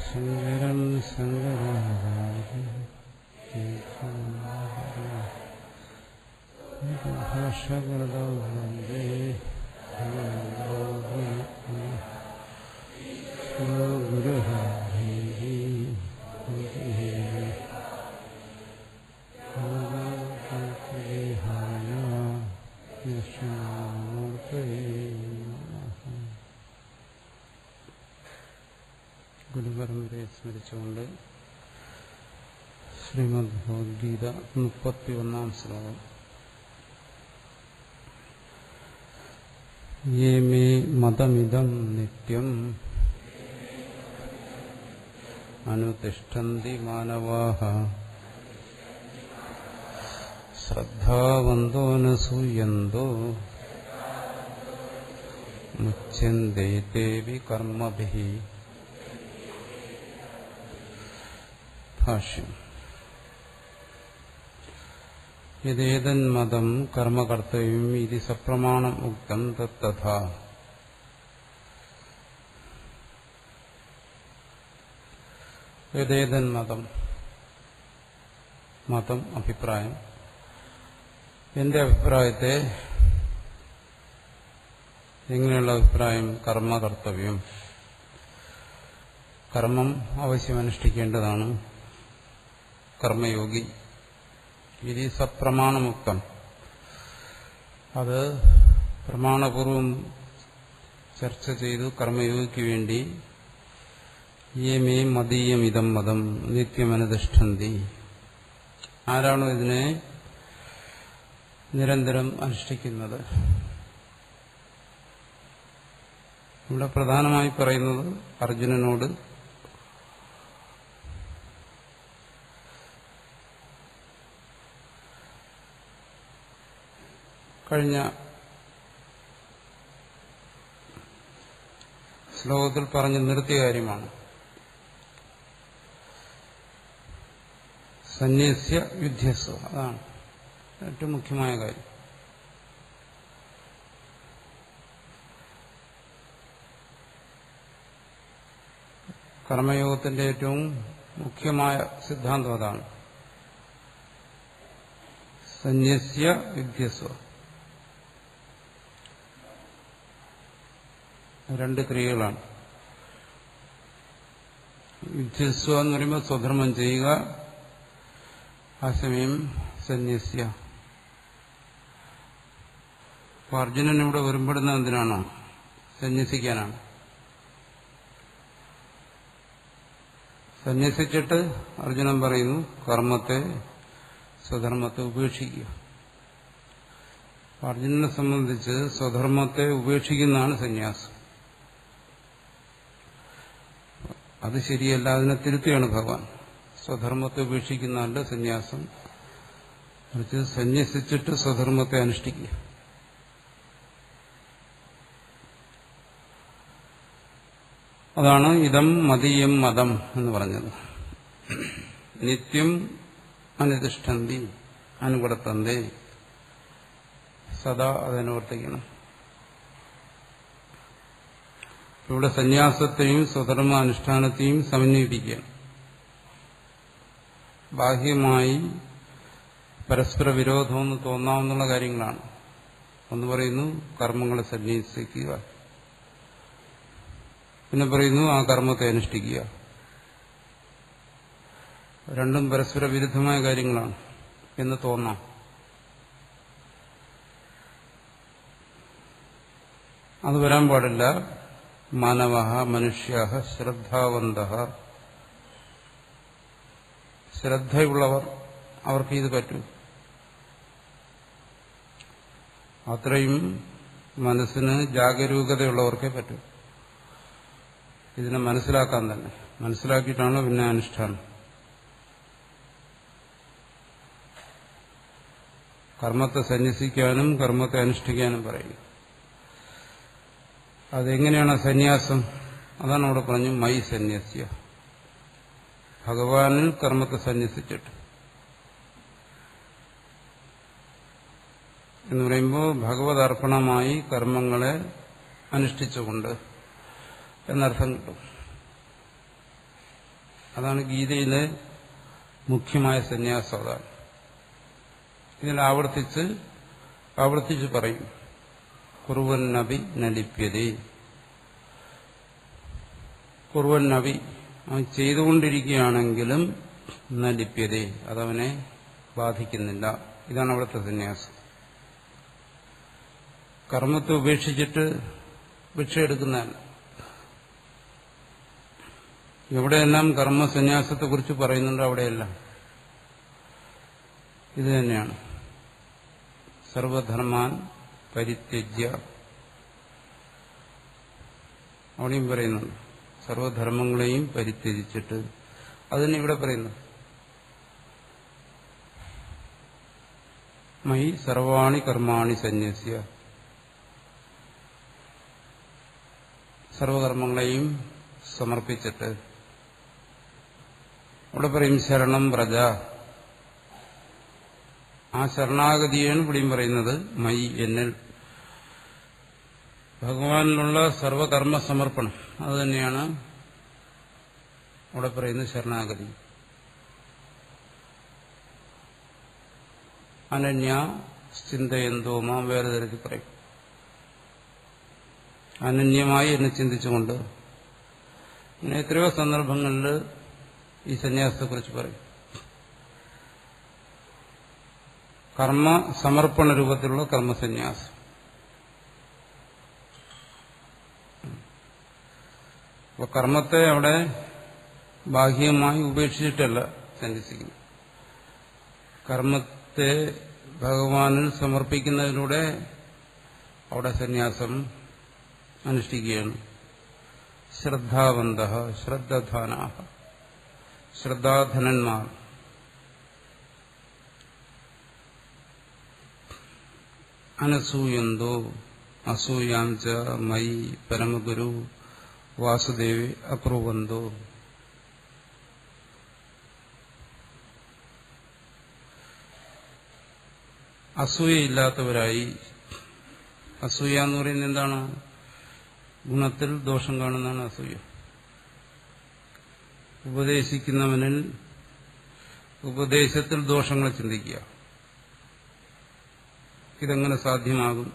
ശങ്കരം ഭാഷകൃതൗ വന്ദേ ഗുരുഹരി ഗുരുപരമ്പരയെ സ്മരിച്ചുകൊണ്ട് ശ്രീമദ് ഭഗവത്ഗീത 31-ാം ശ്ലോകം. യേ മേ മതമിദം നിത്യം അനുതിഷ്ഠന്തി മാനവാഃ ശ്രദ്ധാവന്തോ ന സൂയന്തോ മുച്യന്തേ തേവി കർമ്മഭിഃ. ഭാഷ്യം. യദേതന്മതം കർമ്മകർത്തവ്യം ഇതി സപ്രമാണം ഉക്തം തത്തഥാ. യദേതന്മതം, മതം അഭിപ്രായം. എന്റെ അഭിപ്രായത്തെ, എങ്ങനെയുള്ള അഭിപ്രായം? കർമ്മകർത്തവ്യം, കർമ്മം അവശ്യം അനുഷ്ഠിക്കേണ്ടതാണ്. കർമ്മയോഗി ഇതി സപ്രമാണമുക്തം, അത് പ്രമാണപൂർവം ചർച്ച ചെയ്തു. കർമ്മയോഗിക്ക് വേണ്ടി യേ മേ മദീയമിതം മതം നിത്യമനുതിഷ്ഠന്തി, ആരാണോ ഇതിനെ നിരന്തരം അനുഷ്ഠിക്കുന്നത്. ഇവിടെ പ്രധാനമായി പറയുന്നത് അർജുനനോട് കഴിഞ്ഞ ശ്ലോകത്തിൽ പറഞ്ഞു നിർത്തിയ കാര്യമാണ്. സന്യസ്യ യുദ്ധസ്വ, അതാണ് ഏറ്റവും മുഖ്യമായ കാര്യം. കർമ്മയോഗത്തിന്റെ ഏറ്റവും മുഖ്യമായ സിദ്ധാന്തം അതാണ്. സന്യസ്യ യുദ്ധസ്വ, രണ്ട് ക്രിയകളാണ്. യുദ്ധസ്വ എന്ന് പറയുമ്പോൾ സ്വധർമ്മം ചെയ്യുക, ആ സമയം സന്യസ്യ. അർജുനൻ ഇവിടെ വരുമ്പോഴുന്ന എന്തിനാണോ? സന്യസിക്കാനാണ്. സന്യസിച്ചിട്ട് അർജുനൻ പറയുന്നു കർമ്മത്തെ, സ്വധർമ്മത്തെ ഉപേക്ഷിക്കുക. അർജുനനെ സംബന്ധിച്ച് സ്വധർമ്മത്തെ ഉപേക്ഷിക്കുന്നതാണ് സന്യാസം. അത് ശരിയല്ല, അതിനെ തിരുത്തിയാണ് ഭഗവാൻ. സ്വധർമ്മത്തെ ഉപേക്ഷിക്കുന്നതല്ല സന്യാസം, മറിച്ച് സന്യസിച്ചിട്ട് സ്വധർമ്മത്തെ അനുഷ്ഠിക്കുക. അതാണ് ഇതം മദീയം മതം എന്ന് പറഞ്ഞത്. നിത്യം അനുതിഷ്ഠന്തി അനുവർത്തന്തേ, സദാ അതിനവർത്തിക്കണം. ഇവിടെ സന്യാസത്തെയും സ്വധർമ്മ അനുഷ്ഠാനത്തെയും സമന്വയിപ്പിക്കുകയാണ്. ബാഹ്യമായി പരസ്പര വിരോധമെന്ന് തോന്നാവുന്ന കാര്യങ്ങളാണ്. ഒന്ന് പറയുന്നു കർമ്മങ്ങളെ സന്യസിക്കുക, പിന്നെ പറയുന്നു ആ കർമ്മത്തെ അനുഷ്ഠിക്കുക. രണ്ടും പരസ്പര വിരുദ്ധമായ കാര്യങ്ങളാണ് എന്ന് തോന്നാം. അത് വരാൻ പാടില്ല. മാനവഃ മനുഷ്യഃ ശ്രദ്ധാവന്തഃ, ശ്രദ്ധയുള്ളവർ, അവർക്ക് ഇത് പറ്റും. അത്രയും മനസ്സിന് ജാഗരൂകതയുള്ളവർക്കേ പറ്റും ഇതിനെ മനസ്സിലാക്കാൻ തന്നെ. മനസ്സിലാക്കിയിട്ടാണ് പിന്നെ അനുഷ്ഠാനം. കർമ്മത്തെ സന്യസിക്കാനും കർമ്മത്തെ അനുഷ്ഠിക്കാനും പറയും. അതെങ്ങനെയാണ് സന്യാസം? അതാണ് അവിടെ പറഞ്ഞു മൈ സന്യസ്യ, ഭഗവാനിൽ കർമ്മത്തെ സന്യസിച്ചിട്ട് എന്ന് പറയുമ്പോൾ ഭഗവത് അർപ്പണമായി കർമ്മങ്ങളെ അനുഷ്ഠിച്ചുകൊണ്ട് എന്നർത്ഥം കിട്ടും. അതാണ് ഗീതയിലെ മുഖ്യമായ സന്യാസം. അതാണ് ഇതിൽ ആവർത്തിച്ച് പറയും. കുറുവന്നബി നലിപ്യതേ. കുറുവന്നബി അവൻ ചെയ്തുകൊണ്ടിരിക്കുകയാണെങ്കിലും നലിപ്യതേ, അതവനെ ബാധിക്കുന്നില്ല. ഇതാണ് അവിടുത്തെ സന്യാസം. കർമ്മത്തെ ഉപേക്ഷിച്ചിട്ട് ഭിക്ഷ എടുക്കുന്നതല്ല. എവിടെയെല്ലാം കർമ്മസന്യാസത്തെക്കുറിച്ച് പറയുന്നുണ്ടോ അവിടെയെല്ലാം ഇത് തന്നെയാണ്. സർവധർമാൻ പരിത്യജ്യ, അവിടെയും പറയുന്നുണ്ട്. സർവധർമ്മങ്ങളെയും പരിത്യജിച്ചിട്ട്, അതിന് ഇവിടെ പറയുന്നു. മയി സർവാണി കർമാണി സന്യസ്യ, സർവകർമ്മങ്ങളെയും സമർപ്പിച്ചിട്ട്. അവിടെ പറയും ശരണം വ്രജ. ആ ശരണാഗതിയാണ് ഇവിടെയും പറയുന്നത്. മയി എന്നിൽ, ഭഗവാനിലുള്ള സർവകർമ്മ സമർപ്പണം, അതുതന്നെയാണ് അവിടെ പറയുന്നത് ശരണാഗതി. അനന്യ ചിന്തയെന്തോ മാം വേറെ തരത്തിൽ പറയും. അനന്യമായി എന്നെ ചിന്തിച്ചുകൊണ്ട്. ഇങ്ങനെ എത്രയോ സന്ദർഭങ്ങളിൽ ഈ സന്യാസത്തെക്കുറിച്ച് പറയും. കർമ്മ സമർപ്പണ രൂപത്തിലുള്ള കർമ്മസന്യാസം. അപ്പൊ കർമ്മത്തെ അവിടെ ബാഹ്യമായി ഉപേക്ഷിച്ചിട്ടല്ല സന്യസിക്കുന്നത്. കർമ്മത്തെ ഭഗവാനിൽ സമർപ്പിക്കുന്നതിലൂടെ അവിടെ സന്യാസം അനുഷ്ഠിക്കുകയാണ്. ശ്രദ്ധാവന്ത ശ്രദ്ധാധാനാ, ശ്രദ്ധാധനന്മാർ. അനസൂയന്തോ അസൂയാം ച മയി പരമഗുരു വാസുദേവി അപ്രൂവന്തോ. അസൂയയില്ലാത്തവരായി. അസൂയ എന്ന് പറയുന്നത് എന്താണ്? ഗുണത്തിൽ ദോഷം കാണുന്നതാണ് അസൂയ. ഉപദേശിക്കുന്നവനിൽ ഉപദേശത്തിൽ ദോഷങ്ങൾ ചിന്തിക്കുക. ഇതെങ്ങനെ സാധ്യമാകും?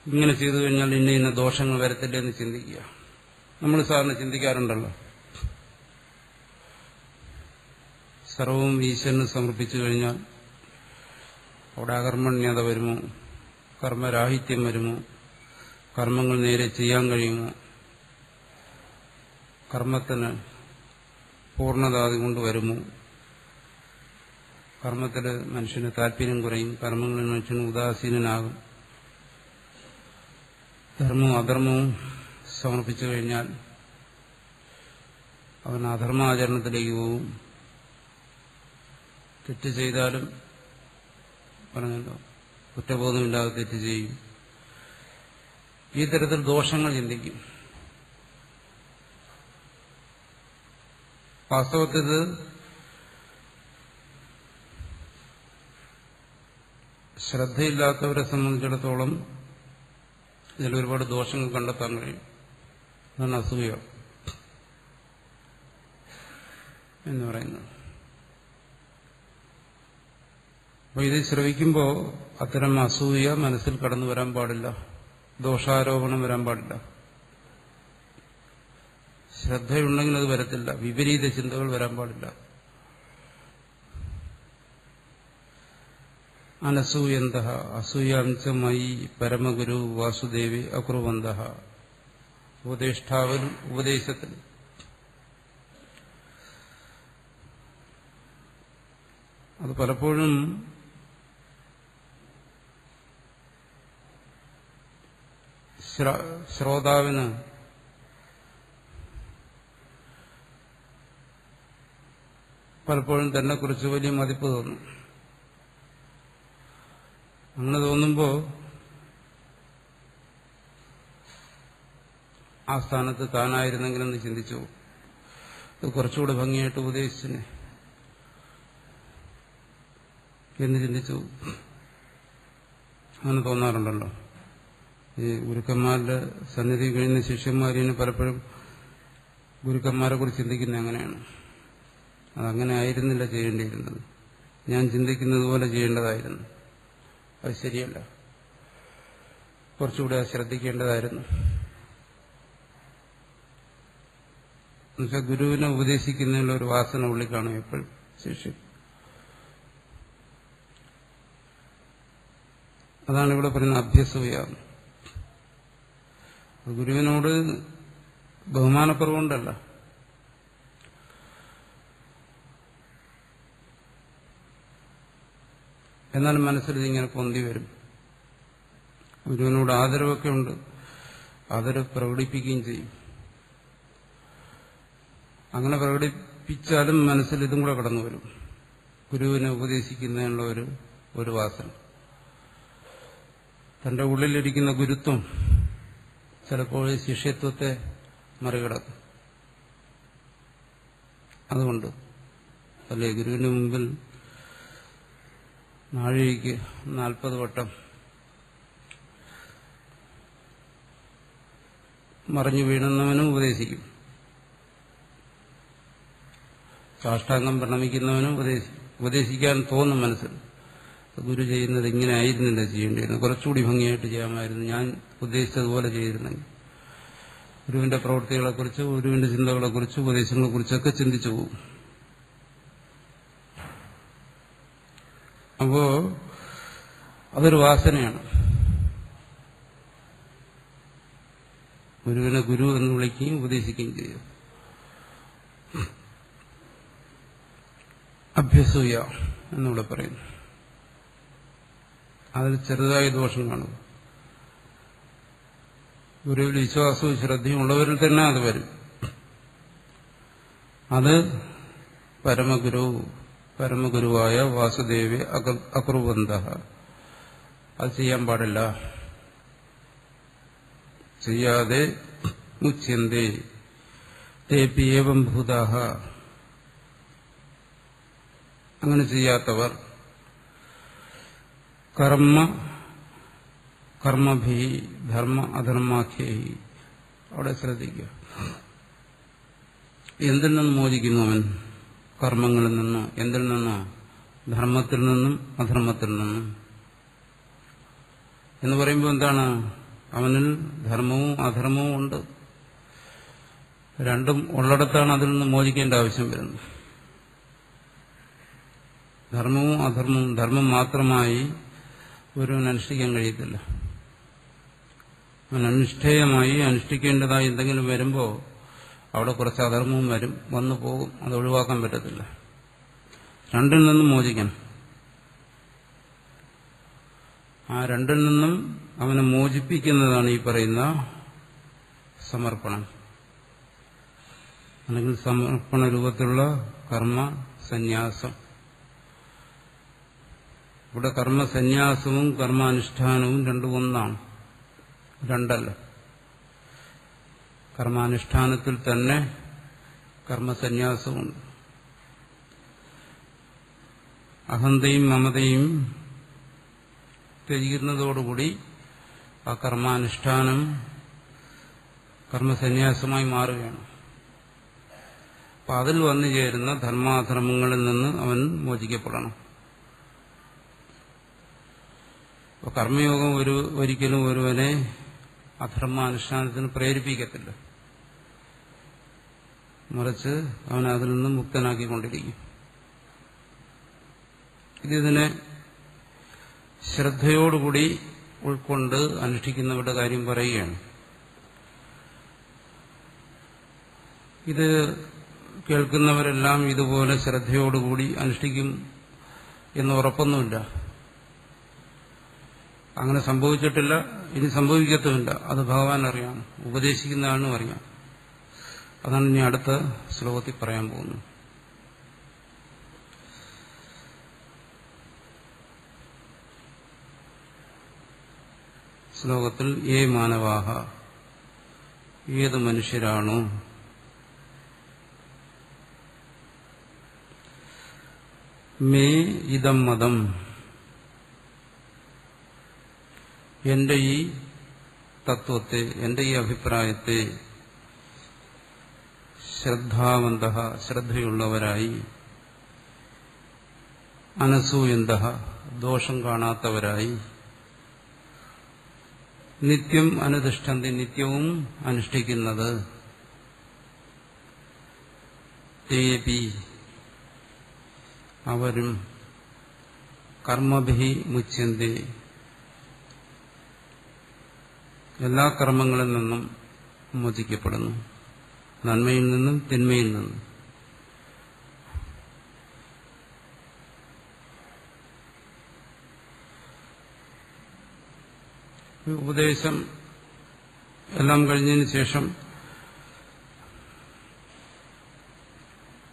ഇങ്ങനെ ചെയ്തു കഴിഞ്ഞാൽ ഇന്ന ദോഷങ്ങൾ വരത്തില്ല എന്ന് ചിന്തിക്കുക. നമ്മൾ സാറിന് ചിന്തിക്കാറുണ്ടല്ലോ. സർവവും ഈശ്വരന് സമർപ്പിച്ചു കഴിഞ്ഞാൽ അവിടെ അകർമ്മണ്യത വരുമോ? കർമ്മരാഹിത്യം വരുമോ? കർമ്മങ്ങൾ നേരെ ചെയ്യാൻ കഴിയുമോ? കർമ്മത്തിന് പൂർണ്ണതാതി കൊണ്ട് വരുമോ? കർമ്മത്തിൽ മനുഷ്യന് താല്പര്യം കുറയും. കർമ്മങ്ങളിൽ മനുഷ്യന് ഉദാസീനനാകും. ധർമ്മവും അധർമ്മവും സമർപ്പിച്ചു കഴിഞ്ഞാൽ അവൻ അധർമാചരണത്തിലേക്ക് പോകും. തെറ്റ് ചെയ്താലും പറഞ്ഞല്ലോ, കുറ്റബോധമില്ലാതെ തെറ്റ് ചെയ്യും. ഈ തരത്തിൽ ദോഷങ്ങൾ ചിന്തിക്കും. വാസ്തവത്തിൽ ശ്രദ്ധയില്ലാത്തവരെ സംബന്ധിച്ചിടത്തോളം ഇതിൽ ഒരുപാട് ദോഷങ്ങൾ കണ്ടെത്താൻ കഴിയും. അതാണ് അസൂയ എന്ന് പറയുന്നത്. അപ്പൊ ഇത് ശ്രവിക്കുമ്പോൾ അത്തരം അസൂയ മനസ്സിൽ കടന്നു വരാൻ പാടില്ല. ദോഷാരോപണം വരാൻ പാടില്ല. ശ്രദ്ധയുണ്ടെങ്കിൽ അത് വരത്തില്ല. വിപരീത ചിന്തകൾ വരാൻ പാടില്ല. അനസൂയന്ത അസൂയാംശമായി പരമഗുരു വാസുദേവി അകുർവന്ത. ഉപദേഷ്ടാവിൽ ഉപദേശത്തിൽ അത് പലപ്പോഴും ശ്രോതാവിന് പലപ്പോഴും തന്നെക്കുറിച്ച് വലിയ മതിപ്പ് തോന്നും. അങ്ങനെ തോന്നുമ്പോൾ ആ സ്ഥാനത്ത് താനായിരുന്നെങ്കിലെന്ന് ചിന്തിച്ചു, ഇത് കുറച്ചുകൂടെ ഭംഗിയായിട്ട് ഉപദേശിച്ചിനെ എന്ന് ചിന്തിച്ചു. അങ്ങനെ തോന്നാറുണ്ടല്ലോ. ഈ ഗുരുക്കന്മാരുടെ സന്നിധി കഴിയുന്ന ശിഷ്യന്മാരിന് പലപ്പോഴും ഗുരുക്കന്മാരെ കുറിച്ച് ചിന്തിക്കുന്നത് അങ്ങനെയാണ്. അതങ്ങനെ ആയിരുന്നില്ല ചെയ്യേണ്ടിയിരുന്നത്. ഞാൻ ചിന്തിക്കുന്നത് പോലെ ചെയ്യേണ്ടതായിരുന്നു. അത് ശരിയല്ല. കുറച്ചുകൂടെ ശ്രദ്ധിക്കേണ്ടതായിരുന്നു. എന്നുവെച്ചാൽ ഗുരുവിനെ ഉപദേശിക്കുന്നതിനുള്ള ഒരു വാസന ഉള്ളിൽ കാണും എപ്പോഴും ശിഷ്യൻ. അതാണ് ഇവിടെ പറയുന്ന അഭ്യസൂയ. ഗുരുവിനോട് ബഹുമാനക്കുറവുകൊണ്ടല്ല, എന്നാലും മനസ്സിൽ ഇങ്ങനെ പൊന്തി വരും. ഗുരുവിനോട് ആദരവൊക്കെ ഉണ്ട്, ആദരവ് പ്രകടിപ്പിക്കുകയും ചെയ്യും. അങ്ങനെ പ്രകടിപ്പിച്ചാലും മനസ്സിൽ ഇതും കൂടെ കടന്നു വരും, ഗുരുവിനെ ഉപദേശിക്കുന്നതിനുള്ള ഒരു വാസന. തന്റെ ഉള്ളിലിരിക്കുന്ന ഗുരുത്വം ചിലപ്പോൾ ശിഷ്യത്വത്തെ മറികടക്കും. അതുകൊണ്ട് അല്ലേ ഗുരുവിന് മുമ്പിൽ നാഴികയ്ക്ക് 40 വട്ടം മറിഞ്ഞു വീഴുന്നവനും ഉപദേശിക്കും, സാഷ്ടാംഗം പ്രണമിക്കുന്നവനും ഉപദേശിക്കാൻ തോന്നും മനസ്സിൽ. ഗുരു ചെയ്യുന്നത് ഇങ്ങനെ ആയിരുന്നില്ല ചെയ്യേണ്ടിയിരുന്നു, കുറച്ചുകൂടി ഭംഗിയായിട്ട് ചെയ്യാമായിരുന്നു, ഞാൻ ഉദ്ദേശിച്ചതുപോലെ ചെയ്തിരുന്നെങ്കിൽ. ഗുരുവിന്റെ പ്രവൃത്തികളെക്കുറിച്ച്, ഗുരുവിന്റെ ചിന്തകളെക്കുറിച്ച്, ഉപദേശങ്ങളെക്കുറിച്ചൊക്കെ ചിന്തിച്ചു പോകും. അപ്പോ അതൊരു വാസനയാണ്. ഗുരുവിനെ ഗുരു എന്ന് വിളിക്കുകയും ഉപദേശിക്കുകയും ചെയ്യും. അഭ്യസൂയ എന്നിവിടെ പറയുന്നു. അതിൽ ചെറുതായ ദോഷം കാണും. ഗുരുവിൽ വിശ്വാസവും ശ്രദ്ധയും ഉള്ളവരിൽ തന്നെ അത് വരും. അത് പരമഗുരുവായ വാസുദേവെ അകുർവന്ത, അത് ചെയ്യാൻ പാടില്ല. ചെയ്യാതെ മുച്യന്തേ തേപി ഏവം ഭൂതാഹ, അങ്ങനെ ചെയ്യാത്തവർ കർമ്മഭി ധർമ്മ അധർമാഖ്യൈ. അവിടെ ശ്രദ്ധിക്കുക, എന്തിൽ നിന്നും മോചിക്കുന്നു അവൻ? കർമ്മങ്ങളിൽ നിന്നോ? എന്തിൽ നിന്നോ? ധർമ്മത്തിൽ നിന്നും അധർമ്മത്തിൽ നിന്നും. എന്ന് പറയുമ്പോൾ എന്താണ്? അവനിൽ ധർമ്മവും അധർമ്മവും ഉണ്ട്. രണ്ടും ഉള്ളിടത്താണ് അതിൽ നിന്ന് മോചിക്കേണ്ട ആവശ്യം വരുന്നത്. ധർമ്മവും അധർമ്മവും, ധർമ്മം മാത്രമായി ഒരുവൻ അനുഷ്ഠിക്കാൻ കഴിയത്തില്ല. അവൻ അനുഷ്ഠേയമായി അനുഷ്ഠിക്കേണ്ടതായി എന്തെങ്കിലും വരുമ്പോൾ അവിടെ കുറച്ച് അധർമ്മവും വന്നു പോകും. അത് ഒഴിവാക്കാൻ പറ്റത്തില്ല. രണ്ടിൽ നിന്നും മോചിക്കണം. ആ രണ്ടിൽ നിന്നും അവനെ മോചിപ്പിക്കുന്നതാണ് ഈ പറയുന്ന സമർപ്പണം, അല്ലെങ്കിൽ സമർപ്പണ രൂപത്തിലുള്ള കർമ്മ സന്യാസം. ഇവിടെ കർമ്മസന്യാസവും കർമാനുഷ്ഠാനവും രണ്ടും ഒന്നാണ്, രണ്ടല്ല. കർമാനുഷ്ഠാനത്തിൽ തന്നെ കർമ്മസന്യാസമുണ്ട്. അഹന്തയും മമതയും ത്യജിക്കുന്നതോടുകൂടി ആ കർമാനുഷ്ഠാനം കർമ്മസന്യാസമായി മാറുകയാണ്. അപ്പം അതിൽ വന്നു ചേരുന്ന ധർമാധർമ്മങ്ങളിൽ നിന്ന് അവൻ മോചിക്കപ്പെടണം. കർമ്മയോഗം ഒരിക്കലും ഒരുവനെ അധർമാനുഷ്ഠാനത്തിന് പ്രേരിപ്പിക്കത്തില്ല, മറിച്ച് അവൻ അതിൽ നിന്നും മുക്തനാക്കിക്കൊണ്ടിരിക്കും. ഇതിനെ ശ്രദ്ധയോടുകൂടി ഉൾക്കൊണ്ട് അനുഷ്ഠിക്കുന്നവരുടെ കാര്യം പറയുകയാണ്. ഇത് കേൾക്കുന്നവരെല്ലാം ഇതുപോലെ ശ്രദ്ധയോടുകൂടി അനുഷ്ഠിക്കും എന്ന് ഉറപ്പൊന്നുമില്ല. അങ്ങനെ സംഭവിച്ചിട്ടില്ല, ഇനി സംഭവിക്കത്തുമില്ല. അത് ഭഗവാൻ അറിയാം, ഉപദേശിക്കുന്ന ആളിനും അറിയാം. അതാണ് ഇനി അടുത്ത ശ്ലോകത്തിൽ പറയാൻ പോകുന്നത്. ശ്ലോകത്തിൽ ഏ മാനവാഹ, ഏത് മനുഷ്യരാണോ മേ ഇദം മതം, എന്റെ ഈ തത്വത്തെ, എന്റെ ഈ അഭിപ്രായത്തെ ശ്രദ്ധാവന്ത ശ്രദ്ധയുള്ളവരായി, അനസൂയന്ത ദോഷം കാണാത്തവരായി, നിത്യം അനുതിഷ്ഠന്തി നിത്യവും അനുഷ്ഠിക്കുന്നത്, തേപി അവരും, കർമ്മഭി മുച്യന്തി എല്ലാ കർമ്മങ്ങളിൽ നിന്നും മോചിക്കപ്പെടുന്നു, നന്മയിൽ നിന്നും തിന്മയിൽ നിന്നും. ഉപദേശം എല്ലാം കഴിഞ്ഞതിന് ശേഷം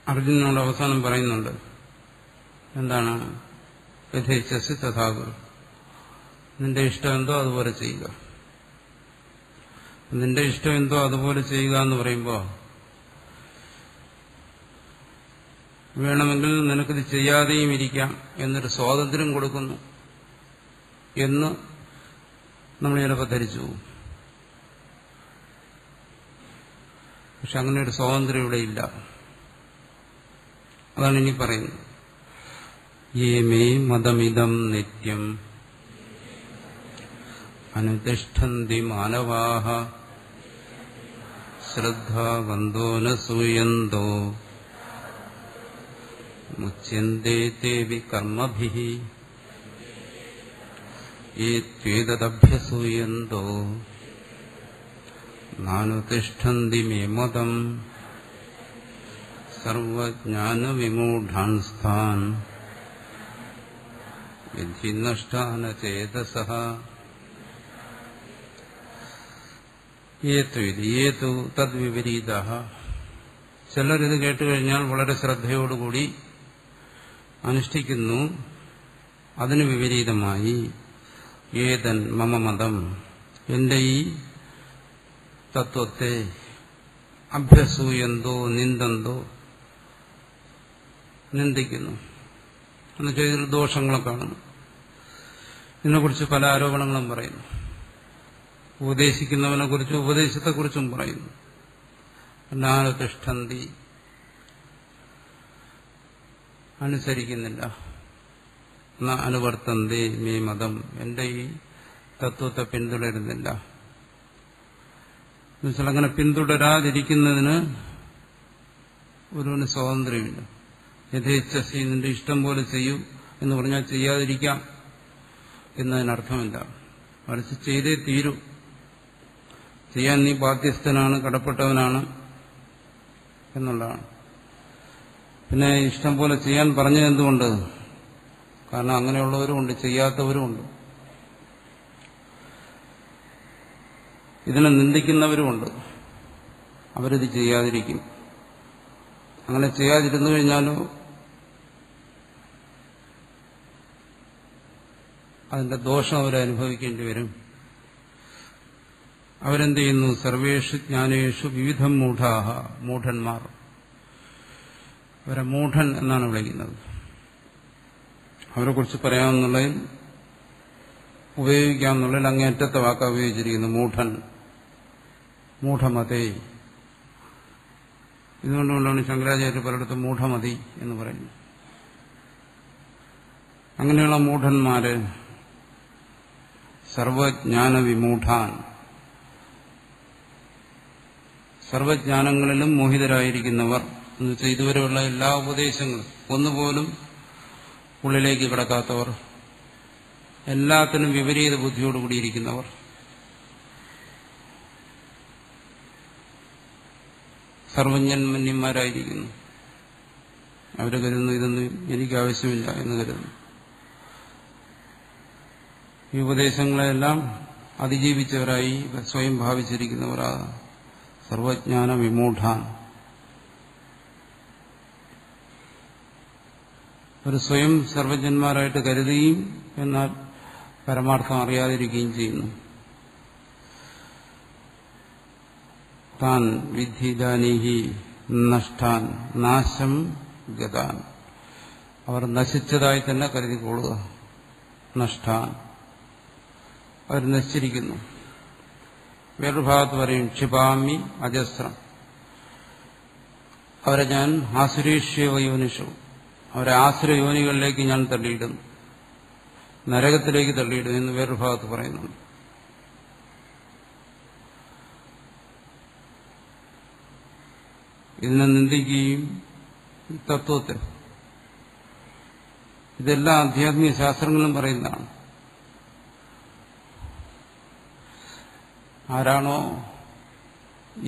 അർജുനനോട് അവസാനം പറയുന്നുണ്ട്, എന്താണ്? യഥേച്ഛസി തഥാകുരു, നിന്റെ ഇഷ്ടം എന്തോ അതുപോലെ ചെയ്യുക. നിന്റെ ഇഷ്ടം എന്തോ അതുപോലെ ചെയ്യുക എന്ന് പറയുമ്പോൾ വേണമെങ്കിൽ നിനക്കിത് ചെയ്യാതെയും ഇരിക്കാം എന്നൊരു സ്വാതന്ത്ര്യം കൊടുക്കുന്നു എന്ന് നമ്മൾ ചിലപ്പോൾ ധരിച്ചു പോകും. പക്ഷെ അങ്ങനെ ഒരു സ്വാതന്ത്ര്യം ഇവിടെ ഇല്ല. അതാണ് ഇനി പറയുന്നത്. യേ മേ മതമിദം നിത്യം അനുതിഷ്ഠന്തി മാനവാഃ ശ്രദ്ധാവന്തോ ന സൂയന്തോ മുച്യന്തേ തേവി കർമ്മഭിഃ യേ ത്വേതദഭ്യസൂയന്തോ നാനുതിഷ്ഠന്തി മേ മതം സർവജ്ഞാനവിമൂഢാൻസ്ഥാൻ വിദ്ധി നഷ്ടാന ചേതസഃ. ഏതു തദ്വിപരീതഃ. ചിലരിത് കേട്ടുകഴിഞ്ഞാൽ വളരെ ശ്രദ്ധയോടുകൂടി അനുഷ്ഠിക്കുന്നു. അതിന് വിപരീതമായി ഏതൻ മമ മതം, എന്റെ ഈ തത്വത്തെ അഭ്യസൂയന്തോ നിന്ദന്തോ നിന്ദിക്കുന്നു. എന്നുവെച്ചാൽ ഇതിൽ ദോഷങ്ങളെ കാണുന്നു. ഇതിനെക്കുറിച്ച് പല ആരോപണങ്ങളും പറയുന്നു. ഉപദേശിക്കുന്നവനെ കുറിച്ചും ഉപദേശത്തെക്കുറിച്ചും പറയുന്നു. നാനുതിഷ്ഠന്തി അനുസരിക്കുന്നില്ല, അനുവർത്തന്തി മേ മതം എന്റെ ഈ തത്വത്തെ പിന്തുടരുന്നില്ല. എന്നുവെച്ചാൽ അങ്ങനെ പിന്തുടരാതിരിക്കുന്നതിന് ഒരുവിന് സ്വാതന്ത്ര്യമില്ല. യഥേച്ഛസി നിന്റെ ഇഷ്ടം പോലെ ചെയ്യൂ എന്ന് പറഞ്ഞാൽ ചെയ്യാതിരിക്കാം എന്നതിനർത്ഥമില്ല. മറിച്ച് ചെയ്തേ തീരൂ, ചെയ്യാൻ നീ ബാധ്യസ്ഥനാണ്, കടപ്പെട്ടവനാണ് എന്നുള്ളതാണ്. പിന്നെ ഇഷ്ടം പോലെ ചെയ്യാൻ പറഞ്ഞത് എന്തുകൊണ്ട്? കാരണം അങ്ങനെയുള്ളവരുമുണ്ട്, ചെയ്യാത്തവരുമുണ്ട്. ഇതിനെ നിന്ദിക്കുന്നവരുമുണ്ട്. അവരിത് ചെയ്യാതിരിക്കും. അങ്ങനെ ചെയ്യാതിരുന്നു കഴിഞ്ഞാലോ അതിന്റെ ദോഷം അവരനുഭവിക്കേണ്ടി വരും. അവരെന്ത് ചെയ്യുന്നു? സർവേഷു ജ്ഞാനേഷു വിവിധം മൂഢാഹ, മൂഢന്മാർ. അവരെ മൂഢൻ എന്നാണ് വിളിക്കുന്നത്. അവരെ കുറിച്ച് പറയാമെന്നുള്ളതിൽ ഉപയോഗിക്കാമെന്നുള്ളതിൽ അങ്ങേറ്റത്തെ വാക്ക ഉപയോഗിച്ചിരിക്കുന്നു. മൂഢൻ, മൂഢമതേ. ഇതുകൊണ്ടുകൊണ്ടാണ് ശങ്കരാചാര്യ പലയിടത്തും മൂഢമതി എന്ന് പറയുന്നത്. അങ്ങനെയുള്ള മൂഢന്മാര് സർവജ്ഞാന വിമൂഢാൻ, സർവജ്ഞാനങ്ങളിലും മോഹിതരായിരിക്കുന്നവർ എന്ന് വെച്ചാൽ ഇതുവരെയുള്ള എല്ലാ ഉപദേശങ്ങളും ഒന്നുപോലും ഉള്ളിലേക്ക് കിടക്കാത്തവർ, എല്ലാത്തിനും വിപരീത ബുദ്ധിയോടുകൂടിയിരിക്കുന്നവർ, സർവജ്ഞന്മാരായിരിക്കുന്നു. അവർ കരുതുന്നു ഇതൊന്നും എനിക്ക് ആവശ്യമില്ല എന്ന് കരുതുന്നു. ഈ ഉപദേശങ്ങളെല്ലാം അതിജീവിച്ചവരായി സ്വയം ഭാവിച്ചിരിക്കുന്നവർ സർവജ്ഞാന വിമൂഢാൻ. ഒരു സ്വയം സർവജ്ഞന്മാരായിട്ട് കരുതുകയും എന്നാൽ പരമാർത്ഥം അറിയാതിരിക്കുകയും ചെയ്യുന്നു. താൻ വിദ്ധിദാനീഹി നഷ്ടാൻ നാശം ഗതാൻ. അവർ നശിച്ചതായി തന്നെ കരുതിക്കൊള്ളുക. നഷ്ടാൻ, അവർ നശിച്ചിരിക്കുന്നു. വേറൊരു ഭാഗത്ത് പറയും ക്ഷിപാമി അജസ്രം. അവരെ ഞാൻ ആസുരീഷ്യവയോനിഷു, അവരെ ആസുരയോനികളിലേക്ക് ഞാൻ തള്ളിയിടുന്നു, നരകത്തിലേക്ക് തള്ളിയിടുന്നു എന്ന് വേറൊരു ഭാഗത്ത് പറയുന്നുണ്ട്. ഇതിനെ നിന്ദിക്കുകയും തത്വത്തെ, ഇതെല്ലാം ആധ്യാത്മിക ശാസ്ത്രങ്ങളും പറയുന്നതാണ്. ആരാണോ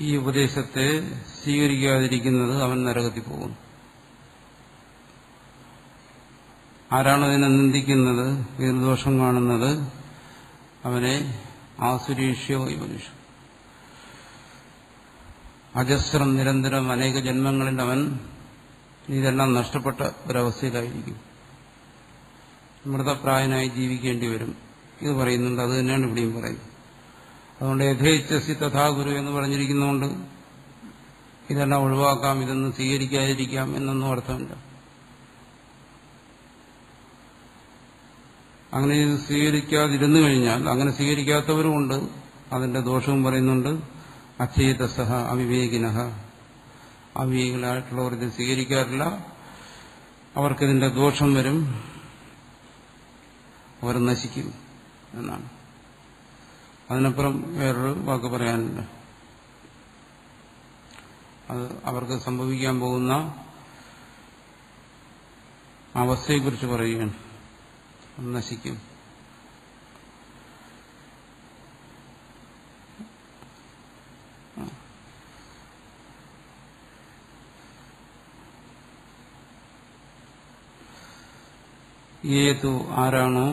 ഈ ഉപദേശത്തെ സ്വീകരിക്കാതിരിക്കുന്നത് അവൻ നരകത്തിൽ പോകുന്നു. ആരാണോ ഇതിനെ നിന്ദിക്കുന്നത്, ഇതിൽ ദോഷം കാണുന്നത്, അവനെ ആസുരീഷ്യോ യോനിഷു, അജസ്രം നിരന്തരം അനേക ജന്മങ്ങളിൽ അവൻ ഇതെല്ലാം നഷ്ടപ്പെട്ട ഒരവസ്ഥയിലായിരിക്കും, മൃതപ്രായനായി ജീവിക്കേണ്ടി വരും. ഇത് പറയുന്നുണ്ട്. അത് തന്നെയാണ് ഇവിടെയും പറയുന്നത്. അതുകൊണ്ട് യഥേച്ഛസി തഥാ ഗുരു എന്ന് പറഞ്ഞിരിക്കുന്നതുകൊണ്ട് ഇതെല്ലാം ഒഴിവാക്കാം, ഇതൊന്നും സ്വീകരിക്കാതിരിക്കാം എന്നൊന്നും അർത്ഥമില്ല. അങ്ങനെ ഇത് സ്വീകരിക്കാതിരുന്നു കഴിഞ്ഞാൽ, അങ്ങനെ സ്വീകരിക്കാത്തവരുമുണ്ട്, അതിന്റെ ദോഷവും പറയുന്നുണ്ട്. അചേതസഹ അവിവേകിനഃ, അവിവേകികളായിട്ടുള്ളവർ ഇത് സ്വീകരിക്കാറില്ല, അവർക്കിതിന്റെ ദോഷം വരും, അവർ നശിക്കും എന്നാണ്. അതിനപ്പുറം വേറൊരു വാക്ക് പറയാനില്ല. അത് അവർക്ക് സംഭവിക്കാൻ പോകുന്ന അവസ്ഥയെക്കുറിച്ച് പറയുകയാണ്. നശിക്കും. ഏതു ആരാണോ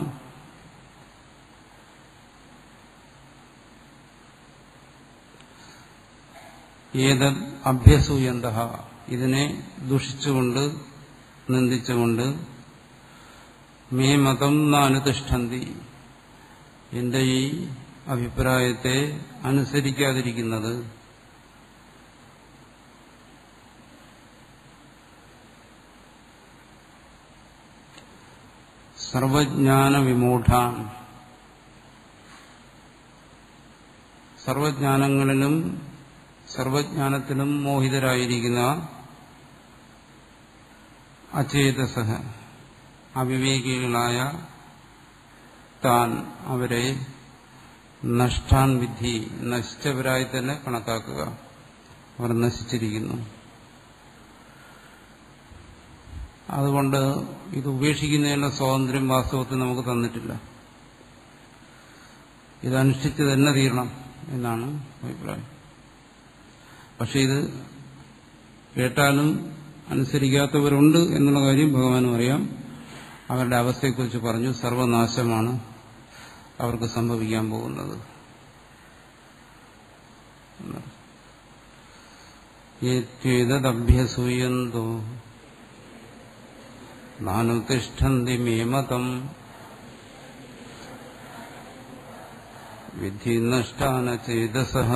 ഏതത് അഭ്യസൂയന്തഃ, ഇതിനെ ദുഷിച്ചുകൊണ്ട് നിന്ദിച്ചുകൊണ്ട്, മേ മതം നാനുതിഷ്ഠന്തി, എന്റെ ഈ അഭിപ്രായത്തെ അനുസരിക്കാതിരിക്കുന്നത്, സർവജ്ഞാന വിമൂഢാൻ, സർവജ്ഞാനങ്ങളിലും സർവജ്ഞാനത്തിലും മോഹിതരായിരിക്കുന്ന അചേതസഃ അവിവേകികളായ താൻ അവരെ നഷ്ടാൻ വിധി, നശിച്ചവരായി തന്നെ കണക്കാക്കുക. അവർ നശിച്ചിരിക്കുന്നു. അതുകൊണ്ട് ഇത് ഉപേക്ഷിക്കുന്നതിനുള്ള സ്വാതന്ത്ര്യം വാസ്തവത്തിൽ നമുക്ക് തന്നിട്ടില്ല. ഇതനുഷ്ഠിച്ച് തന്നെ തീരണം എന്നാണ് അഭിപ്രായം. പക്ഷെ ഇത് കേട്ടാലും അനുസരിക്കാത്തവരുണ്ട് എന്നുള്ള കാര്യം ഭഗവാനും അറിയാം. അവരുടെ അവസ്ഥയെക്കുറിച്ച് പറഞ്ഞു. സർവനാശമാണ് അവർക്ക് സംഭവിക്കാൻ പോകുന്നത്. യേത്വേതദഭ്യസൂയന്തോ നാനുതിഷ്ഠന്തി മേ മതം വിധി നഷ്ടാന ചേതസഃ.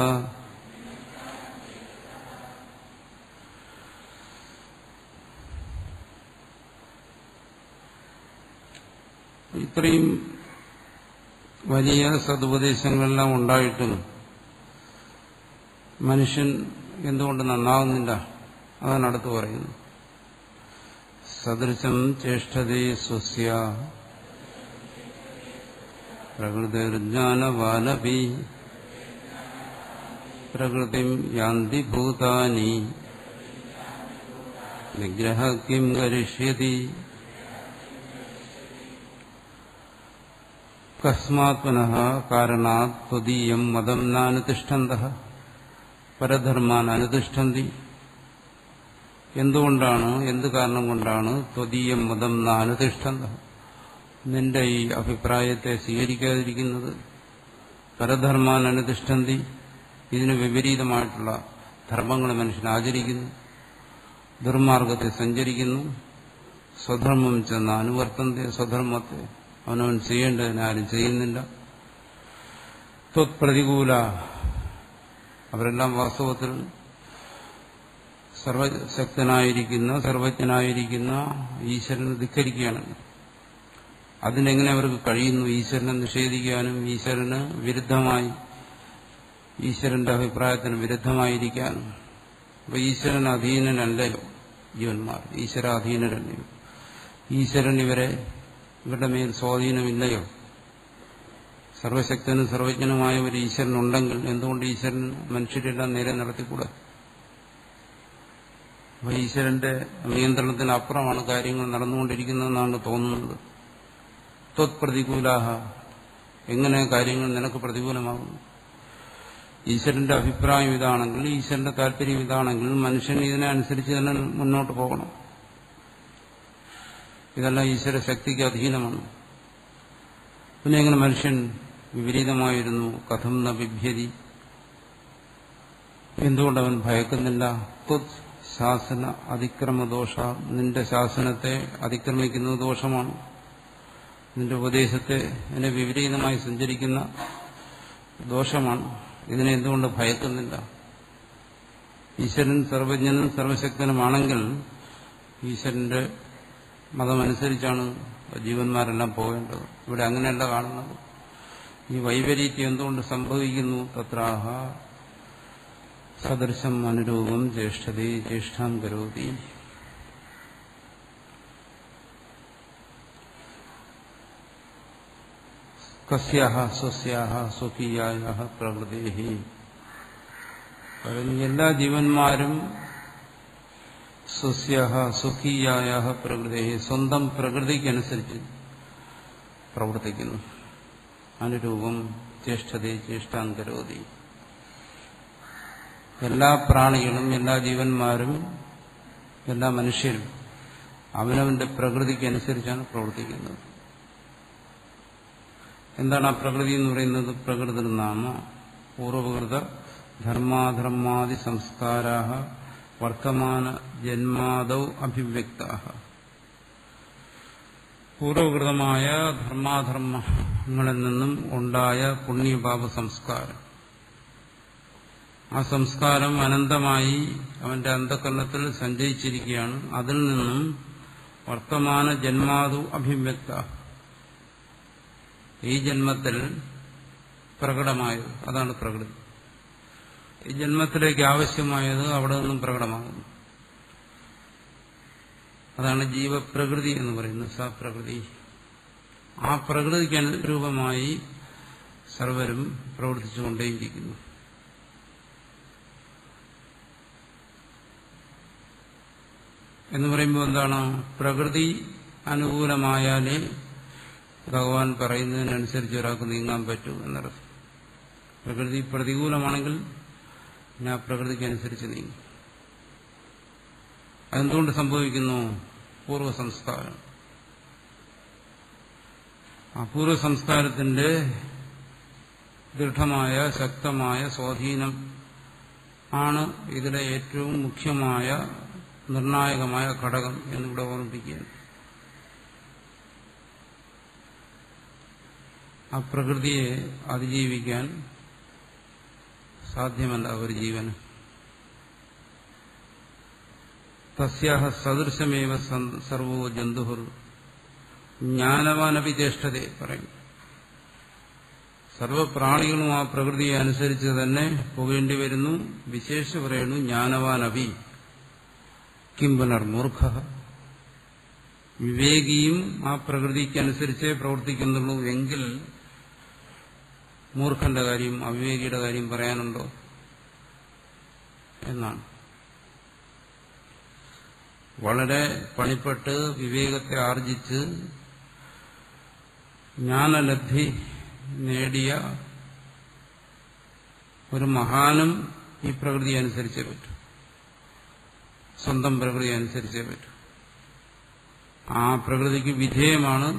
ഇത്രയും വലിയ സതുപദേശങ്ങളെല്ലാം ഉണ്ടായിട്ടും മനുഷ്യൻ എന്തുകൊണ്ട് നന്നാവുന്നില്ല? അതാണ് അടുത്ത് പറയുന്നത്. സദൃശം ചേഷ്ടതേ സ്വസ്യ പ്രകൃതിർജ്ഞാനവാനപി പ്രകൃതിം യാന്തി ഭൂതാനി നിഗ്രഹ കിം കരിഷ്യതി കസ്മാത് പുനഃ കാരണാത് ത്വദീയം മതം നാനുതിഷ്ഠന്തഃ പരധർമാൻ അനുതിഷ്ഠന്തി. എന്തുകൊണ്ടാണ്, എന്ത് കാരണം കൊണ്ടാണ് ത്വദീയം മതം നാനുതിഷ്ഠന്തഃ, നിന്റെ ഈ അഭിപ്രായത്തെ സ്വീകരിക്കാതിരിക്കുന്നത്? പരധർമാൻ അനുതിഷ്ഠന്തി, ഇതിന് വിപരീതമായിട്ടുള്ള ധർമ്മങ്ങൾ മനുഷ്യൻ ആചരിക്കുന്നു, ദുർമാർഗത്തെ സഞ്ചരിക്കുന്നു. സ്വധർമ്മം ചെന്ന് അനുവർത്തന്തി, സ്വധർമ്മത്തെ അവനവൻ ചെയ്യേണ്ടതിന് ആരും ചെയ്യുന്നില്ല. ത്വത്പ്രതികൂല, അവരെല്ലാം വാസ്തവത്തിൽ സർവശക്തനായിരിക്കുന്ന സർവജ്ഞനായിരിക്കുന്ന ഈശ്വരനെ ധിക്കരിക്കുകയാണ്. അതിനെങ്ങനെ അവർക്ക് കഴിയുന്നു ഈശ്വരനെ നിഷേധിക്കാനും, ഈശ്വരന് വിരുദ്ധമായി, ഈശ്വരന്റെ അഭിപ്രായത്തിന് വിരുദ്ധമായിരിക്കാനും? അപ്പൊ ഈശ്വരൻ അധീനനല്ലയോ ജീവന്മാർ? ഈശ്വരാധീനരല്ലയോ? ഈശ്വരൻ ഇവരുടെ മേൽ സ്വാധീനമില്ലയോ? സർവശക്തനും സർവജ്ഞനുമായ ഒരു ഈശ്വരനുണ്ടെങ്കിൽ എന്തുകൊണ്ട് ഈശ്വരൻ മനുഷ്യരെല്ലാം നേരെ നടത്തിക്കൂടാ? അപ്പൊ ഈശ്വരന്റെ നിയന്ത്രണത്തിന് അപ്പുറമാണ് കാര്യങ്ങൾ നടന്നുകൊണ്ടിരിക്കുന്നതെന്നാണ് തോന്നുന്നത്. ത്വത് പ്രതികൂലാഹ, എങ്ങനെ കാര്യങ്ങൾ നിനക്ക് പ്രതികൂലമാകുന്നു? ഈശ്വരന്റെ അഭിപ്രായം ഇതാണെങ്കിൽ, ഈശ്വരന്റെ താല്പര്യം ഇതാണെങ്കിൽ മനുഷ്യൻ ഇതിനെ അനുസരിച്ച് തന്നെ മുന്നോട്ട് പോകണം. ഇതെല്ലാം ഈശ്വര ശക്തിക്ക് അധീനമാണ്. പിന്നെ എങ്ങനെ മനുഷ്യൻ വിപരീതമായിരുന്നു? കഥം ന ബിഭ്യതി, എന്തുകൊണ്ടവൻ ഭയക്കുന്നില്ല? ത്വത് ശാസന അതിക്രമദോഷ, നിന്റെ ശാസനത്തെ അതിക്രമിക്കുന്നത് ദോഷമാണ്. നിന്റെ ഉപദേശത്തെ അതിനെ വിപരീതമായി സഞ്ചരിക്കുന്ന ദോഷമാണ്. ഇതിനെ എന്തുകൊണ്ട് ഭയക്കുന്നില്ല? ഈശ്വരൻ സർവജ്ഞനും സർവശക്തനുമാണെങ്കിൽ ഈശ്വരന്റെ മതമനുസരിച്ചാണ് ജീവന്മാരെല്ലാം പോകേണ്ടത്. ഇവിടെ അങ്ങനെയല്ല കാണുന്നത്. ഈ വൈപരീത്യം എന്തുകൊണ്ട് സംഭവിക്കുന്നു? തത്രാഹ സദൃശം അനുരൂപം ജ്യേഷ്ഠതേ ജ്യേഷ്ഠാം കരോതി. കസ്യാഹ സ്വസ്യാഹ സ്വകീയായ പ്രകൃതേഹി. എല്ലാ ജീവന്മാരും സ്വസ്യാഹ സ്വകീയായ പ്രകൃതേഹി, സ്വന്തം പ്രകൃതിക്കനുസരിച്ച് പ്രവർത്തിക്കുന്നു. അനുരൂപം ജ്യേഷ്ഠതേ ജ്യേഷ്ഠാം കരോതി. എല്ലാ പ്രാണികളും, എല്ലാ ജീവന്മാരും, എല്ലാ മനുഷ്യരും അവനവന്റെ പ്രകൃതിക്കനുസരിച്ചാണ് പ്രവർത്തിക്കുന്നത്. എന്താണ് ആ പ്രകൃതി എന്ന് പറയുന്നത്? പ്രകൃതി നാമ പൂർവകൃത ധർമാധർമാദി സംസ്കാരാ വർത്തമാന ജന്മാദൗ അഭിവ്യക്താഃ. പൂർവകൃതമായ ധർമാധർമ്മങ്ങളിൽ നിന്നും ഉണ്ടായ പുണ്യപാപ സംസ്കാരം, ആ സംസ്കാരം അനന്തമായി അവന്റെ അന്ധകരണത്തിൽ സഞ്ചയിച്ചിരിക്കുകയാണ്. അതിൽ നിന്നും വർത്തമാന ജന്മാദു അഭിവ്യക്താഃ, ഈ ജന്മത്തിൽ പ്രകടമായത്, അതാണ് പ്രകൃതി. ഈ ജന്മത്തിലേക്ക് ആവശ്യമായത് അവിടെ നിന്നും പ്രകടമാകുന്നു. അതാണ് ജീവപ്രകൃതി എന്ന് പറയുന്നത്, സപ്രകൃതി. ആ പ്രകൃതിക്ക് അനുരൂപമായി സർവരും പ്രവർത്തിച്ചുകൊണ്ടേയിരിക്കുന്നു. എന്ന് പറയുമ്പോൾ എന്താണ്? പ്രകൃതി അനുകൂലമായാലേ ഭഗവാൻ പറയുന്നതിനനുസരിച്ച് ഒരാൾക്ക് നീങ്ങാൻ പറ്റൂ എന്നർത്ഥം. പ്രകൃതി പ്രതികൂലമാണെങ്കിൽ പിന്നെ ആ പ്രകൃതിക്കനുസരിച്ച് നീങ്ങും. അതെന്തുകൊണ്ട് സംഭവിക്കുന്നു? പൂർവ്വസംസ്കാരം. ആ പൂർവ്വസംസ്കാരത്തിന്റെ ദൃഢമായ ശക്തമായ സ്വാധീനം ആണ് ഇതിലെ ഏറ്റവും മുഖ്യമായ നിർണായകമായ ഘടകം എന്നിവിടെ ഓർമ്മിപ്പിക്കുകയാണ്. ആ പ്രകൃതിയെ അതിജീവിക്കാൻ സാധ്യമല്ല ഒരു ജീവന്. തസ്യാഹ സദൃശമേവ സർവോ ജന്തുഹുർ ജ്ഞാനവാനപി ജ്യേഷ്ഠതേ പറയും. സർവപ്രാണികളും ആ പ്രകൃതിയെ അനുസരിച്ച് തന്നെ പോകേണ്ടി വരുന്നു. വിശേഷ പറയുന്നു ജ്ഞാനവാനപി കിം പുനർമൂർഖ. വിവേകിയും ആ പ്രകൃതിക്കനുസരിച്ചേ പ്രവർത്തിക്കുന്നുള്ളൂ എങ്കിൽ മൂർഖന്റെ കാര്യം, അവിവേകിയുടെ കാര്യം പറയാനുണ്ടോ എന്നാണ്. വളരെ പണിപ്പെട്ട് വിവേകത്തെ ആർജിച്ച് ജ്ഞാനലബ്ധി നേടിയ ഒരു മഹാനും ഈ പ്രകൃതി അനുസരിച്ചേ പറ്റൂ, സ്വന്തം പ്രകൃതി അനുസരിച്ചേ പറ്റൂ. ആ പ്രകൃതിക്ക് വിധേയമാണ്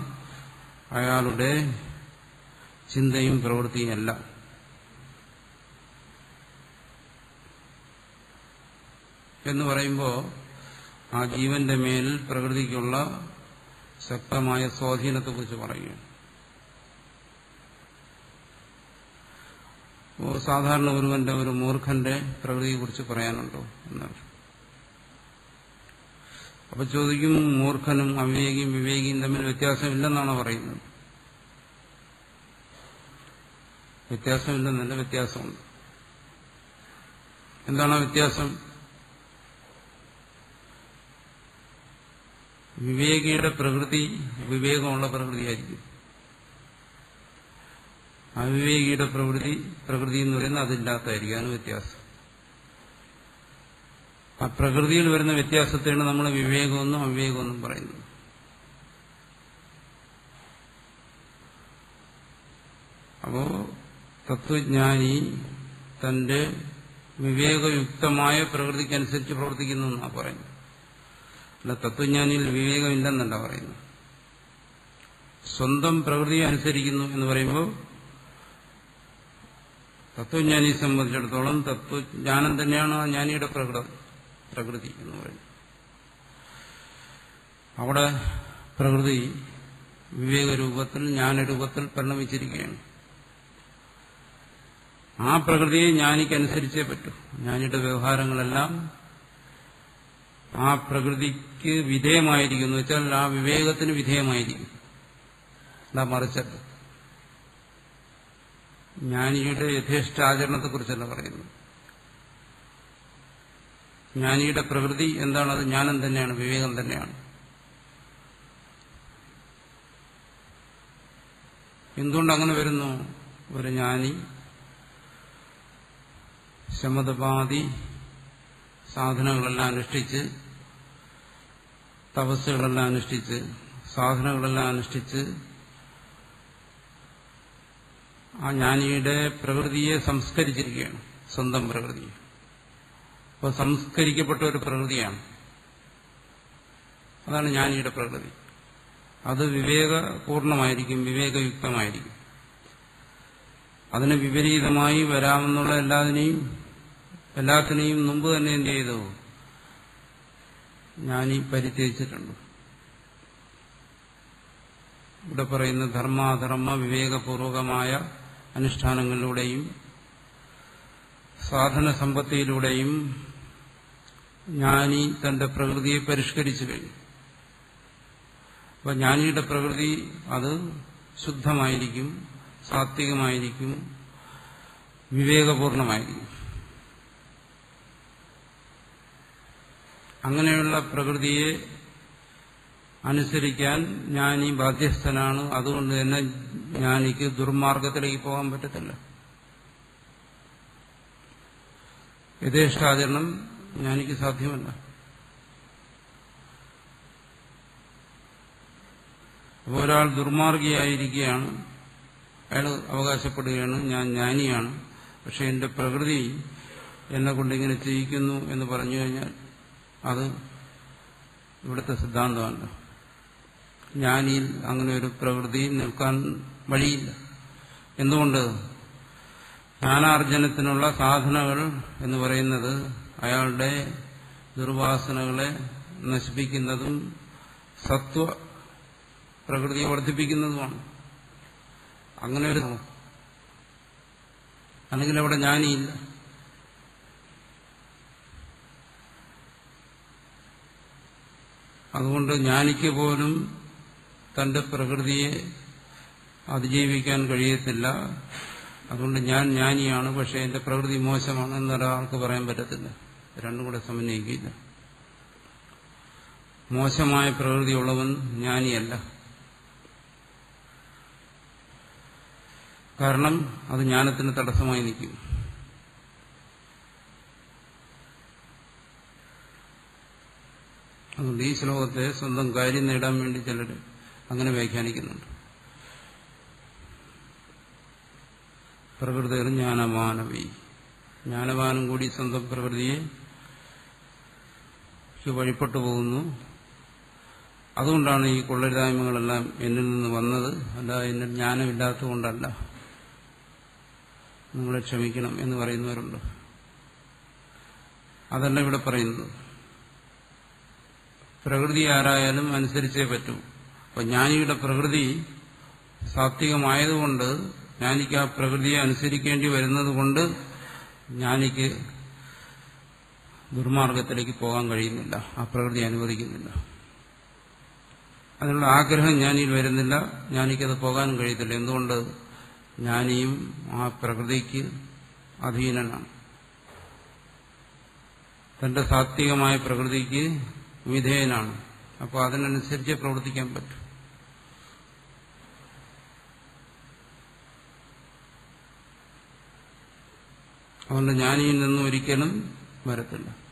അയാളുടെ ചിന്തയും പ്രവൃത്തിയും എല്ലാം. എന്ന് പറയുമ്പോൾ ആ ജീവന്റെ മേൽ പ്രകൃതിക്കുള്ള ശക്തമായ സ്വാധീനത്തെക്കുറിച്ച് പറയുകയാണ്. സാധാരണ ഒരുവന്റെ, ഒരു മൂർഖന്റെ പ്രകൃതിയെക്കുറിച്ച് പറയാനുണ്ടോ എന്നർത്ഥം. അപ്പൊ ചോദിക്കും, മൂർഖനും അവിവേകിയും വിവേകിയും തമ്മിൽ വ്യത്യാസമില്ലെന്നാണോ പറയുന്നത്? വ്യത്യാസമില്ലെന്നല്ല, വ്യത്യാസമുണ്ട്. എന്താണ് ആ വ്യത്യാസം? വിവേകിയുടെ പ്രകൃതി വിവേകമുള്ള പ്രകൃതിയായിരിക്കും. അവിവേകിയുടെ പ്രകൃതി എന്ന് പറയുന്നത് അതില്ലാത്തതായിരിക്കും. അതിന് വ്യത്യാസം. ആ പ്രകൃതിയിൽ വരുന്ന വ്യത്യാസത്തെയാണ് നമ്മൾ വിവേകമെന്നും അവിവേകമെന്നും പറയുന്നത്. അപ്പോ തത്വജ്ഞാനി തന്റെ വിവേകയുക്തമായ പ്രകൃതിക്കനുസരിച്ച് പ്രവർത്തിക്കുന്നു എന്നാണ് പറയുന്നത്. അല്ല, തത്വജ്ഞാനിയിൽ വിവേകമില്ലെന്നല്ല പറയുന്നത്. സ്വന്തം പ്രകൃതിയെ അനുസരിക്കുന്നു എന്ന് പറയുമ്പോൾ തത്വജ്ഞാനിയെ സംബന്ധിച്ചിടത്തോളം തത്വജ്ഞാനം തന്നെയാണ് ആ ജ്ഞാനിയുടെ പ്രകൃതി എന്ന് പറയുന്നത്. അവിടെ പ്രകൃതി വിവേകരൂപത്തിൽ ജ്ഞാനരൂപത്തിൽ പരിണമിച്ചിരിക്കുകയാണ്. ആ പ്രകൃതിയെ ജ്ഞാനിക്കനുസരിച്ചേ പറ്റൂ. ജ്ഞാനിയുടെ വ്യവഹാരങ്ങളെല്ലാം ആ പ്രകൃതിക്ക് വിധേയമായിരിക്കും എന്ന് വെച്ചാൽ ആ വിവേകത്തിന് വിധേയമായിരിക്കും. അല്ല മറിച്ചല്ല. ജ്ഞാനിയുടെ യഥേഷ്ടാചരണത്തെക്കുറിച്ചല്ല പറയുന്നത്. ജ്ഞാനിയുടെ പ്രകൃതി എന്താണ്? അത് ജ്ഞാനം തന്നെയാണ്, വിവേകം തന്നെയാണ്. എന്തുകൊണ്ട് അങ്ങനെ വരുന്നു? ഒരു ജ്ഞാനി ശമതപാതി സാധനങ്ങളെല്ലാം അനുഷ്ഠിച്ച്, തപസ്സുകളെല്ലാം അനുഷ്ഠിച്ച്, സാധനങ്ങളെല്ലാം അനുഷ്ഠിച്ച് ആ ജ്ഞാനിയുടെ പ്രകൃതിയെ സംസ്കരിച്ചിരിക്കുകയാണ്, സ്വന്തം പ്രകൃതിയെ. അപ്പോൾ സംസ്കരിക്കപ്പെട്ട ഒരു പ്രകൃതിയാണ്. അതാണ് ജ്ഞാനിയുടെ പ്രകൃതി. അത് വിവേകപൂർണമായിരിക്കും, വിവേകയുക്തമായിരിക്കും. അതിന് വിപരീതമായി വരാമെന്നുള്ള എല്ലാത്തിനെയും മുമ്പ് തന്നെ എന്ത് ചെയ്തു? ജ്ഞാനി പരിത്യജിച്ചിട്ടുണ്ട്. ഇവിടെ പറയുന്ന ധർമാധർമ്മ വിവേകപൂർവകമായ അനുഷ്ഠാനങ്ങളിലൂടെയും സാധന സമ്പത്തിയിലൂടെയും ജ്ഞാനി തന്റെ പ്രകൃതിയെ പരിഷ്കരിച്ചു കഴിഞ്ഞു. അപ്പൊ ജ്ഞാനിയുടെ പ്രകൃതി അത് ശുദ്ധമായിരിക്കും, സാത്വികമായിരിക്കും, വിവേകപൂർണമായിരിക്കും. അങ്ങനെയുള്ള പ്രകൃതിയെ അനുസരിക്കാൻ ജ്ഞാനി ബാധ്യസ്ഥനാണ്. അതുകൊണ്ട് തന്നെ ജ്ഞാനിക്ക് ദുർമാർഗത്തിലേക്ക് പോകാൻ പറ്റത്തില്ല. യഥേഷ്ടാചരണം ജ്ഞാനിക്ക് സാധ്യമല്ല. അപ്പോൾ ഒരാൾ ദുർമാർഗിയായിരിക്കുകയാണ്, അയാൾ അവകാശപ്പെടുകയാണ് ഞാൻ ജ്ഞാനിയാണ്, പക്ഷെ എന്റെ പ്രകൃതി എന്നെ കൊണ്ടിങ്ങനെ ചെയ്യിക്കുന്നു എന്ന് പറഞ്ഞു കഴിഞ്ഞാൽ അത് ഇവിടുത്തെ സിദ്ധാന്തമല്ല. ജ്ഞാനിയിൽ അങ്ങനെ ഒരു പ്രകൃതി നിൽക്കാൻ വഴിയില്ല. എന്തുകൊണ്ട്? ജ്ഞാനാർജനത്തിനുള്ള സാധനകൾ എന്ന് പറയുന്നത് അയാളുടെ ദുർവാസനകളെ നശിപ്പിക്കുന്നതും സത്വ പ്രകൃതിയെ വർദ്ധിപ്പിക്കുന്നതുമാണ്. അങ്ങനെ ഒരു അല്ലെങ്കിൽ അവിടെ ജ്ഞാനിയില്ല. അതുകൊണ്ട് ജ്ഞാനിക്ക് പോലും തന്റെ പ്രകൃതിയെ അതിജീവിക്കാൻ കഴിയത്തില്ല. അതുകൊണ്ട് ഞാൻ ജ്ഞാനിയാണ്, പക്ഷെ എന്റെ പ്രകൃതി മോശമാണ് എന്നൊരാൾക്ക് പറയാൻ പറ്റത്തില്ല. രണ്ടും കൂടെ സമന്വയിക്കില്ല. മോശമായ പ്രകൃതിയുള്ളവൻ ജ്ഞാനിയല്ല. കാരണം അത് ജ്ഞാനത്തിന് തടസ്സമായി നിൽക്കും. അതുകൊണ്ട് ഈ ശ്ലോകത്തെ സ്വന്തം കാര്യം നേടാൻ വേണ്ടി ചിലർ അങ്ങനെ വ്യാഖ്യാനിക്കുന്നുണ്ട്. പ്രകൃതിർ ജ്ഞാനവാനവി, ജ്ഞാനവാനും കൂടി സ്വന്തം പ്രകൃതിയെ വഴിപ്പെട്ടു പോകുന്നു. അതുകൊണ്ടാണ് ഈ കൊള്ളരുതായ്മകളെല്ലാം എന്നിൽ നിന്ന് വന്നത്. അല്ല, എന്നിൽ ജ്ഞാനമില്ലാത്തതുകൊണ്ടല്ല, നിങ്ങളെ ക്ഷമിക്കണം എന്ന് പറയുന്നവരുണ്ട്. അതല്ല ഇവിടെ പറയുന്നത്. പ്രകൃതി ആരായാലും അനുസരിച്ചേ പറ്റൂ. അപ്പൊ ജ്ഞാനിയുടെ പ്രകൃതി സാത്വികമായതുകൊണ്ട് ജ്ഞാനിക്ക് ആ പ്രകൃതിയെ അനുസരിക്കേണ്ടി വരുന്നത് കൊണ്ട് ജ്ഞാനിക്ക് ദുർമാർഗത്തിലേക്ക് പോകാൻ കഴിയുന്നില്ല, ആ പ്രകൃതി അനുവദിക്കുന്നില്ല. അതിനുള്ള ആഗ്രഹം ജ്ഞാനിയിൽ വരുന്നില്ല, ജ്ഞാനിക്കത് പോകാനും കഴിയത്തില്ല. എന്തുകൊണ്ട്? ജ്ഞാനിയും ആ പ്രകൃതിക്ക് അധീനനാണ്, തന്റെ സാത്വികമായ പ്രകൃതിക്ക് വിധേയനാണ്. അപ്പോൾ അതിനനുസരിച്ച് പ്രവർത്തിക്കാൻ പറ്റും. അതുകൊണ്ട് ജ്ഞാനിയിൽ നിന്നും ഒരിക്കലും വരത്തില്ല.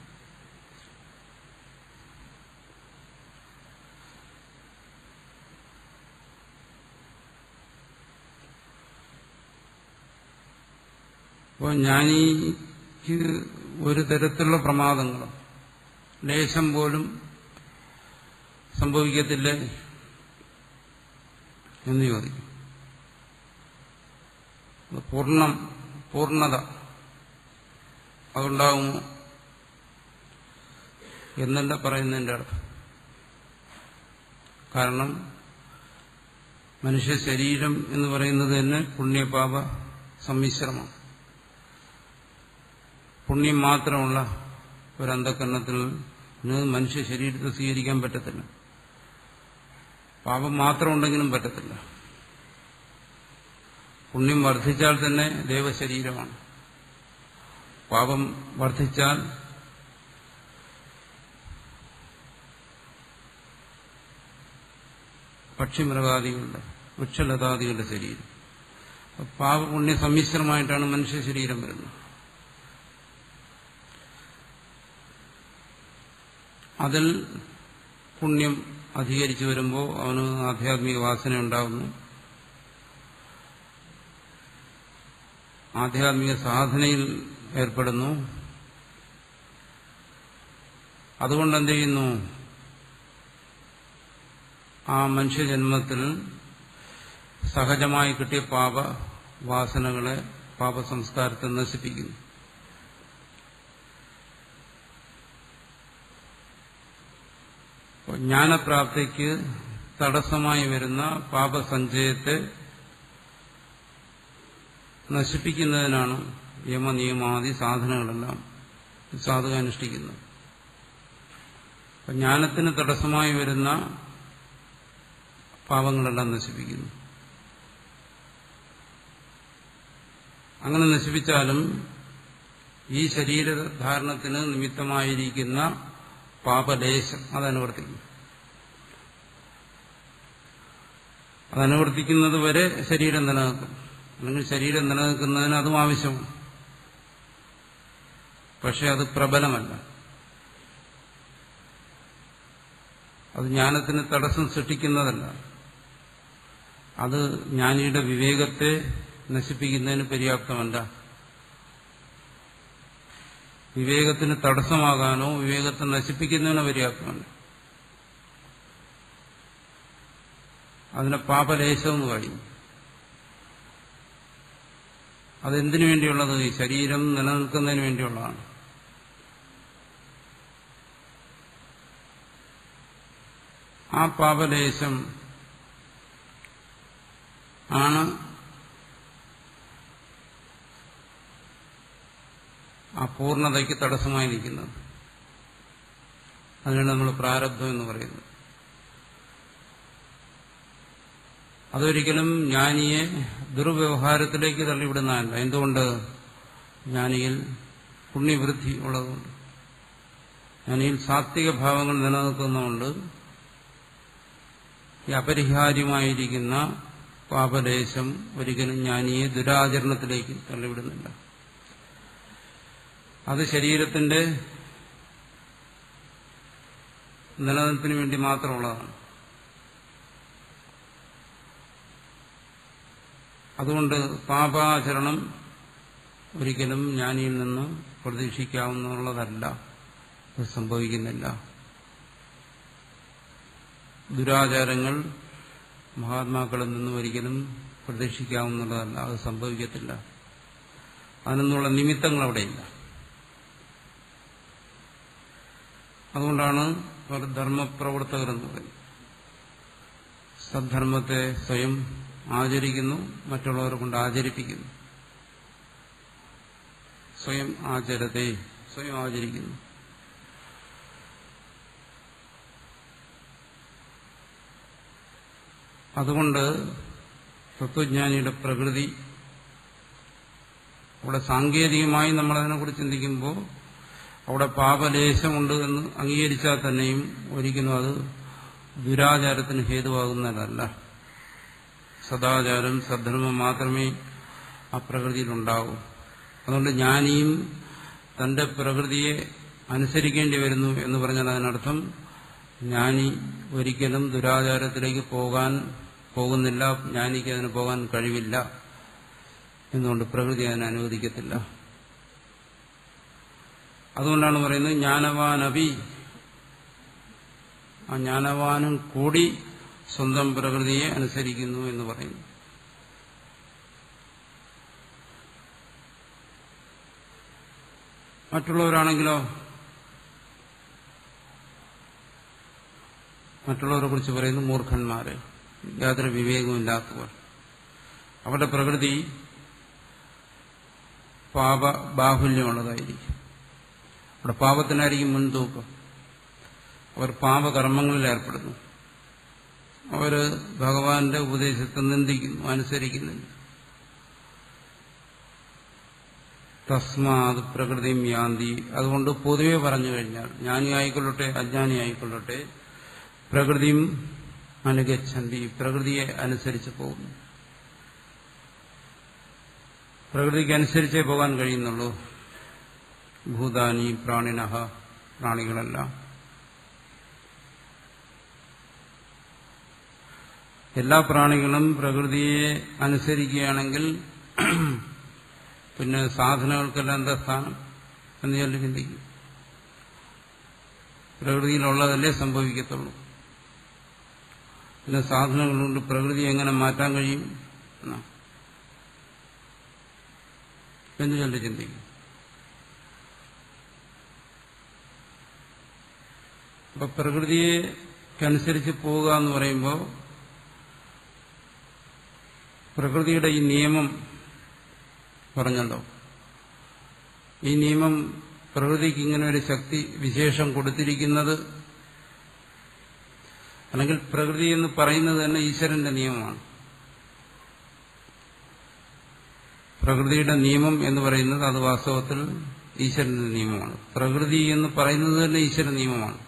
അപ്പോൾ ജ്ഞാനിക്ക് ഒരു തരത്തിലുള്ള പ്രമാദങ്ങളും ലേശം പോലും സംഭവിക്കത്തില്ലേ എന്ന് ചോദിക്കും. പൂർണ്ണത അതുണ്ടാകുമോ എന്നല്ല പറയുന്നതിന്റെ അർത്ഥം. കാരണം മനുഷ്യ ശരീരം എന്ന് പറയുന്നത് തന്നെ പുണ്യപാപ സമ്മിശ്രമാണ്. പുണ്യം മാത്രമുള്ള ഒരു അന്ധകരണത്തിൽ മനുഷ്യ ശരീരത്തെ സ്വീകരിക്കാൻ പറ്റത്തില്ല. പാപം മാത്രം ഉണ്ടെങ്കിലും പറ്റത്തില്ല. പുണ്യം വർദ്ധിച്ചാൽ തന്നെ ദേവശരീരമാണ്. പാപം വർദ്ധിച്ചാൽ പക്ഷിമൃഗാദികളുടെ വൃക്ഷലതാദികളുടെ ശരീരം. പാപപുണ്യ സമ്മിശ്രമായിട്ടാണ് മനുഷ്യ ശരീരം വരുന്നത്. അതിൽ പുണ്യം അധികരിച്ചു വരുമ്പോൾ അവന് ആധ്യാത്മിക വാസന ഉണ്ടാകുന്നു. ആധ്യാത്മിക സാധനയിൽ ഏർപ്പെടുന്നു. അതുകൊണ്ട് എന്ത് ചെയ്യുന്നു? ആ മനുഷ്യജന്മത്തിൽ സഹജമായി കിട്ടിയ പാപവാസനകളെ, പാപസംസ്കാരത്തെ നശിപ്പിക്കുന്നു. ജ്ഞാനപ്രാപ്തിക്ക് തടസ്സമായി വരുന്ന പാപസഞ്ചയത്തെ നശിപ്പിക്കുന്നതിനാണ് യമനിയമാദി സാധനങ്ങളെല്ലാം സാധക അനുഷ്ഠിക്കുന്നത്. ജ്ഞാനത്തിന് തടസ്സമായി വരുന്ന പാപങ്ങളെല്ലാം നശിപ്പിക്കുന്നു. അങ്ങനെ നശിപ്പിച്ചാലും ഈ ശരീരധാരണത്തിന് നിമിത്തമായിരിക്കുന്ന പാപലേശം അതനുവർത്തിക്കും. അതനുവർത്തിക്കുന്നത് വരെ ശരീരം നിലനിൽക്കും. അല്ലെങ്കിൽ ശരീരം നിലനിൽക്കുന്നതിന് അതും ആവശ്യമാണ്. പക്ഷെ അത് പ്രബലമല്ല. അത് ജ്ഞാനത്തിന് തടസ്സം സൃഷ്ടിക്കുന്നതല്ല. അത് ജ്ഞാനിയുടെ വിവേകത്തെ നശിപ്പിക്കുന്നതിന് പര്യാപ്തമല്ല. വിവേകത്തിന് തടസ്സമാകാനോ വിവേകത്തെ നശിപ്പിക്കുന്നതിനോ പര്യാപ്തമല്ല. അതിനെ പാപലേശമെന്ന് പറയും. അതെന്തിനു വേണ്ടിയുള്ളത്? ഈ ശരീരം നിലനിൽക്കുന്നതിന് വേണ്ടിയുള്ളതാണ്. ആ പാപലേശം ആണ് ആ പൂർണ്ണതയ്ക്ക് തടസ്സമായി നിൽക്കുന്നത്. അതിനാണ് നമ്മൾ പ്രാരബ്ധം എന്ന് പറയുന്നത്. അതൊരിക്കലും ജ്ഞാനിയെ ദുർവ്യവഹാരത്തിലേക്ക് തള്ളിവിടുന്നതല്ല. എന്തുകൊണ്ട്? ജ്ഞാനിയിൽ പുണ്യവൃദ്ധി ഉള്ളതുകൊണ്ട്, ജ്ഞാനിയിൽ സാത്വിക ഭാവങ്ങൾ നിലനിൽക്കുന്നതുകൊണ്ട് ഈ അപരിഹാര്യമായിരിക്കുന്ന പാപലേശം ഒരിക്കലും ജ്ഞാനിയെ ദുരാചരണത്തിലേക്ക് തള്ളിവിടുന്നില്ല. അത് ശരീരത്തിന്റെ നിലനിൽപ്പിന് വേണ്ടി മാത്രമുള്ളതാണ്. അതുകൊണ്ട് പാപാചരണം ഒരിക്കലും ജ്ഞാനിയിൽ നിന്ന് പ്രതീക്ഷിക്കാവുന്നതല്ല. അത് സംഭവിക്കുന്നില്ല. ദുരാചാരങ്ങൾ മഹാത്മാക്കളിൽ നിന്നും ഒരിക്കലും പ്രതീക്ഷിക്കാവുന്നതല്ല. അത് സംഭവിക്കത്തില്ല. അതിനൊന്നുള്ള നിമിത്തങ്ങൾ അവിടെയില്ല. അതുകൊണ്ടാണ് ധർമ്മപ്രവർത്തകർ എന്ന് പറയുന്നത്. സദ്ധർമ്മത്തെ സ്വയം ആചരിക്കുന്നു, മറ്റുള്ളവരെ കൊണ്ട് ആചരിപ്പിക്കുന്നു. സ്വയം ആചരത്തെ, സ്വയം ആചരിക്കുന്നു. അതുകൊണ്ട് തത്വജ്ഞാനിയുടെ പ്രകൃതി അവിടെ സാങ്കേതികമായി നമ്മളതിനെക്കുറിച്ച് ചിന്തിക്കുമ്പോൾ അവിടെ പാപലേശമുണ്ട് എന്ന് അംഗീകരിച്ചാൽ തന്നെയും ഒരിക്കലും അത് ദുരാചാരത്തിന് ഹേതുവാകുന്നതല്ല. സദാചാരം സദ്ധർമ്മം മാത്രമേ ആ പ്രകൃതിയിലുണ്ടാവൂ. അതുകൊണ്ട് ജ്ഞാനിയും തന്റെ പ്രകൃതിയെ അനുസരിക്കേണ്ടി വരുന്നു എന്ന് പറഞ്ഞാൽ അതിനർത്ഥം ജ്ഞാനി ഒരിക്കലും ദുരാചാരത്തിലേക്ക് പോകുന്നില്ല, ജ്ഞാനിക്ക് അതിന് പോകാൻ കഴിവില്ല. എന്നുകൊണ്ട് പ്രകൃതി അതിനെ അനുവദിക്കത്തില്ല. അതുകൊണ്ടാണ് പറയുന്നത് ജ്ഞാനവാനപി, ആ ജ്ഞാനവാനും കൂടി സ്വന്തം പ്രകൃതിയെ അനുസരിക്കുന്നു എന്ന് പറയുന്നു. മറ്റുള്ളവരാണെങ്കിലോ, മറ്റുള്ളവരെ കുറിച്ച് പറയുന്നു മൂർഖന്മാര്, യാതൊരു വിവേകമില്ലാത്തവർ. അവരുടെ പ്രകൃതി പാപബാഹുല്യമുള്ളതായിരിക്കും. അവിടെ പാപത്തിനായിരിക്കും മുൻതൂക്കം. അവർ പാപകർമ്മങ്ങളിൽ ഏർപ്പെടുന്നു. അവർ ഭഗവാന്റെ ഉപദേശത്തെ നിന്ദിക്കുന്നു, അനുസരിക്കുന്നില്ല. തസ്മാത് പ്രകൃതിം യാന്തി. അതുകൊണ്ട് പൊതുവെ പറഞ്ഞു കഴിഞ്ഞാൽ ജ്ഞാനി ആയിക്കൊള്ളട്ടെ അജ്ഞാനി ആയിക്കൊള്ളട്ടെ പ്രകൃതിയും അനുഗച്ഛന്തി, പ്രകൃതിയെ അനുസരിച്ച് പോകുന്നു. പ്രകൃതിക്ക് അനുസരിച്ചേ പോകാൻ കഴിയുന്നുള്ളൂ. ഭൂതാനി പ്രാണിനഹ, പ്രാണികളെല്ലാം. എല്ലാ പ്രാണികളും പ്രകൃതിയെ അനുസരിക്കുകയാണെങ്കിൽ പിന്നെ സാധനങ്ങൾക്കെല്ലാം എന്താ സ്ഥാനം എന്ന് ഞാൻ ചിന്തിക്കും. പ്രകൃതിയിലുള്ളതല്ലേ സംഭവിക്കത്തുള്ളൂ. പിന്നെ സാധനങ്ങളുണ്ട്, പ്രകൃതി എങ്ങനെ മാറ്റാൻ കഴിയും എന്ന് ഞാൻ ചിന്തിക്കും. അപ്പൊ പ്രകൃതിക്കനുസരിച്ച് പോവുക എന്ന് പറയുമ്പോൾ പ്രകൃതിയുടെ ഈ നിയമം പറഞ്ഞല്ലോ, ഈ നിയമം പ്രകൃതിക്ക് ഇങ്ങനെ ഒരു ശക്തി വിശേഷം കൊടുത്തിരിക്കുന്നത്, അല്ലെങ്കിൽ പ്രകൃതി എന്ന് പറയുന്നത് തന്നെ ഈശ്വരന്റെ നിയമമാണ്. പ്രകൃതിയുടെ നിയമം എന്ന് പറയുന്നത് അത് വാസ്തവത്തിൽ ഈശ്വരന്റെ നിയമമാണ്. പ്രകൃതി എന്ന് പറയുന്നത് തന്നെ ഈശ്വര നിയമമാണ്.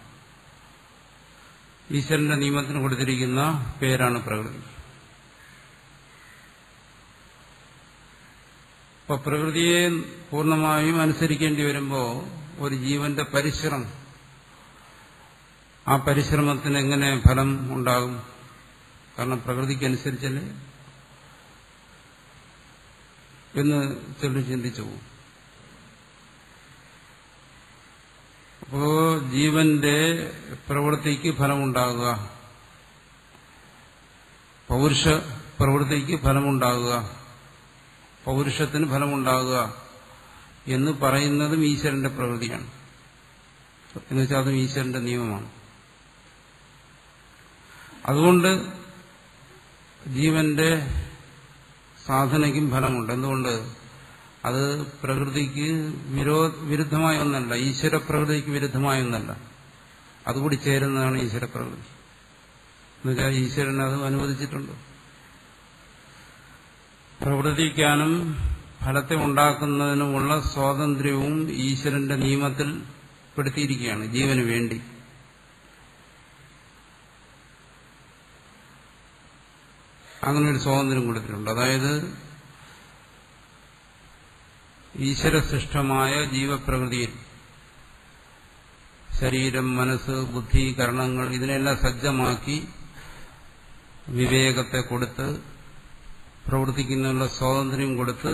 ഈശ്വരന്റെ നിയമത്തിന് കൊടുത്തിരിക്കുന്ന പേരാണ് പ്രകൃതി. അപ്പൊ പ്രകൃതിയെ പൂർണ്ണമായും അനുസരിക്കേണ്ടി വരുമ്പോൾ ഒരു ജീവന്റെ പരിശ്രമം, ആ പരിശ്രമത്തിന് എങ്ങനെ ഫലം ഉണ്ടാകും? കാരണം പ്രകൃതിക്കനുസരിച്ചല്ലേ എന്ന് ചിന്തിച്ചു പോകും. അപ്പോ ജീവന്റെ പ്രവൃത്തിക്ക് ഫലമുണ്ടാകുക, പൗരുഷ പ്രവൃത്തിക്ക് ഫലമുണ്ടാകുക, പൗരുഷത്തിന് ഫലമുണ്ടാകുക എന്ന് പറയുന്നതും ഈശ്വരന്റെ പ്രകൃതിയാണ്. എന്നുവെച്ചാൽ അതും ഈശ്വരന്റെ നിയമമാണ്. അതുകൊണ്ട് ജീവന്റെ സാധനയ്ക്കും ഫലമുണ്ട്. എന്തുകൊണ്ട്? അത് പ്രകൃതിക്ക് വിരുദ്ധമായ ഒന്നല്ല, ഈശ്വര പ്രകൃതിക്ക് വിരുദ്ധമായ ഒന്നല്ല. അതുകൂടി ചേരുന്നതാണ് ഈശ്വര പ്രകൃതി. എന്നുവെച്ചാൽ ഈശ്വരൻ അത് അനുവദിച്ചിട്ടുണ്ട്. പ്രവർത്തിക്കാനും ഫലത്തെ ഉണ്ടാക്കുന്നതിനുമുള്ള സ്വാതന്ത്ര്യവും ഈശ്വരന്റെ നിയമത്തിൽ പെടുത്തിയിരിക്കുകയാണ് ജീവന് വേണ്ടി. അങ്ങനെ ഒരു സ്വാതന്ത്ര്യം കൊടുത്തിട്ടുണ്ട്. അതായത് ഈശ്വരസൃഷ്ടമായ ജീവപ്രകൃതിയിൽ ശരീരം, മനസ്സ്, ബുദ്ധി, കരണങ്ങൾ ഇതിനെല്ലാം സജ്ജമാക്കി വിവേകത്തെ കൊടുത്ത് പ്രവർത്തിക്കുന്നതിനുള്ള സ്വാതന്ത്ര്യം കൊടുത്ത്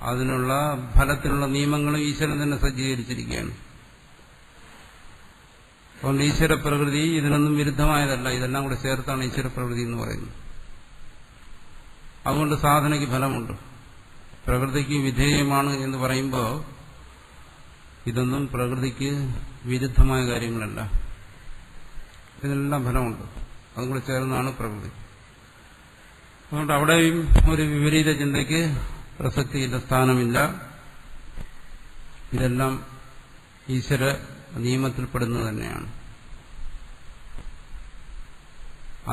അതിനുള്ള ഫലത്തിനുള്ള നിയമങ്ങളും ഈശ്വരൻ തന്നെ സജ്ജീകരിച്ചിരിക്കുകയാണ്. അതുകൊണ്ട് ഈശ്വര പ്രകൃതി ഇതിനൊന്നും വിരുദ്ധമായതല്ല, ഇതെല്ലാം കൂടെ ചേർത്താണ് ഈശ്വര പ്രകൃതി എന്ന് പറയുന്നത്. അതുകൊണ്ട് സാധനയ്ക്ക് ഫലമുണ്ട്. പ്രകൃതിക്ക് വിധേയമാണ് എന്ന് പറയുമ്പോൾ ഇതൊന്നും പ്രകൃതിക്ക് വിരുദ്ധമായ കാര്യങ്ങളല്ല, ഇതിനെല്ലാം ഫലമുണ്ട്. അതും കൂടെ ചേർന്നാണ് പ്രകൃതി. അതുകൊണ്ട് അവിടെയും ഒരു വിപരീത ചിന്തയ്ക്ക് പ്രസക്തിയില്ല, സ്ഥാനമില്ല. ഇതെല്ലാം ഈശ്വര നിയമത്തിൽപ്പെടുന്നത് തന്നെയാണ്.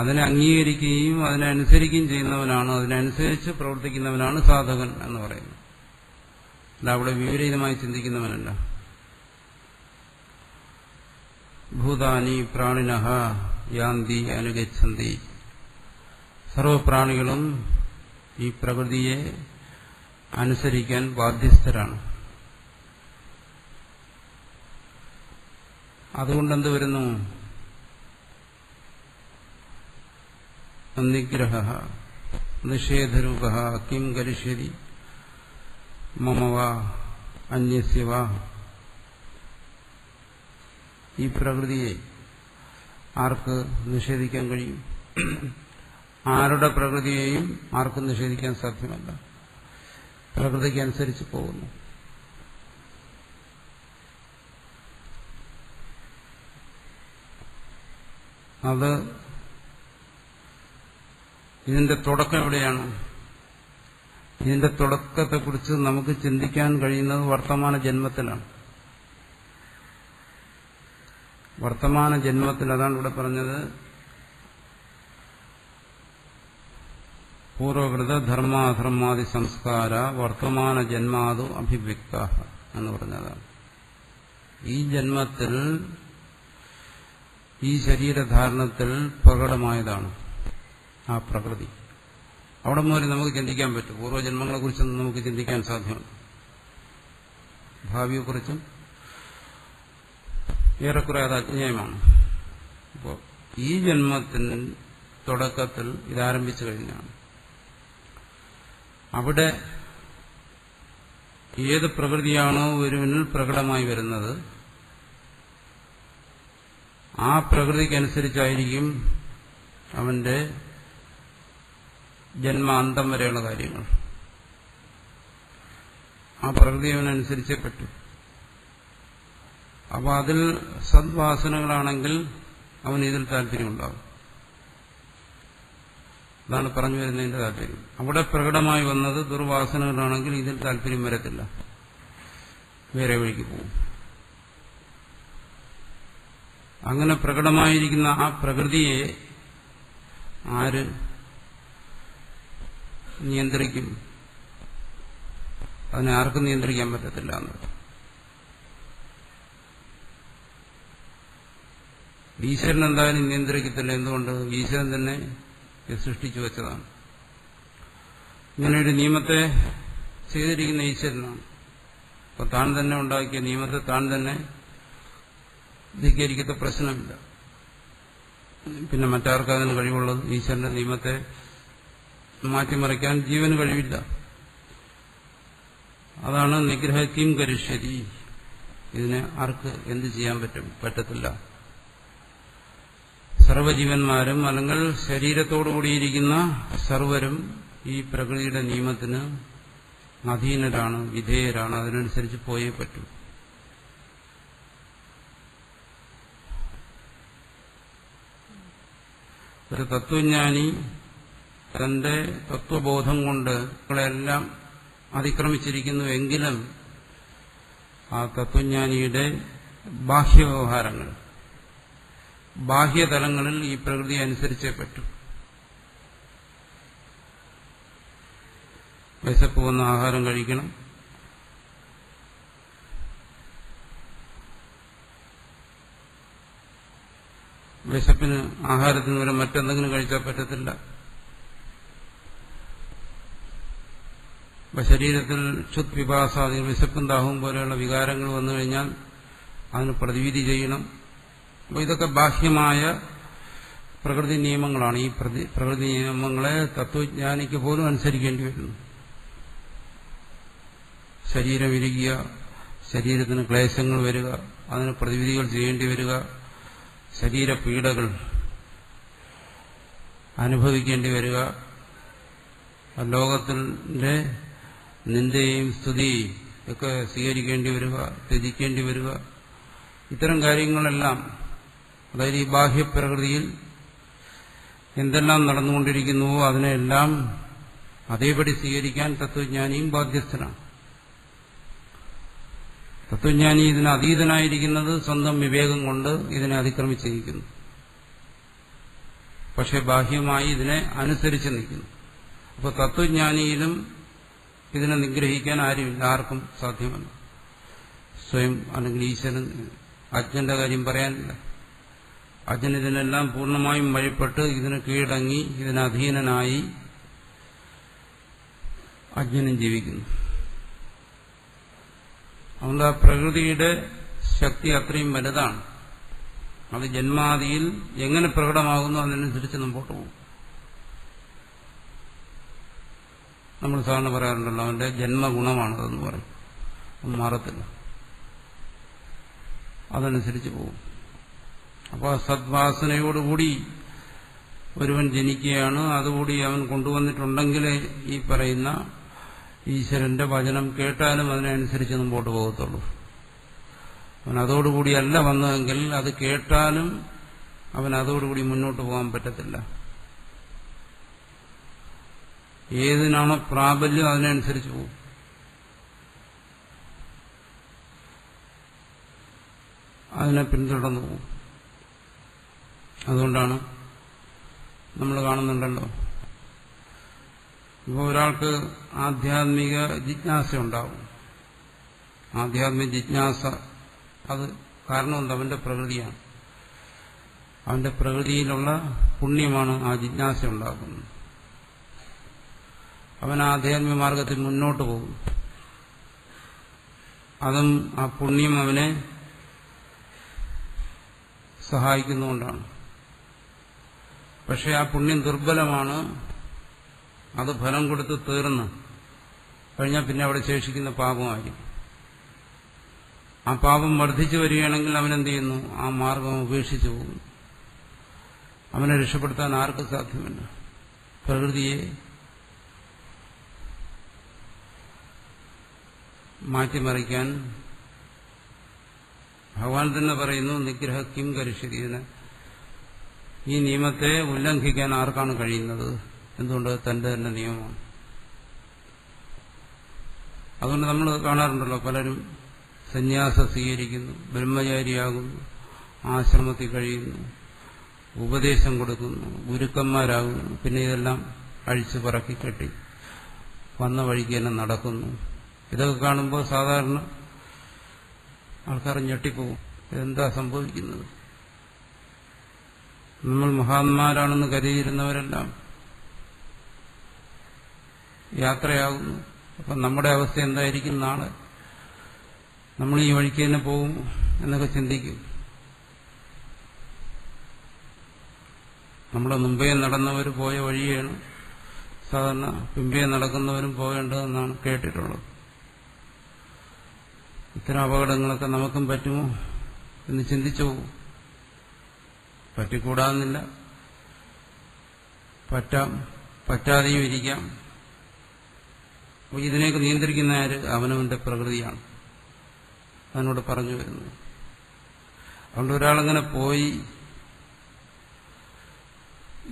അതിനെ അംഗീകരിക്കുകയും അതിനെ അനുസരിക്കുകയും ചെയ്യുന്നവനാണ്, അതിനനുസരിച്ച് പ്രവർത്തിക്കുന്നവനാണ് സാധകൻ എന്ന് പറയുന്നത്. അല്ല അവിടെ വിപരീതമായി ചിന്തിക്കുന്നവനല്ല. ഭൂതാനി പ്രാണിനഃ യാന്തി അനുഗച്ഛന്തി. സർവപ്രാണികളും ഈ പ്രകൃതിയെ അനുസരിക്കാൻ ബാധ്യസ്ഥരാണ്. അതുകൊണ്ടെന്ത് വരുന്നു? നിഗ്രഹഃ നിഷേധരൂപഃ കിം കരിഷ്യതി മമ വാ അന്യസ്യ വാ. ഈ പ്രകൃതിയെ ആർക്ക് നിഷേധിക്കാൻ കഴിയും? ആരുടെ പ്രകൃതിയെയും ആർക്കും നിഷേധിക്കാൻ സാധ്യമല്ല. പ്രകൃതിക്ക് അനുസരിച്ച് പോകുന്നു. അത് ഇതിന്റെ തുടക്കം എവിടെയാണ്? ഇതിന്റെ തുടക്കത്തെക്കുറിച്ച് നമുക്ക് ചിന്തിക്കാൻ കഴിയുന്നത് വർത്തമാന ജന്മത്തിലാണ്. വർത്തമാന ജന്മത്തിൽ, അതാണ് ഇവിടെ പറഞ്ഞത്, പൂർവകൃത ധർമാധർമാദി സംസ്കാര വർത്തമാന ജന്മാതു അഭിവ്യക്ത എന്ന് പറഞ്ഞതാണ്. ഈ ജന്മത്തിൽ, ഈ ശരീരധാരണത്തിൽ പ്രകടമായതാണ് ആ പ്രകൃതി. അവിടെ മുതൽ നമുക്ക് ചിന്തിക്കാൻ പറ്റും. പൂർവ്വജന്മങ്ങളെക്കുറിച്ചൊന്നും നമുക്ക് ചിന്തിക്കാൻ സാധ്യമല്ല. ഭാവിയെക്കുറിച്ചും ഏറെക്കുറെ അത് അജ്ഞേയമാണ്. അപ്പോൾ ഈ ജന്മത്തിന് തുടക്കത്തിൽ ഇതാരംഭിച്ചു കഴിഞ്ഞാണ്. അവിടെ ഏത് പ്രകൃതിയാണോ ഒരുവനിൽ പ്രകടമായി വരുന്നത്, ആ പ്രകൃതിക്കനുസരിച്ചായിരിക്കും അവന്റെ ജന്മാന്തം വരെയുള്ള കാര്യങ്ങൾ. ആ പ്രകൃതി അവനനുസരിച്ചേ പറ്റൂ. അപ്പോൾ അതിൽ സദ്വാസനകളാണെങ്കിൽ അവന് ഇതിൽ താല്പര്യമുണ്ടാകും. അതാണ് പറഞ്ഞു വരുന്നതിന്റെ താല്പര്യം. അവിടെ പ്രകടമായി വന്നത് ദുർവാസനകളാണെങ്കിൽ ഇതിൽ താല്പര്യം വരത്തില്ല, വേറെ വഴിക്ക് പോകും. അങ്ങനെ പ്രകടമായിരിക്കുന്ന ആ പ്രകൃതിയെ ആര് നിയന്ത്രിക്കും? അതിനെ ആർക്കും നിയന്ത്രിക്കാൻ പറ്റത്തില്ല എന്നത്. ഈശ്വരൻ എന്തായാലും നിയന്ത്രിക്കത്തില്ല. എന്തുകൊണ്ട്? ഈശ്വരൻ തന്നെ സൃഷ്ടിച്ചു വെച്ചതാണ്. ഇങ്ങനെയൊരു നിയമത്തെ ചെയ്തിരിക്കുന്ന ഈശ്വരനാണ്. അപ്പൊ താൻ തന്നെ ഉണ്ടാക്കിയ നിയമത്തെ താൻ തന്നെ ധിക്കരിക്കത്ത പ്രശ്നമില്ല. പിന്നെ മറ്റാർക്കതിന് കഴിവുള്ളത്? ഈശ്വരന്റെ നിയമത്തെ മാറ്റിമറിക്കാൻ ജീവന് കഴിവില്ല. അതാണ് നിഗ്രഹത്യം കരിഷ്യതി. ഇതിനെ ആർക്ക് എന്ത് ചെയ്യാൻ പറ്റും? പറ്റത്തില്ല. സർവ്വജീവന്മാരും അല്ലെങ്കിൽ ശരീരത്തോടുകൂടിയിരിക്കുന്ന സർവരും ഈ പ്രകൃതിയുടെ നിയമത്തിന് അധീനരാണ്, വിധേയരാണ്. അതിനനുസരിച്ച് പോയേ പറ്റൂ. ഒരു തത്വജ്ഞാനി തന്റെ തത്വബോധം കൊണ്ട് കളെല്ലാം അതിക്രമിച്ചിരിക്കുന്നുവെങ്കിലും ആ തത്വജ്ഞാനിയുടെ ബാഹ്യവ്യവഹാരങ്ങൾ, ബാഹ്യതലങ്ങളിൽ ഈ പ്രകൃതി അനുസരിച്ചേ പറ്റൂ. വിശപ്പ് വന്ന് ആഹാരം കഴിക്കണം, വിശപ്പിന് ആഹാരത്തിന് വരെ മറ്റെന്തെങ്കിലും കഴിച്ചാൽ പറ്റത്തില്ല. ശരീരത്തിൽ ക്ഷുത് വിപാസാദി വിശപ്പും ദാഹവും പോലെയുള്ള വികാരങ്ങൾ വന്നു കഴിഞ്ഞാൽ അതിന് പ്രതിവിധി ചെയ്യണം. അപ്പോൾ ഇതൊക്കെ ബാഹ്യമായ പ്രകൃതി നിയമങ്ങളാണ്. ഈ പ്രകൃതി നിയമങ്ങളെ തത്വജ്ഞാനിക്ക് പോലും അനുസരിക്കേണ്ടി വരുന്നു. ശരീരം ഇരിക്കുക, ശരീരത്തിന് ക്ലേശങ്ങൾ വരിക, അതിന് പ്രതിവിധികൾ ചെയ്യേണ്ടി വരിക, ശരീരപീഡകൾ അനുഭവിക്കേണ്ടി വരിക, ലോകത്തിന്റെ നിന്ദയും സ്തുതിയും ഒക്കെ സ്വീകരിക്കേണ്ടി വരിക, ത്യജിക്കേണ്ടി വരിക, ഇത്തരം കാര്യങ്ങളെല്ലാം, അതായത് ഈ ബാഹ്യപ്രകൃതിയിൽ എന്തെല്ലാം നടന്നുകൊണ്ടിരിക്കുന്നുവോ അതിനെല്ലാം അതേപടി സ്വീകരിക്കാൻ തത്വജ്ഞാനിയും ബാധ്യസ്ഥനാണ്. തത്വജ്ഞാനി ഇതിന് അതീതനായിരിക്കുന്നത് സ്വന്തം വിവേകം കൊണ്ട് ഇതിനെ അതിക്രമിച്ചിരിക്കുന്നു. പക്ഷെ ബാഹ്യമായി ഇതിനെ അനുസരിച്ച് നിൽക്കുന്നു. അപ്പോൾ തത്വജ്ഞാനിയിലും ഇതിനെ നിഗ്രഹിക്കാൻ ആരുമില്ല, ആർക്കും സാധ്യമല്ല. സ്വയം അല്ലെങ്കിൽ ഈശ്വരൻ, അജ്ഞന്റെ കാര്യം പറയാനില്ല. അജ്ഞൻ ഇതിനെല്ലാം പൂർണ്ണമായും വഴിപ്പെട്ട് ഇതിന് കീഴടങ്ങി ഇതിനധീനനായി അജ്ഞനും ജീവിക്കുന്നു. അതുകൊണ്ട് ആ പ്രകൃതിയുടെ ശക്തി അത്രയും വലുതാണ്. അത് ജന്മാദിയിൽ എങ്ങനെ പ്രകടമാകുന്നു അതിനനുസരിച്ച് മുമ്പോട്ട് പോകും. നമ്മൾ സാധാരണ പറയാറുണ്ടല്ലോ, അവന്റെ ജന്മഗുണമാണതെന്ന് പറയും. ഒന്നും മാറത്തില്ല, അതനുസരിച്ച് പോകും. അപ്പോൾ സദ്വാസനയോടുകൂടി ഒരുവൻ ജനിക്കുകയാണ്. അതുകൂടി അവൻ കൊണ്ടുവന്നിട്ടുണ്ടെങ്കിൽ ഈ പറയുന്ന ഈശ്വരന്റെ വചനം കേട്ടാലും അതിനനുസരിച്ച് മുമ്പോട്ട് പോകത്തുള്ളൂ. അവൻ അതോടുകൂടിയല്ല വന്നതെങ്കിൽ അത് കേട്ടാലും അവൻ അതോടുകൂടി മുന്നോട്ട് പോകാൻ പറ്റത്തില്ല. ഏതിനാണോ പ്രാബല്യം അതിനനുസരിച്ച് പോകും. അതിനെ പിന്തുടർന്നു പോകും. അതുകൊണ്ടാണ് നമ്മൾ കാണുന്നുണ്ടല്ലോ, ഇപ്പോൾ ഒരാൾക്ക് ആധ്യാത്മിക ജിജ്ഞാസ ഉണ്ടാവും. ആധ്യാത്മിക ജിജ്ഞാസ അത് കാരണമെന്ത്? അവന്റെ പ്രകൃതിയാണ്. അവന്റെ പ്രകൃതിയിലുള്ള പുണ്യമാണ് ആ ജിജ്ഞാസ ഉണ്ടാക്കുന്നത്. അവൻ ആധ്യാത്മിക മാർഗത്തിൽ മുന്നോട്ട് പോകും. അതും ആ പുണ്യം അവനെ സഹായിക്കുന്നുകൊണ്ടാണ്. പക്ഷെ ആ പുണ്യം ദുർബലമാണ്. അത് ഫലം കൊടുത്ത് തീർന്ന് കഴിഞ്ഞാൽ പിന്നെ അവിടെ ശേഷിക്കുന്ന പാപമായിരിക്കും. ആ പാപം വർദ്ധിച്ചു വരികയാണെങ്കിൽ അവനെന്ത് ചെയ്യുന്നു? ആ മാർഗം ഉപേക്ഷിച്ചു പോകുന്നു. അവനെ രക്ഷപ്പെടുത്താൻ ആർക്കും സാധ്യമല്ല. പ്രകൃതിയെ മാറ്റിമറിക്കാൻ ഭഗവാൻ തന്നെ പറയുന്നു, നിഗ്രഹ കിം കരിഷ്യതി. ഈ നിയമത്തെ ഉല്ലംഘിക്കാൻ ആർക്കാണ് കഴിയുന്നത്? എന്തുകൊണ്ട്? തന്റെ തന്നെ നിയമമാണ്. അതുകൊണ്ട് നമ്മൾ കാണാറുണ്ടല്ലോ, പലരും സന്യാസം സ്വീകരിക്കുന്നു, ബ്രഹ്മചാരിയാകുന്നു, ആശ്രമത്തിൽ കഴിയുന്നു, ഉപദേശം കൊടുക്കുന്നു, ഗുരുക്കന്മാരാകുന്നു, പിന്നെ ഇതെല്ലാം അഴിച്ചു പറക്കി കെട്ടി വന്ന വഴിക്ക് തന്നെ നടക്കുന്നു. ഇതൊക്കെ കാണുമ്പോൾ സാധാരണ ആൾക്കാർ ഞെട്ടിപ്പോവും. ഇതെന്താ സംഭവിക്കുന്നത്? നമ്മൾ മഹാന്മാരാണെന്ന് കരുതിയിരുന്നവരെല്ലാം യാത്രയാകുന്നു. അപ്പം നമ്മുടെ അവസ്ഥ എന്തായിരിക്കും? നാളെ നമ്മൾ ഈ വഴിക്ക് തന്നെ പോകും എന്നൊക്കെ ചിന്തിക്കും. നമ്മുടെ മുമ്പേ നടന്നവർ പോയ വഴിയാണ് സാധാരണ പിമ്പേ നടക്കുന്നവരും പോകേണ്ടതെന്നാണ് കേട്ടിട്ടുള്ളത്. ഇത്തരം അപകടങ്ങളൊക്കെ നമുക്കും പറ്റുമോ എന്ന് ചിന്തിച്ചു പോകും. പറ്റിക്കൂടാന്നില്ല, പറ്റാതെയും ഇരിക്കാം. ഇതിനെയൊക്കെ നിയന്ത്രിക്കുന്ന ആര്? അവനവന്റെ പ്രകൃതിയാണ്. അതിനോട് പറഞ്ഞു വരുന്നത്. അതുകൊണ്ട് ഒരാളങ്ങനെ പോയി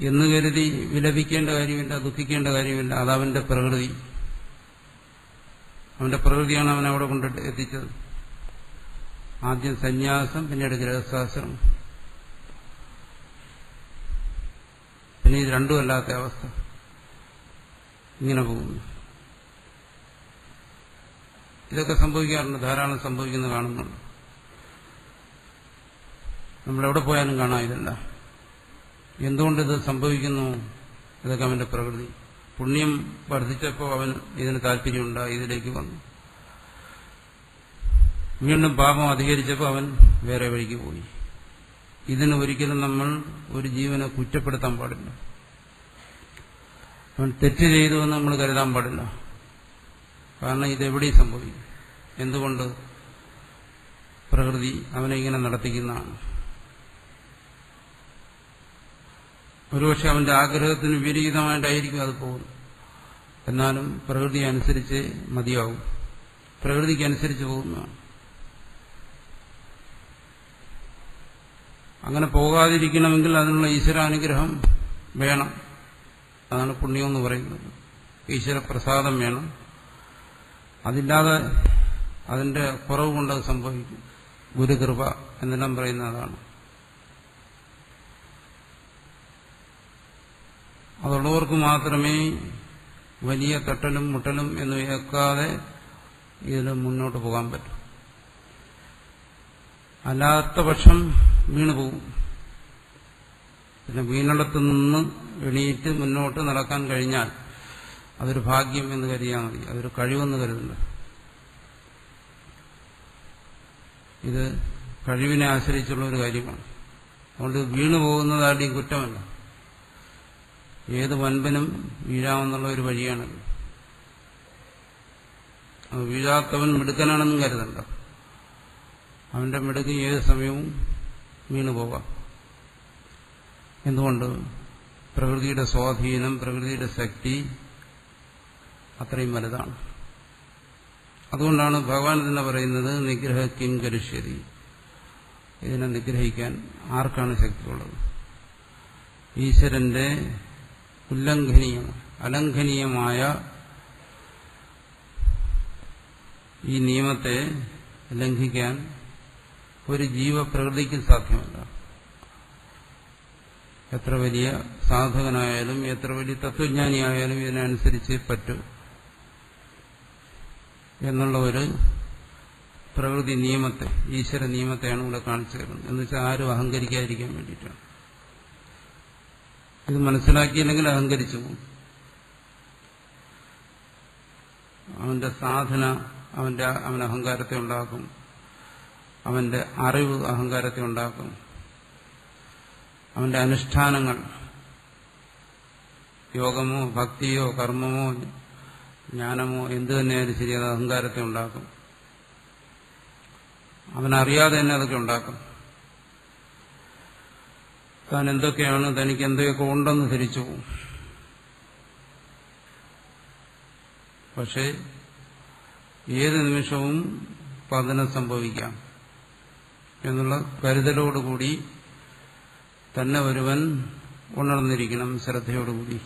എന്ന് കരുതി വിലപിക്കേണ്ട കാര്യമില്ല, ദുഃഖിക്കേണ്ട കാര്യമില്ല. അതവന്റെ പ്രകൃതി. അവന്റെ പ്രകൃതിയാണ് അവൻ അവിടെ കൊണ്ട് എത്തിച്ചത്. ആദ്യം സന്യാസം, പിന്നീട് ഗൃഹസ്ഥാശ്രമം, പിന്നെ ഇത് രണ്ടുമല്ലാത്ത അവസ്ഥ. ഇങ്ങനെ പോകുന്നു. ഇതൊക്കെ സംഭവിക്കാറുണ്ട്, ധാരാളം സംഭവിക്കുന്നത് കാണുന്നുണ്ട്. നമ്മളെവിടെ പോയാലും കാണാം ഇതല്ല. എന്തുകൊണ്ടിത് സംഭവിക്കുന്നു? ഇതൊക്കെ അവന്റെ പ്രകൃതി. പുണ്യം വർദ്ധിച്ചപ്പോൾ അവൻ ഇതിന് താല്പര്യമുണ്ടായി, ഇതിലേക്ക് വന്നു. വീണ്ടും പാപം അധികരിച്ചപ്പോൾ അവൻ വേറെ വഴിക്ക് പോയി. ഇതിന് ഒരിക്കലും നമ്മൾ ഒരു ജീവനെ കുറ്റപ്പെടുത്താൻ പാടില്ല. അവൻ തെറ്റ് ചെയ്തു എന്ന് നമ്മൾ കരുതാൻ പാടില്ല. കാരണം ഇതെവിടെയും സംഭവിക്കും. എന്തുകൊണ്ട്? പ്രകൃതി അവനെ ഇങ്ങനെ നടത്തിക്കുന്നതാണ്. ഒരുപക്ഷെ അവന്റെ ആഗ്രഹത്തിന് വിപരീതമായിട്ടായിരിക്കും അത് പോകുന്നത്. എന്നാലും പ്രകൃതി അനുസരിച്ച് മതിയാവും. പ്രകൃതിക്കനുസരിച്ച് പോകുന്നതാണ്. അങ്ങനെ പോകാതിരിക്കണമെങ്കിൽ അതിനുള്ള ഈശ്വരാനുഗ്രഹം വേണം. അതാണ് പുണ്യമെന്ന് പറയുന്നത്. ഈശ്വരപ്രസാദം വേണം. അതില്ലാതെ അതിന്റെ കുറവ് കൊണ്ട് സംഭവിക്കും. ഗുരുകൃപ എന്നെല്ലാം പറയുന്ന അതാണ്. അതുള്ളവർക്ക് മാത്രമേ വലിയ തട്ടലും മുട്ടലും എന്ന് കേൾക്കാതെ ഇതിൽ മുന്നോട്ട് പോകാൻ പറ്റും. അല്ലാത്ത പക്ഷം വീണുപോകും. പിന്നെ വീണിടത്തു നിന്ന് എണീറ്റ് മുന്നോട്ട് നടക്കാൻ കഴിഞ്ഞാൽ അതൊരു ഭാഗ്യം എന്ന് കരുതിയാൽ മതി, അതൊരു കഴിവെന്ന് കരുതണ്ട. ഇത് കഴിവിനെ ആശ്രയിച്ചുള്ള ഒരു കാര്യമാണ്. അതുകൊണ്ട് വീണു പോകുന്നതാരുടെയും കുറ്റമല്ല. ഏത് വൻപനും വീഴാമെന്നുള്ള ഒരു വഴിയാണല്ലോ. അത് വീഴാത്തവൻ മിടുക്കനാണെന്നും കരുതണ്ട. അവന്റെ മിടുക്ക് ഏത് സമയവും വീണുപോകാം. എന്തുകൊണ്ട്? പ്രകൃതിയുടെ സ്വാധീനം, പ്രകൃതിയുടെ ശക്തി അത്രയും വലുതാണ്. അതുകൊണ്ടാണ് ഭഗവാൻ തന്നെ പറയുന്നത് നിഗ്രഹ കിം കരിഷ്യതി. ഇതിനെ നിഗ്രഹിക്കാൻ ആർക്കാണ് ശക്തിയുള്ളത്? ഈശ്വരന്റെ അലംഘനീയമായ ഈ നിയമത്തെ ലംഘിക്കാൻ ഒരു ജീവപ്രകൃതിക്ക് സാധ്യമല്ല. എത്ര വലിയ സാധകനായാലും എത്ര വലിയ തത്വജ്ഞാനിയായാലും ഇതിനനുസരിച്ച് പറ്റൂ എന്നുള്ള ഒരു പ്രകൃതി നിയമത്തെ, ഈശ്വര നിയമത്തെയാണ് ഇവിടെ കാണിച്ചു തരുന്നത്. എന്നുവെച്ചാൽ ആരും അഹങ്കരിക്കാതിരിക്കാൻ വേണ്ടിയിട്ടാണ്. ഇത് മനസ്സിലാക്കിയില്ലെങ്കിൽ അഹങ്കരിച്ചു പോകും. അവന്റെ സാധന അവൻ അഹങ്കാരത്തെ ഉണ്ടാക്കും, അവന്റെ അറിവ് അഹങ്കാരത്തെ ഉണ്ടാക്കും, അവന്റെ അനുഷ്ഠാനങ്ങൾ, യോഗമോ ഭക്തിയോ കർമ്മമോ ജ്ഞാനമോ എന്തു തന്നെയായാലും ശരി, അത് അഹങ്കാരത്തെ ഉണ്ടാക്കും. അവനറിയാതെ തന്നെ അതൊക്കെ ഉണ്ടാക്കും. താൻ എന്തൊക്കെയാണ്, തനിക്ക് എന്തൊക്കെ ഉണ്ടെന്ന് ധരിച്ചു പോകും. പക്ഷെ ഏത് നിമിഷവും പതനം സംഭവിക്കാം എന്നുള്ള കരുതലോടുകൂടി തന്നെ ഒരുവൻ ഉണർന്നിരിക്കണം, ശ്രദ്ധയോടുകൂടി.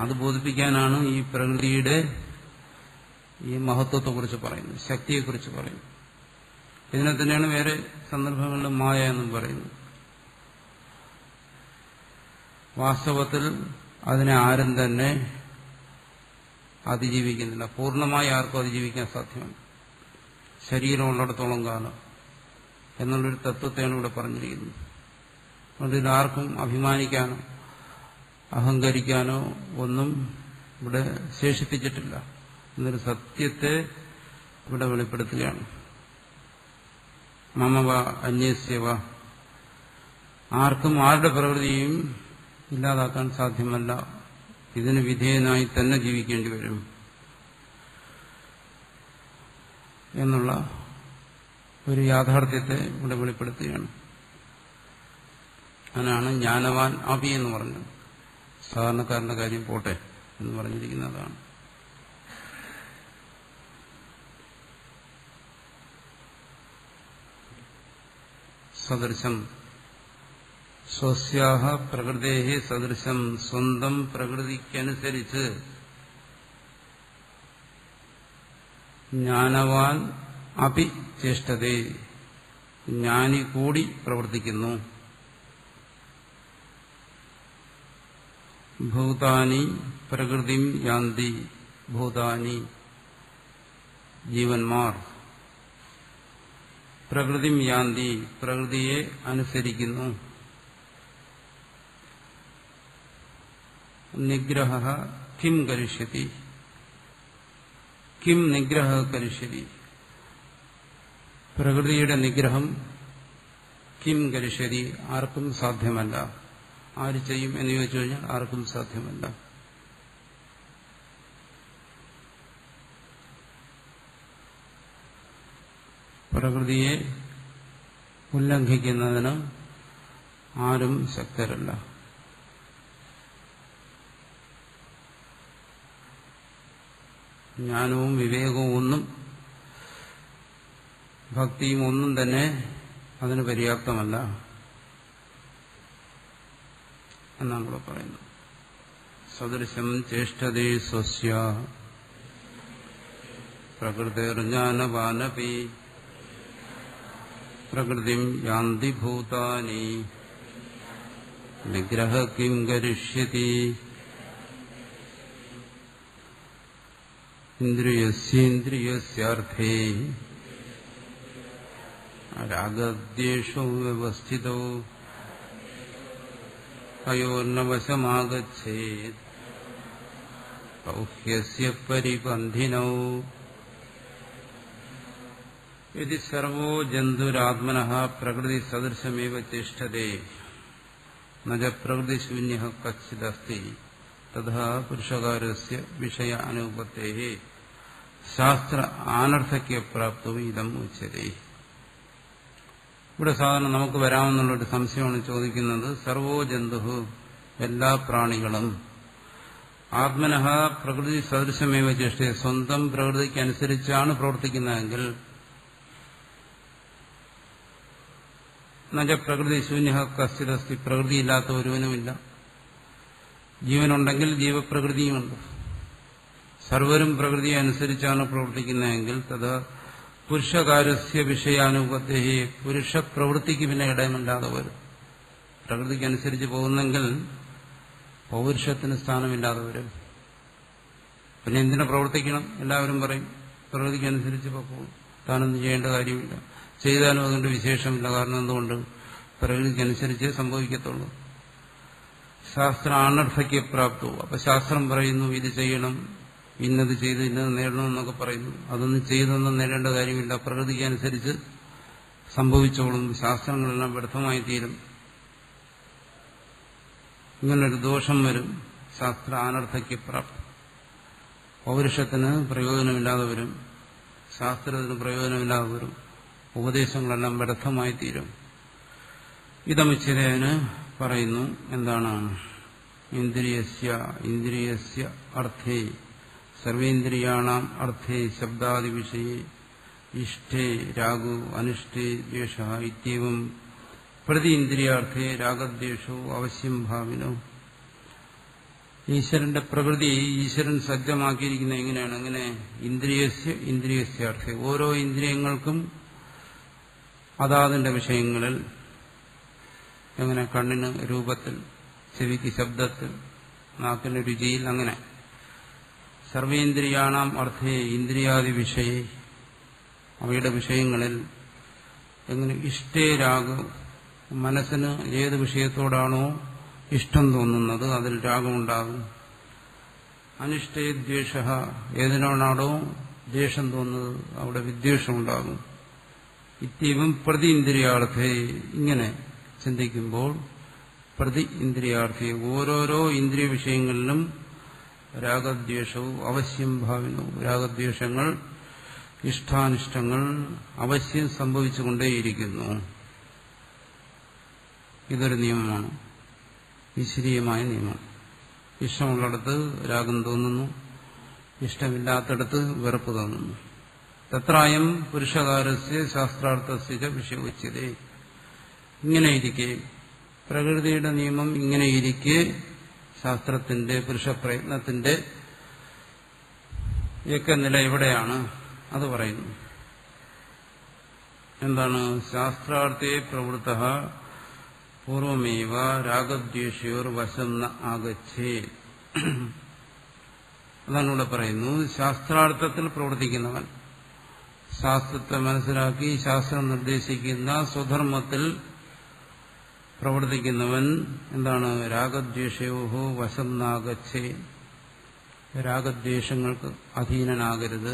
അത് ബോധിപ്പിക്കാനാണ് ഈ പ്രകൃതിയുടെ ഈ മഹത്വത്തെക്കുറിച്ച് പറയുന്നത്, ശക്തിയെക്കുറിച്ച് പറയുന്നത്. ഇതിനെ തന്നെയാണ് വേറെ സന്ദർഭങ്ങളിൽ മായ എന്നും പറയുന്നത്. വാസ്തവത്തിൽ അതിനെ ആരും തന്നെ അതിജീവിക്കുന്നില്ല. പൂർണ്ണമായി ആർക്കും അതിജീവിക്കാൻ സാധ്യമല്ല, ശരീരമുള്ളിടത്തോളം കാലം എന്നുള്ളൊരു തത്വത്തെയാണ് ഇവിടെ പറഞ്ഞിരിക്കുന്നത്. അതുകൊണ്ട് ഇതാർക്കും അഭിമാനിക്കാനോ അഹങ്കരിക്കാനോ ഒന്നും ഇവിടെ ശേഷിപ്പിച്ചിട്ടില്ല എന്നൊരു സത്യത്തെ ഇവിടെ വെളിപ്പെടുത്തുകയാണ്. മമവ അന്യസ്യവ, ആർക്കും ആരുടെ പ്രകൃതിയും ഇല്ലാതാക്കാൻ സാധ്യമല്ല. ഇതിന് വിധേയനായി തന്നെ ജീവിക്കേണ്ടി വരും എന്നുള്ള ഒരു യാഥാർത്ഥ്യത്തെ ഇവിടെ വെളിപ്പെടുത്തുകയാണ്. അതിനാണ് ജ്ഞാനവാൻ അഭി എന്ന് പറഞ്ഞത്. സാധാരണക്കാരന്റെ കാര്യം പോട്ടെ എന്ന് പറഞ്ഞിരിക്കുന്നതാണ്. സദൃശം സ്വസ്യാഹ പ്രകൃതേഹി സദൃശം, സ്വന്തം പ്രകൃതിക്കനുസരിച്ച് ജ്ഞാനവാൻ അപി ചേഷ്ടതേ, ജ്ഞാനി കൂടി പ്രവർത്തിക്കുന്നു. ഭൂതാനി പ്രകൃതിം യാന്തി, ഭൂതാനി ജീവന്മാർ പ്രകൃതിം യാന്തി പ്രകൃതിയെ അനുസരിക്കുന്നു. നിഗ്രഹ കിം കരിഷ്യതി, കിം നിഗ്രഹ കരിഷ്യതി, പ്രകൃതിയുടെ നിഗ്രഹം കിം കരിഷ്യതി ആർക്കും സാധ്യമല്ല. ആര് ചെയ്യും എന്ന് ചോദിച്ചു കഴിഞ്ഞാൽ ആർക്കും സാധ്യമല്ല. പ്രകൃതിയെ ഉല്ലംഘിക്കുന്നതിന് ആരും ശക്തരല്ല. ജ്ഞാനവും വിവേകവും ഒന്നും ഭക്തിയും ഒന്നും തന്നെ അതിന് പര്യാപ്തമല്ല എന്നാണ് ഇവിടെ പറയുന്നത്. സദൃശം ചേഷ്ടതേ സ്വസ്യ പ്രകൃതിർജ്ഞാനവാനപി പ്രകൃതിം യാന്തി ഭൂതാനി നിഗ്രഹ കിം കരിഷ്യതി. ഇന്ദ്രിയസ്യേന്ദ്രിയസ്യാർത്ഥേ രാഗദ്വേഷോ വ്യവസ്ഥിതോ അയോർണവശമാഗച്ഛേത് ഔഹ്യസ്യ പരിപന്ധിനൗ യദി സർവോ ജന്തുരാത്മനഃ പ്രകൃതി സദൃശമേവ തിഷ്ഠതേ നച പ്രകൃതിശൂന്യഃ കശ്ചിദസ്തി തഥാ പുരുഷകാരസ്യ വിഷയ അനുപത്തേഃ ശാസ്ത്ര അനർത്ഥക്യപ്രാപ്തോ ഇദം ഉച്യതേ. ഇവിടെ സാധാരണ നമുക്ക് വരാമെന്നുള്ളൊരു സംശയമാണ് ചോദിക്കുന്നത്. സർവോ ജന്തു, എല്ലാ പ്രാണികളും ആത്മനഃ പ്രകൃതി സദൃശമേവ ചേഷ്ടേ, സ്വന്തം പ്രകൃതിക്ക് അനുസരിച്ചാണ് പ്രവർത്തിക്കുന്നതെങ്കിൽ നജ പ്രകൃതി ശൂന്യ കശ്ചിദസ്തി, പ്രകൃതിയില്ലാത്ത ഒരുവനുമില്ല. ജീവനുണ്ടെങ്കിൽ ജീവപ്രകൃതിയുമുണ്ട്. സർവരും പ്രകൃതിയെ അനുസരിച്ചാണ് പ്രവർത്തിക്കുന്നതെങ്കിൽ തഥാ പുരുഷകാരസ്യ വിഷയാനുപത്തേ, പുരുഷ പ്രവൃത്തിക്ക് പിന്നെ ഇടമില്ലാതെ വരും. പ്രകൃതിക്കനുസരിച്ച് പോകുന്നെങ്കിൽ പൗരുഷത്തിന് സ്ഥാനമില്ലാതെ വരും. പിന്നെ എന്തിനു പ്രവർത്തിക്കണം? എല്ലാവരും പറയും പ്രകൃതിക്കനുസരിച്ച് പോകും, താനൊന്നും ചെയ്യേണ്ട കാര്യമില്ല, ചെയ്താലും അതുകൊണ്ട് വിശേഷമില്ല. കാരണം എന്തുകൊണ്ട്? പ്രകൃതിക്കനുസരിച്ചേ സംഭവിക്കത്തുള്ളൂ. ശാസ്ത്ര അനർത്ഥക്യപ്രാപ്തവും. അപ്പൊ ശാസ്ത്രം പറയുന്നു ഇത് ചെയ്യണം, ഇന്നത് ചെയ്ത് ഇന്നത് നേടണമെന്നൊക്കെ പറയുന്നു. അതൊന്നും ചെയ്തൊന്നും നേടേണ്ട കാര്യമില്ല, പ്രകൃതിക്കനുസരിച്ച് സംഭവിച്ചോളും, ശാസ്ത്രങ്ങളെല്ലാം വ്യർത്ഥമായി തീരും. ഇങ്ങനൊരു ദോഷം വരും. ശാസ്ത്ര അനർത്ഥക്യപ്രാപ്തി, പൗരുഷത്തിന് പ്രയോജനമില്ലാതെ വരും, ശാസ്ത്രത്തിന് പ്രയോജനമില്ലാതെ വരും, ഉപദേശങ്ങളെല്ലാം വ്യർത്ഥമായി തീരും. ഇതമിച്ചിരേന് പറയുന്നു എന്താണ്? ഇന്ദ്രിയസ്യ അർത്ഥേ സർവേന്ദ്രിയാണാം അർത്ഥേ ശബ്ദാദി വിഷയേ ഇഷ്ടേ രാഗോ അനിഷ്ടേ ദ്വേഷഃ ഇത്യവം പ്രതി ഇന്ദ്രിയാർത്ഥേ രാഗദ്വേഷോ അവശ്യം ഭാവിനോ. ഈശ്വരന്റെ പ്രകൃതി ഈശ്വരൻ സജ്ജമാക്കിയിരിക്കുന്നത് എങ്ങനെയാണ്? അങ്ങനെ ഇന്ദ്രിയസ്യാർത്ഥേ, ഓരോ ഇന്ദ്രിയങ്ങൾക്കും അതാതിന്റെ വിഷയങ്ങളിൽ, എങ്ങനെ കണ്ണിന് രൂപത്തിൽ, ചെവിക്ക് ശബ്ദത്തിൽ, നാക്കിന് രുചിയിൽ, അങ്ങനെ സർവേന്ദ്രിയാണാം അർത്ഥേ ഇന്ദ്രിയാദി വിഷയേ, അവയുടെ വിഷയങ്ങളിൽ എങ്ങനെ ഇഷ്ടേ രാഗം, മനസ്സിന് ഏത് വിഷയത്തോടാണോ ഇഷ്ടം തോന്നുന്നത് അതിൽ രാഗമുണ്ടാകും. അനിഷ്ടേ ദ്വേഷഃ, ഏതിനോടാണോ ദ്വേഷം തോന്നുന്നത് അവിടെ വിദ്വേഷമുണ്ടാകും. ഇത്യവം പ്രതി ഇന്ദ്രിയാർത്ഥേ, ഇങ്ങനെ ചിന്തിക്കുമ്പോൾ പ്രതി ഇന്ദ്രിയാർത്ഥേ, ഓരോരോ ഇന്ദ്രിയ വിഷയങ്ങളിലും രാഗദ്വേഷവും അവശ്യം ഭാവിനവും, രാഗദ്വേഷങ്ങൾ ഇഷ്ടാനിഷ്ടങ്ങൾ അവശ്യം സംഭവിച്ചുകൊണ്ടേയിരിക്കുന്നു. ഇതൊരു നിയമമാണ്, ഈശ്വരീയമായ നിയമം. ഇഷ്ടമുള്ളിടത്ത് രാഗം തോന്നുന്നു, ഇഷ്ടമില്ലാത്തടത്ത് വെറുപ്പ് തോന്നുന്നു. തത്രായം പുരുഷകാരസ്യ ശാസ്ത്രാർത്ഥസ്യ വിഷയോച്യതേ. ഇങ്ങനെയിരിക്കെ, പ്രകൃതിയുടെ നിയമം ഇങ്ങനെയിരിക്കെ ശാസ്ത്രത്തിന്റെ പുരുഷപ്രയത്നത്തിന്റെ ഒക്കെ നില എവിടെയാണ്? അത് പറയുന്നു. എന്താണ്? ശാസ്ത്രാർത്ഥേ പ്രവൃത്തഃ പൂർവമേവ രാഗദ്വേഷയോർ വശം ന ആഗച്ഛേ. അതാണ് ഇവിടെ പറയുന്നു. ശാസ്ത്രാർത്ഥത്തിൽ പ്രവർത്തിക്കുന്നവൻ, ശാസ്ത്രത്തെ മനസ്സിലാക്കി ശാസ്ത്രം നിർദ്ദേശിക്കുന്ന സ്വധർമ്മത്തിൽ പ്രവർത്തിക്കുന്നവൻ എന്താണ്? രാഗദ്വേഷയോഹോ വശം നാഗച്ഛേ, രാഗദ്വേഷങ്ങൾക്ക് അധീനനാകരുത്.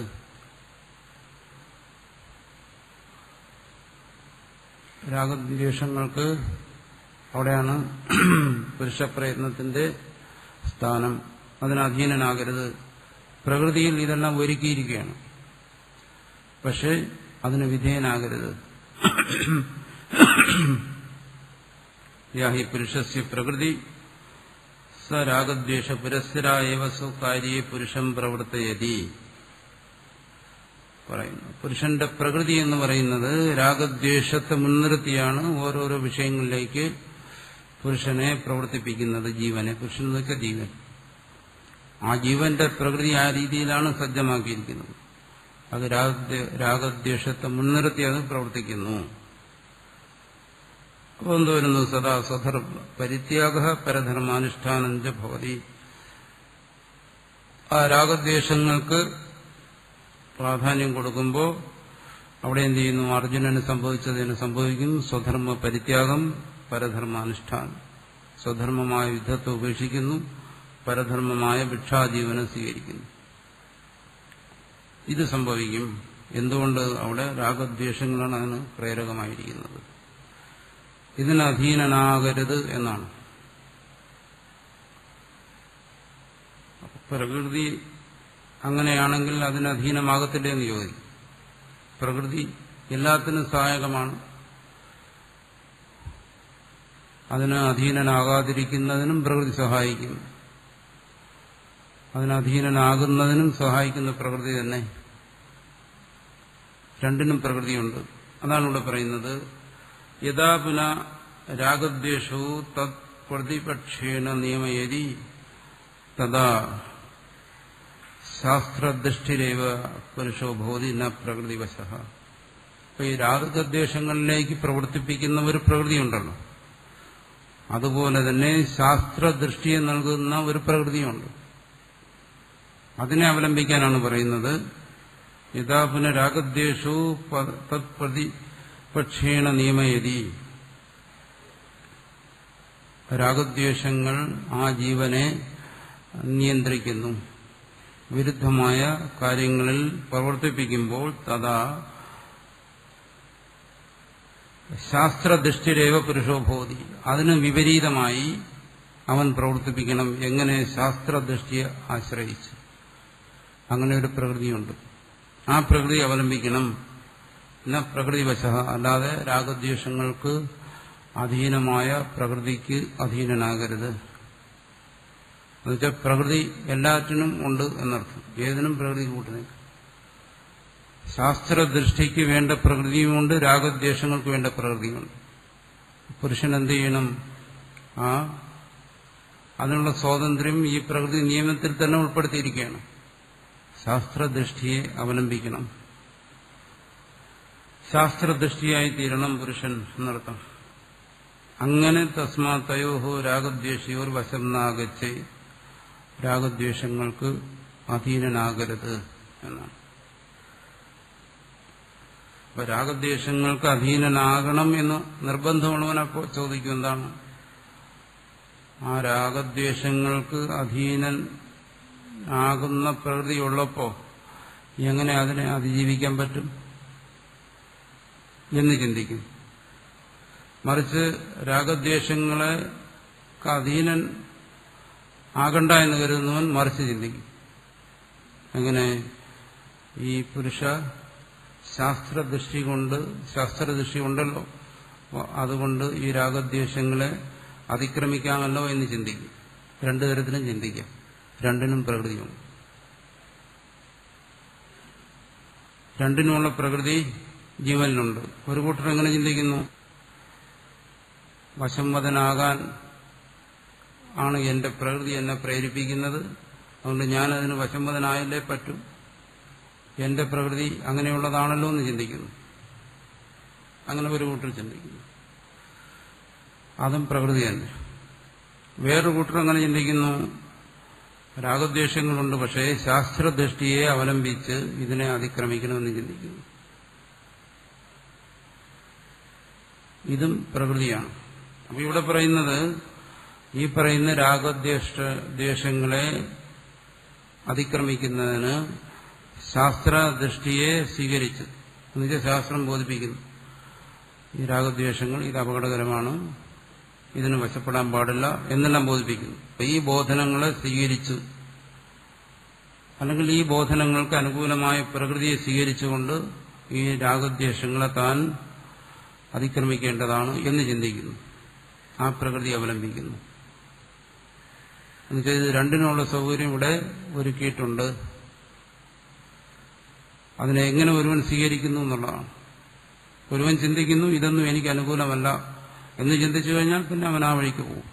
രാഗദ്വേഷങ്ങൾക്ക് അവിടെയാണ് പുരുഷപ്രയത്നത്തിന്റെ സ്ഥാനം. അതിന് അധീനനാകരുത്. പ്രകൃതിയിൽ ഇതെല്ലാം ഒരുക്കിയിരിക്കുകയാണ്, പക്ഷെ അതിന് വിധേയനാകരുത്. യാഹി പുരുഷസ്യ പ്രകൃതി സ രാഗദ്വേഷ പുരസ്സരായവ സ്വകാര്യെ പുരുഷം പ്രവർത്തയതി. പറയുന്നു പുരുഷന്റെ പ്രകൃതി എന്ന് പറയുന്നത് രാഗദ്വേഷത്തെ മുൻനിർത്തിയാണ് ഓരോരോ വിഷയങ്ങളിലേക്ക് പുരുഷനെ പ്രവർത്തിപ്പിക്കുന്നത്. ജീവനെ, പുരുഷൻ എന്ന് വെച്ചാൽ ജീവൻ. ആ ജീവന്റെ പ്രകൃതി ആ രീതിയിലാണ് സജ്ജമാക്കിയിരിക്കുന്നത്. അത് രാഗദ്വേഷത്തെ മുൻനിർത്തി അത് പ്രവർത്തിക്കുന്നു. അപ്പോൾ എന്ത് വരുന്നു? സദാ സ്വധർമ്മ പരിത്യാഗ പരധർമാനുഷ്ഠാനഞ്ച ഭവതി. ആ രാഗദ്വേഷങ്ങൾക്ക് പ്രാധാന്യം കൊടുക്കുമ്പോൾ അവിടെ എന്ത് ചെയ്യുന്നു? അർജുനന് സംഭവിച്ചതിന് സംഭവിക്കും. സ്വധർമ്മ പരിത്യാഗം, പരധർമാനുഷ്ഠാനം. സ്വധർമ്മമായ യുദ്ധത്തെ ഉപേക്ഷിക്കുന്നു, പരധർമ്മമായ ഭിക്ഷാജീവനം സ്വീകരിക്കുന്നു. ഇത് സംഭവിക്കും. എന്തുകൊണ്ട്? അവിടെ രാഗദ്വേഷങ്ങളാണ് അതിന് പ്രേരകമായിരിക്കുന്നത്. ഇതിന് അധീനനാകരുത് എന്നാണ്. പ്രകൃതി അങ്ങനെയാണെങ്കിൽ അതിന് അധീനമാകത്തില്ലേ എന്ന് ചോദിക്കും. പ്രകൃതി എല്ലാത്തിനും സഹായകമാണ്. അതിന് അധീനനാകാതിരിക്കുന്നതിനും പ്രകൃതി സഹായിക്കും. അതിന് അധീനനാകുന്നതിനും സഹായിക്കുന്ന പ്രകൃതി തന്നെ. രണ്ടിനും പ്രകൃതിയുണ്ട്. അതാണ് ഇവിടെ പറയുന്നത്. യഥാ പുന രാഗദ്വേഷവും തത് പ്രതിപക്ഷേണ നിയമയതി തഥാ ശാസ്ത്രദൃഷ്ടിരേവ പുരുഷോ ഭവതി ന പ്രകൃതിവശഃ. അപ്പൊ ഈ രാഗദ്വേഷങ്ങളിലേക്ക് പ്രവർത്തിപ്പിക്കുന്ന ഒരു പ്രകൃതിയുണ്ടല്ലോ, അതുപോലെ തന്നെ ശാസ്ത്രദൃഷ്ടിയെ നൽകുന്ന ഒരു പ്രകൃതിയുണ്ട്. അതിനെ അവലംബിക്കാനാണ് പറയുന്നത്. യഥാ പുനരാഗദ്വേഷോ തത് പ്രതിപക്ഷേണ നിയമയതി. രാഗദ്വേഷങ്ങൾ ആ ജീവനെ നിയന്ത്രിക്കുന്നു, വിരുദ്ധമായ കാര്യങ്ങളിൽ പ്രവർത്തിപ്പിക്കുമ്പോൾ തഥാ ശാസ്ത്രദൃഷ്ടിരേവ പുരുഷോഭവതി. അതിന് വിപരീതമായി അവൻ പ്രവർത്തിപ്പിക്കണം. എങ്ങനെ? ശാസ്ത്രദൃഷ്ടിയെ ആശ്രയിച്ച്. അങ്ങനെ ഒരു പ്രകൃതിയുണ്ട്. ആ പ്രകൃതി അവലംബിക്കണം. എന്ന പ്രകൃതിവശഃ, അല്ലാതെ രാഗദ്വേഷങ്ങൾക്ക് അധീനമായ പ്രകൃതിക്ക് അധീനനാകരുത്. എന്നുവെച്ചാൽ പ്രകൃതി എല്ലാറ്റിനും ഉണ്ട് എന്നർത്ഥം. ഏതിനും പ്രകൃതി കൂട്ടുനിൽക്കും. ശാസ്ത്രദൃഷ്ടിക്ക് വേണ്ട പ്രകൃതിയുമുണ്ട്, രാഗദ്വേഷങ്ങൾക്ക് വേണ്ട പ്രകൃതിയുമുണ്ട്. പുരുഷൻ എന്ത് ചെയ്യണം? അതിനുള്ള സ്വാതന്ത്ര്യം ഈ പ്രകൃതി നിയമത്തിൽ തന്നെ ഉൾപ്പെടുത്തിയിരിക്കുകയാണ്. ശാസ്ത്രദൃഷ്ടിയെ അവലംബിക്കണം. ശാസ്ത്രദൃഷ്ടിയായി തീരണം പുരുഷൻ എന്നർത്ഥം. അങ്ങനെ തസ്മാതയോഹോ രാഗദ്വേഷയോർ വശം നാഗച്ചേ. രാഗദ്വേഷങ്ങൾക്ക് അധീനനാകരുത് എന്നാണ്. അപ്പൊ രാഗദ്വേഷങ്ങൾക്ക് അധീനനാകണം എന്ന് നിർബന്ധമുള്ളവനപ്പോൾ ചോദിക്കും, എന്താണ് ആ രാഗദ്വേഷങ്ങൾക്ക് അധീനനാകുന്ന പ്രകൃതിയുള്ളപ്പോ എങ്ങനെ അതിനെ അതിജീവിക്കാൻ പറ്റും എന്ന് ചിന്തിക്കും. മറിച്ച് രാഗദ്വേഷങ്ങളെ അധീനൻ ആകണ്ട എന്ന് കരുതുന്നവൻ മറിച്ച് ചിന്തിക്കും. എങ്ങനെ? ഈ പുരുഷ ശാസ്ത്രദൃഷ്ടി കൊണ്ടല്ലോ, അതുകൊണ്ട് ഈ രാഗദ്വേഷങ്ങളെ അതിക്രമിക്കാമല്ലോ എന്ന് ചിന്തിക്കും. രണ്ടു തരത്തിലും ചിന്തിക്കാം. രണ്ടിനും പ്രകൃതിയുണ്ട്. രണ്ടിനുമുള്ള പ്രകൃതി ജീവനിലുണ്ട്. ഒരു കൂട്ടർ എങ്ങനെ ചിന്തിക്കുന്നു? വശംവദനാകാൻ ആണ് എന്റെ പ്രകൃതി എന്നെ പ്രേരിപ്പിക്കുന്നത്, അതുകൊണ്ട് ഞാനതിന് വശംവദനായല്ലേ പറ്റൂ, എന്റെ പ്രകൃതി അങ്ങനെയുള്ളതാണല്ലോ എന്ന് ചിന്തിക്കുന്നു. അങ്ങനെ ഒരു കൂട്ടർ ചിന്തിക്കുന്നു. അതും പ്രകൃതി തന്നെ. വേറൊരു കൂട്ടർ അങ്ങനെ ചിന്തിക്കുന്നു, രാഗദ്വേഷങ്ങളുണ്ട്, പക്ഷേ ശാസ്ത്രദൃഷ്ടിയെ അവലംബിച്ച് ഇതിനെ അതിക്രമിക്കണമെന്ന് ചിന്തിക്കുന്നു. ഇതും പ്രകൃതിയാണ്. അപ്പൊ ഇവിടെ പറയുന്നത്, ഈ പറയുന്ന രാഗദ്വേഷങ്ങളെ അതിക്രമിക്കുന്നതിന് ശാസ്ത്രദൃഷ്ടിയെ സ്വീകരിച്ച്, എന്നുവെച്ചാൽ ശാസ്ത്രം ബോധിപ്പിക്കുന്നു ഈ രാഗദ്വേഷങ്ങൾ ഇത് അപകടകരമാണ്, ഇതിന് വശപ്പെടാൻ പാടില്ല എന്നെല്ലാം ബോധിപ്പിക്കുന്നു. അപ്പൊ ഈ ബോധനങ്ങളെ സ്വീകരിച്ചു, അല്ലെങ്കിൽ ഈ ബോധനങ്ങൾക്ക് അനുകൂലമായ പ്രകൃതിയെ സ്വീകരിച്ചുകൊണ്ട് ഈ രാഗദ്വേഷങ്ങളെ താൻ അതിക്രമിക്കേണ്ടതാണ് എന്ന് ചിന്തിക്കുന്നു. ആ പ്രകൃതി അവലംബിക്കുന്നു. എന്നുവെച്ചാൽ ഇത് രണ്ടിനുള്ള സൗകര്യം ഇവിടെ ഒരുക്കിയിട്ടുണ്ട്. അതിനെ എങ്ങനെ ഒരുവൻ സ്വീകരിക്കുന്നു എന്നുള്ളതാണ്. ഒരുവൻ ചിന്തിക്കുന്നു ഇതൊന്നും എനിക്ക് അനുകൂലമല്ല എന്ന് ചിന്തിച്ചു കഴിഞ്ഞാൽ പിന്നെ അവൻ ആ വഴിക്ക് പോകും.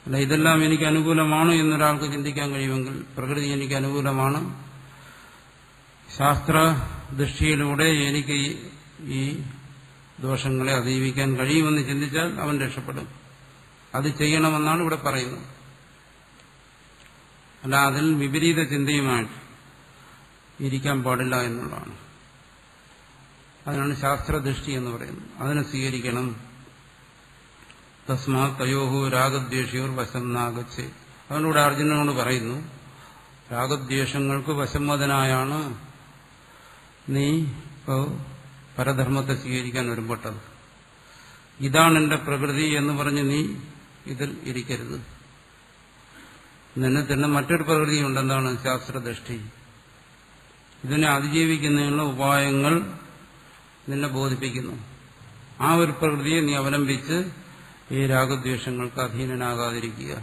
അല്ല, ഇതെല്ലാം എനിക്ക് അനുകൂലമാണ് എന്നൊരാൾക്ക് ചിന്തിക്കാൻ കഴിയുമെങ്കിൽ, പ്രകൃതി എനിക്ക് അനുകൂലമാണ്, ശാസ്ത്രദൃഷ്ടിയിലൂടെ എനിക്ക് ഈ ദോഷങ്ങളെ അതിജീവിക്കാൻ കഴിയുമെന്ന് ചിന്തിച്ചാൽ അവൻ രക്ഷപ്പെടും. അത് ചെയ്യണമെന്നാണ് ഇവിടെ പറയുന്നത്. അല്ല, അതിൽ വിപരീത ചിന്തയുമായിട്ട് ഇരിക്കാൻ പാടില്ല എന്നുള്ളതാണ്. അതിനാണ് ശാസ്ത്രദൃഷ്ടി എന്ന് പറയുന്നത്. അതിനെ സ്വീകരിക്കണം. തസ്മാ തയോഹു രാഗദ്വേഷിയോർ വശം നാഗച്ചേ. അവനോട് അർജുനനോട് പറയുന്നു, രാഗദ്വേഷങ്ങൾക്ക് വശംവദനായാണ് നീ ഇപ്പോൾ പരധർമ്മത്തെ സ്വീകരിക്കാൻ വരുമ്പോട്ടത്. ഇതാണ് എന്റെ പ്രകൃതി എന്ന് പറഞ്ഞ് നീ ഇതിൽ ഇരിക്കരുത്. നിന്നെ തന്നെ മറ്റൊരു പ്രകൃതിയുണ്ട്, എന്താണ്? ശാസ്ത്രദൃഷ്ടി. ഇതിനെ അതിജീവിക്കുന്നതിനുള്ള ഉപായങ്ങൾ നിന്നെ ബോധിപ്പിക്കുന്നു. ആ ഒരു പ്രകൃതിയെ നീ അവലംബിച്ച് ഈ രാഗദ്വേഷങ്ങൾക്ക് അധീനനാകാതിരിക്കുക.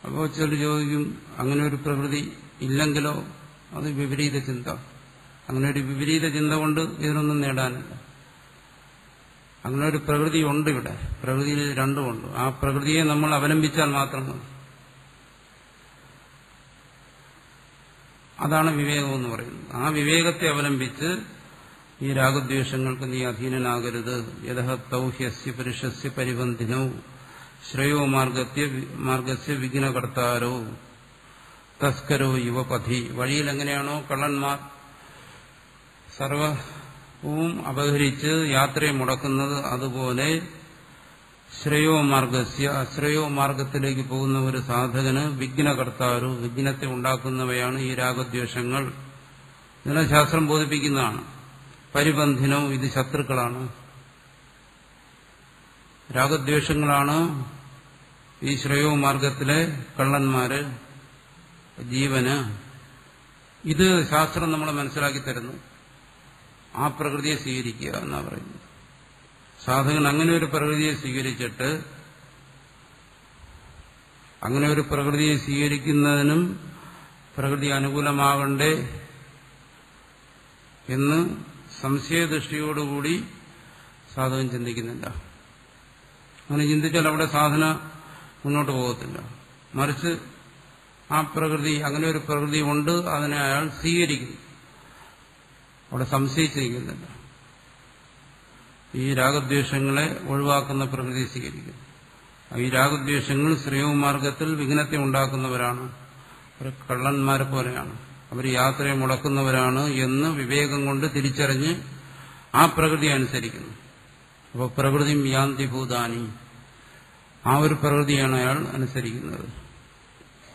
അപ്പോൾ ചിലർ ചോദിക്കും, അങ്ങനെ ഒരു പ്രകൃതി ഇല്ലെങ്കിലോ? അത് വിപരീത ചിന്ത. അങ്ങനെ ഒരു വിപരീത ചിന്ത കൊണ്ട് ഇതിനൊന്നും നേടാനില്ല. അങ്ങനെ ഒരു പ്രകൃതി ഉണ്ട് ഇവിടെ. പ്രകൃതിയിൽ രണ്ടുമുണ്ട്. ആ പ്രകൃതിയെ നമ്മൾ അവലംബിച്ചാൽ മാത്രം മതി. അതാണ് വിവേകം എന്ന് പറയുന്നത്. ആ വിവേകത്തെ അവലംബിച്ച് ഈ രാഗദ്വേഷങ്ങൾക്ക് നീ അധീനനാകരുത്. യഥ തൗഹ്യസ്യ പുരുഷസ്യ പരിബന്ധിനോ ശ്രേയോ മാർഗസ്യ വിഘ്നകർത്താരോ തസ്കരോ യുവപഥി. വഴിയിൽ എങ്ങനെയാണോ കള്ളന്മാർ സർവവും അപഹരിച്ച് യാത്രയെ മുടക്കുന്നത്, അതുപോലെ ശ്രേയോ മാർഗസ്യ അശ്രേയോ മാർഗത്തിലേക്ക് പോകുന്ന ഒരു സാധകന് വിഘ്നകർത്താരു വിഘ്നത്തെ ഉണ്ടാക്കുന്നവയാണ് ഈ രാഗദ്വേഷങ്ങൾ. ഇതെല്ലാം ശാസ്ത്രം ബോധിപ്പിക്കുന്നതാണ്. പരിബന്ധിനോ ഇത് ശത്രുക്കളാണ്. രാഗദ്വേഷങ്ങളാണ് ഈ ശ്രേയോ മാർഗത്തിലെ കള്ളന്മാര്, ജീവന്. ഇത് ശാസ്ത്രം നമ്മളെ മനസ്സിലാക്കി തരുന്നു. ആ പ്രകൃതിയെ സ്വീകരിക്കുക എന്നാ പറയുന്നത്. സാധകൻ അങ്ങനെ ഒരു പ്രകൃതിയെ സ്വീകരിച്ചിട്ട്, അങ്ങനെ ഒരു പ്രകൃതിയെ സ്വീകരിക്കുന്നതിനും പ്രകൃതി അനുകൂലമാകണ്ടേ എന്ന് സംശയദൃഷ്ടിയോടുകൂടി സാധകൻ ചിന്തിക്കുന്നില്ല. അങ്ങനെ ചിന്തിച്ചാൽ അവിടെ സാധന മുന്നോട്ട് പോകത്തില്ല. മറിച്ച് ആ പ്രകൃതി, അങ്ങനെ ഒരു പ്രകൃതി ഉണ്ട്, അതിനെ അയാൾ സ്വീകരിക്കുന്നു. അവിടെ സംശയിച്ചിരിക്കുന്നില്ല. ഈ രാഗദ്വേഷങ്ങളെ ഒഴിവാക്കുന്ന പ്രകൃതി സ്വീകരിക്കുന്നു. ഈ രാഗദ്വേഷങ്ങൾ ശ്രേയോ മാർഗത്തിൽ വിഘ്നത്തെ ഉണ്ടാക്കുന്നവരാണ്. അവർ കള്ളന്മാരെ പോലെയാണ്, അവർ യാത്രയെ മുടക്കുന്നവരാണ് എന്ന് വിവേകം കൊണ്ട് തിരിച്ചറിഞ്ഞ് ആ പ്രകൃതി അനുസരിക്കുന്നു. അപ്പോൾ പ്രകൃതി യാന്തി ഭൂതാനി, ആ ഒരു പ്രകൃതിയാണ് അയാൾ അനുസരിക്കുന്നത്.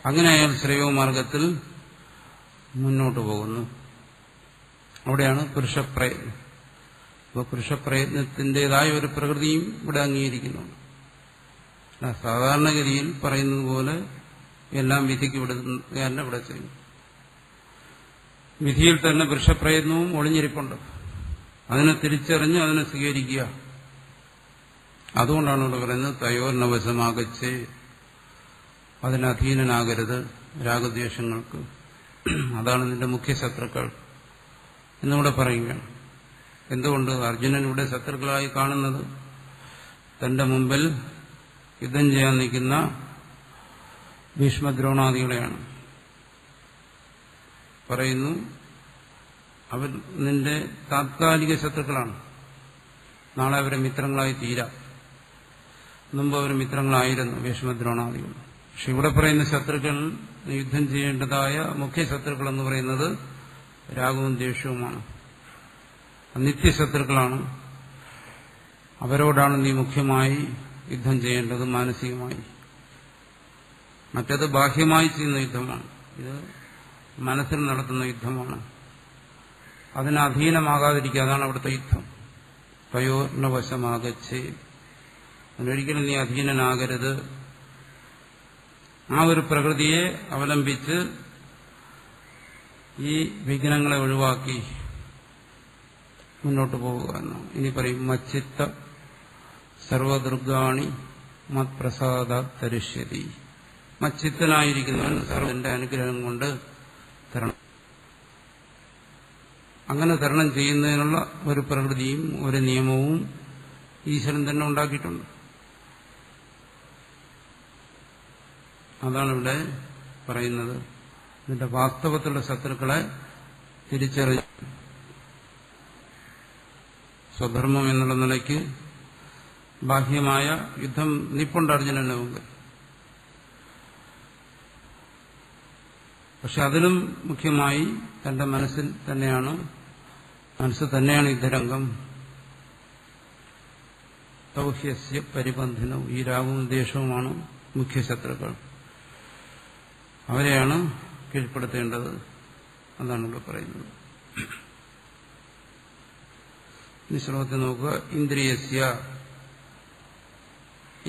അങ്ങനെ അയാൾ ശ്രേയോ മാർഗത്തിൽ മുന്നോട്ട് പോകുന്നു. അവിടെയാണ് പുരുഷപ്രയത്നം. അപ്പോൾ പുരുഷപ്രയത്നത്തിൻ്റെതായ ഒരു പ്രകൃതിയും ഇവിടെ അംഗീകരിക്കുന്നുണ്ട്. സാധാരണഗതിയിൽ പറയുന്നത് പോലെ എല്ലാം വിധിക്ക് വിടുകയല്ല ഇവിടെ ചെയ്യും. വിധിയിൽ തന്നെ പുരുഷപ്രയത്നവും ഒളിഞ്ഞിരിപ്പുണ്ട്. അതിനെ തിരിച്ചറിഞ്ഞ് അതിനെ സ്വീകരിക്കുക. അതുകൊണ്ടാണ് ഇവിടെ പറയുന്നത് തയോർണവശമാകച്ച്, അതിനധീനനാകരുത് രാഗദ്വേഷങ്ങൾക്ക്. അതാണ് നിന്റെ മുഖ്യ ശത്രുക്കൾ എന്നിവിടെ പറയുകയാണ്. എന്തുകൊണ്ട് അർജുനൻ ഇവിടെ ശത്രുക്കളായി കാണുന്നത്? തന്റെ മുമ്പിൽ യുദ്ധം ചെയ്യാൻ നിൽക്കുന്ന ഭീഷ്മദ്രോണാദികളെയാണ്. പറയുന്നു, അവർ നിന്റെ താത്കാലിക ശത്രുക്കളാണ്. നാളെ അവരെ മിത്രങ്ങളായി തീരാം. മുമ്പ് അവർ മിത്രങ്ങളായിരുന്നു, ഭീഷ്മദ്രോണാദികൾ. പക്ഷെ ഇവിടെ പറയുന്ന ശത്രുക്കൾ, യുദ്ധം ചെയ്യേണ്ടതായ മുഖ്യ ശത്രുക്കൾ എന്ന് പറയുന്നത് രാഗവും ദേഷ്യവുമാണ്. നിത്യശത്രുക്കളാണ്. അവരോടാണ് നീ മുഖ്യമായി യുദ്ധം ചെയ്യേണ്ടത്, മാനസികമായി. മറ്റത് ബാഹ്യമായി ചെയ്യുന്ന യുദ്ധമാണ്. ഇത് മനസ്സിൽ നടത്തുന്ന യുദ്ധമാണ്. അതിന് അധീനമാകാതിരിക്കുക, അതാണ് അവിടുത്തെ യുദ്ധം. പയോർണവശമാകച്ച്, അതിനൊരിക്കലും നീ അധീനനാകരുത്. ആ ഒരു പ്രകൃതിയെ അവലംബിച്ച് ഈ വിഘ്നങ്ങളെ ഒഴിവാക്കി മുന്നോട്ട് പോവുക എന്നാണ്. ഇനി പറയും, മച്ചിത്ത സർവദുർഗാണി മത്പ്രസാദ തരിഷ്യതി. മച്ചിത്തനായിരിക്കുന്നവൻ സർവന്റെ അനുഗ്രഹം കൊണ്ട് തരണം. അങ്ങനെ തരണം ചെയ്യുന്നതിനുള്ള ഒരു പ്രകൃതിയും ഒരു നിയമവും ഈശ്വരൻ തന്നെ ഉണ്ടാക്കിയിട്ടുണ്ട്. അതാണ് ഇവിടെ പറയുന്നത്. ഇതിന്റെ വാസ്തവത്തിലുള്ള ശത്രുക്കളെ തിരിച്ചറിഞ്ഞ് സ്വധർമ്മം എന്നുള്ള നിലയ്ക്ക് ബാഹ്യമായ യുദ്ധം നിപ്പുണ്ട് അർജുനന്റെ മുമ്പിൽ. പക്ഷെ അതിലും മുഖ്യമായി തന്റെ മനസ്സിൽ തന്നെയാണ് മനസ്സ് തന്നെയാണ് യുദ്ധരംഗം. തൗഹ്യസ്യ പരിബന്ധിനവും ഈ രാഗവും ദ്വേഷവുമാണ് മുഖ്യ ശത്രുക്കൾ. അവരെയാണ് കീഴ്പ്പെടുത്തേണ്ടത്. അതാണ് ഇവിടെ പറയുന്നത്. ഈ ശ്ലോകത്തിൽ നോക്കുക.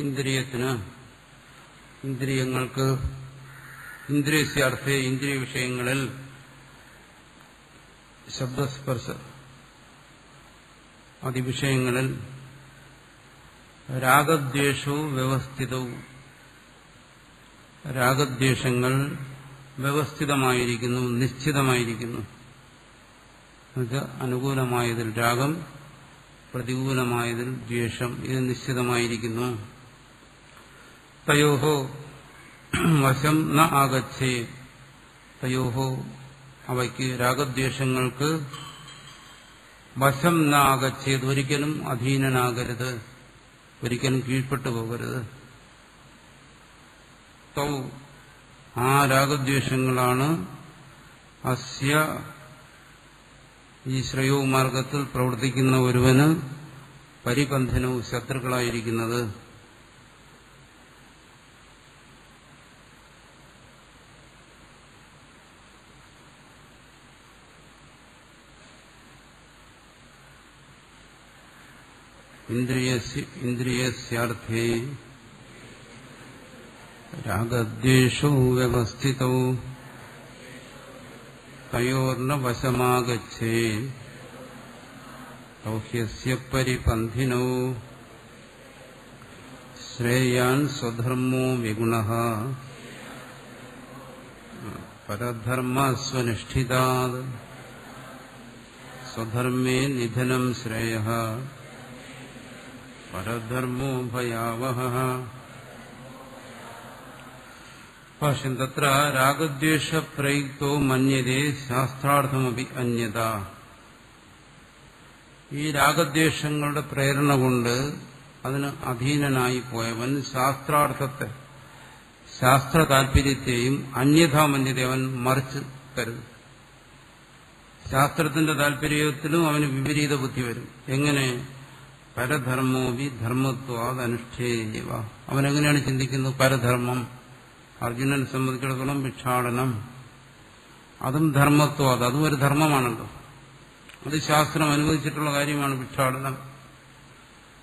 ഇന്ദ്രിയത്തിന്, ഇന്ദ്രിയങ്ങൾക്ക്, ഇന്ദ്രിയസ്യാർത്ഥേ ഇന്ദ്രിയ വിഷയങ്ങളിൽ ശബ്ദസ്പർശ അതിവിഷയങ്ങളിൽ രാഗദ്വേഷവും വ്യവസ്ഥിതവും, രാഗദ്വേഷങ്ങൾ വ്യവസ്ഥിതമായിരിക്കുന്നു, നിശ്ചിതമായിരിക്കുന്നു. എന്നുവെച്ചാൽ അനുകൂലമായതിൽ രാഗം, പ്രതികൂലമായതിൽ ദ്വേഷം, ഇത് നിശ്ചിതമായിരിക്കുന്നു. തയോഹോ വശം ന ആഗച്ഛേ, തയോഹോ അവയ്ക്ക് രാഗദ്വേഷങ്ങൾക്ക് വശം ന ആഗച്ഛേത്, ഒരിക്കലും അധീനനാകരുത്, ഒരിക്കലും കീഴ്പ്പെട്ടു പോകരുത്. തൗ ആ രാഗദ്വേഷങ്ങളാണ് അസ്യ ഈ ശ്രേയോ മാർഗത്തിൽ പ്രവർത്തിക്കുന്ന ഒരുവന് പരിപന്ഥനവും ശത്രുക്കളായിരിക്കുന്നത്. ഇന്ദ്രിയസ്യാർത്ഥേ രാഗദ്വേഷോ വ്യവസ്ഥിതോ തയോർന വശമാഗച്ഛേ തൗഹ്യസ്യ പരിപന്ഥിനോ ശ്രേയാൻ സ്വധർമ്മോ വിഗുണഃ പരധർമ്മസ്വനിഷ്ഠിതാത് സ്വധർമ്മേ നിധനം ശ്രേയഃ പരധർമ്മോ ഭയാവഹഃ. ഭാഷ്യം. തത്ര രാഗദ്വേഷപ്രയുക്തോ മന്യതേ ശാസ്ത്രാർത്ഥമപി അന്യത. ഈ രാഗദ്വേഷങ്ങളുടെ പ്രേരണ കൊണ്ട് അതിന് അധീനനായി പോയവൻ ശാസ്ത്രാർത്ഥത്തെ, ശാസ്ത്ര താല്പര്യത്തെയും അന്യഥാമന്യത അവൻ മറിച്ച് കരുതും. ശാസ്ത്രത്തിന്റെ താല്പര്യത്തിലും അവന് വിപരീത ബുദ്ധി വരും. എങ്ങനെ? പരധർമ്മോപി ധർമ്മത്വാദ് അനുഷ്ഠേയവ. അവനെങ്ങനെയാണ് ചിന്തിക്കുന്നത്? പരധർമ്മം, അർജുനനെ സംബന്ധിച്ചിടത്തോളം ഭിക്ഷാടനം, അതും ധർമ്മത്വാദ്, അതും ഒരു ധർമ്മമാണല്ലോ. അത് ശാസ്ത്രം അനുവദിച്ചിട്ടുള്ള കാര്യമാണ് ഭിക്ഷാടനം.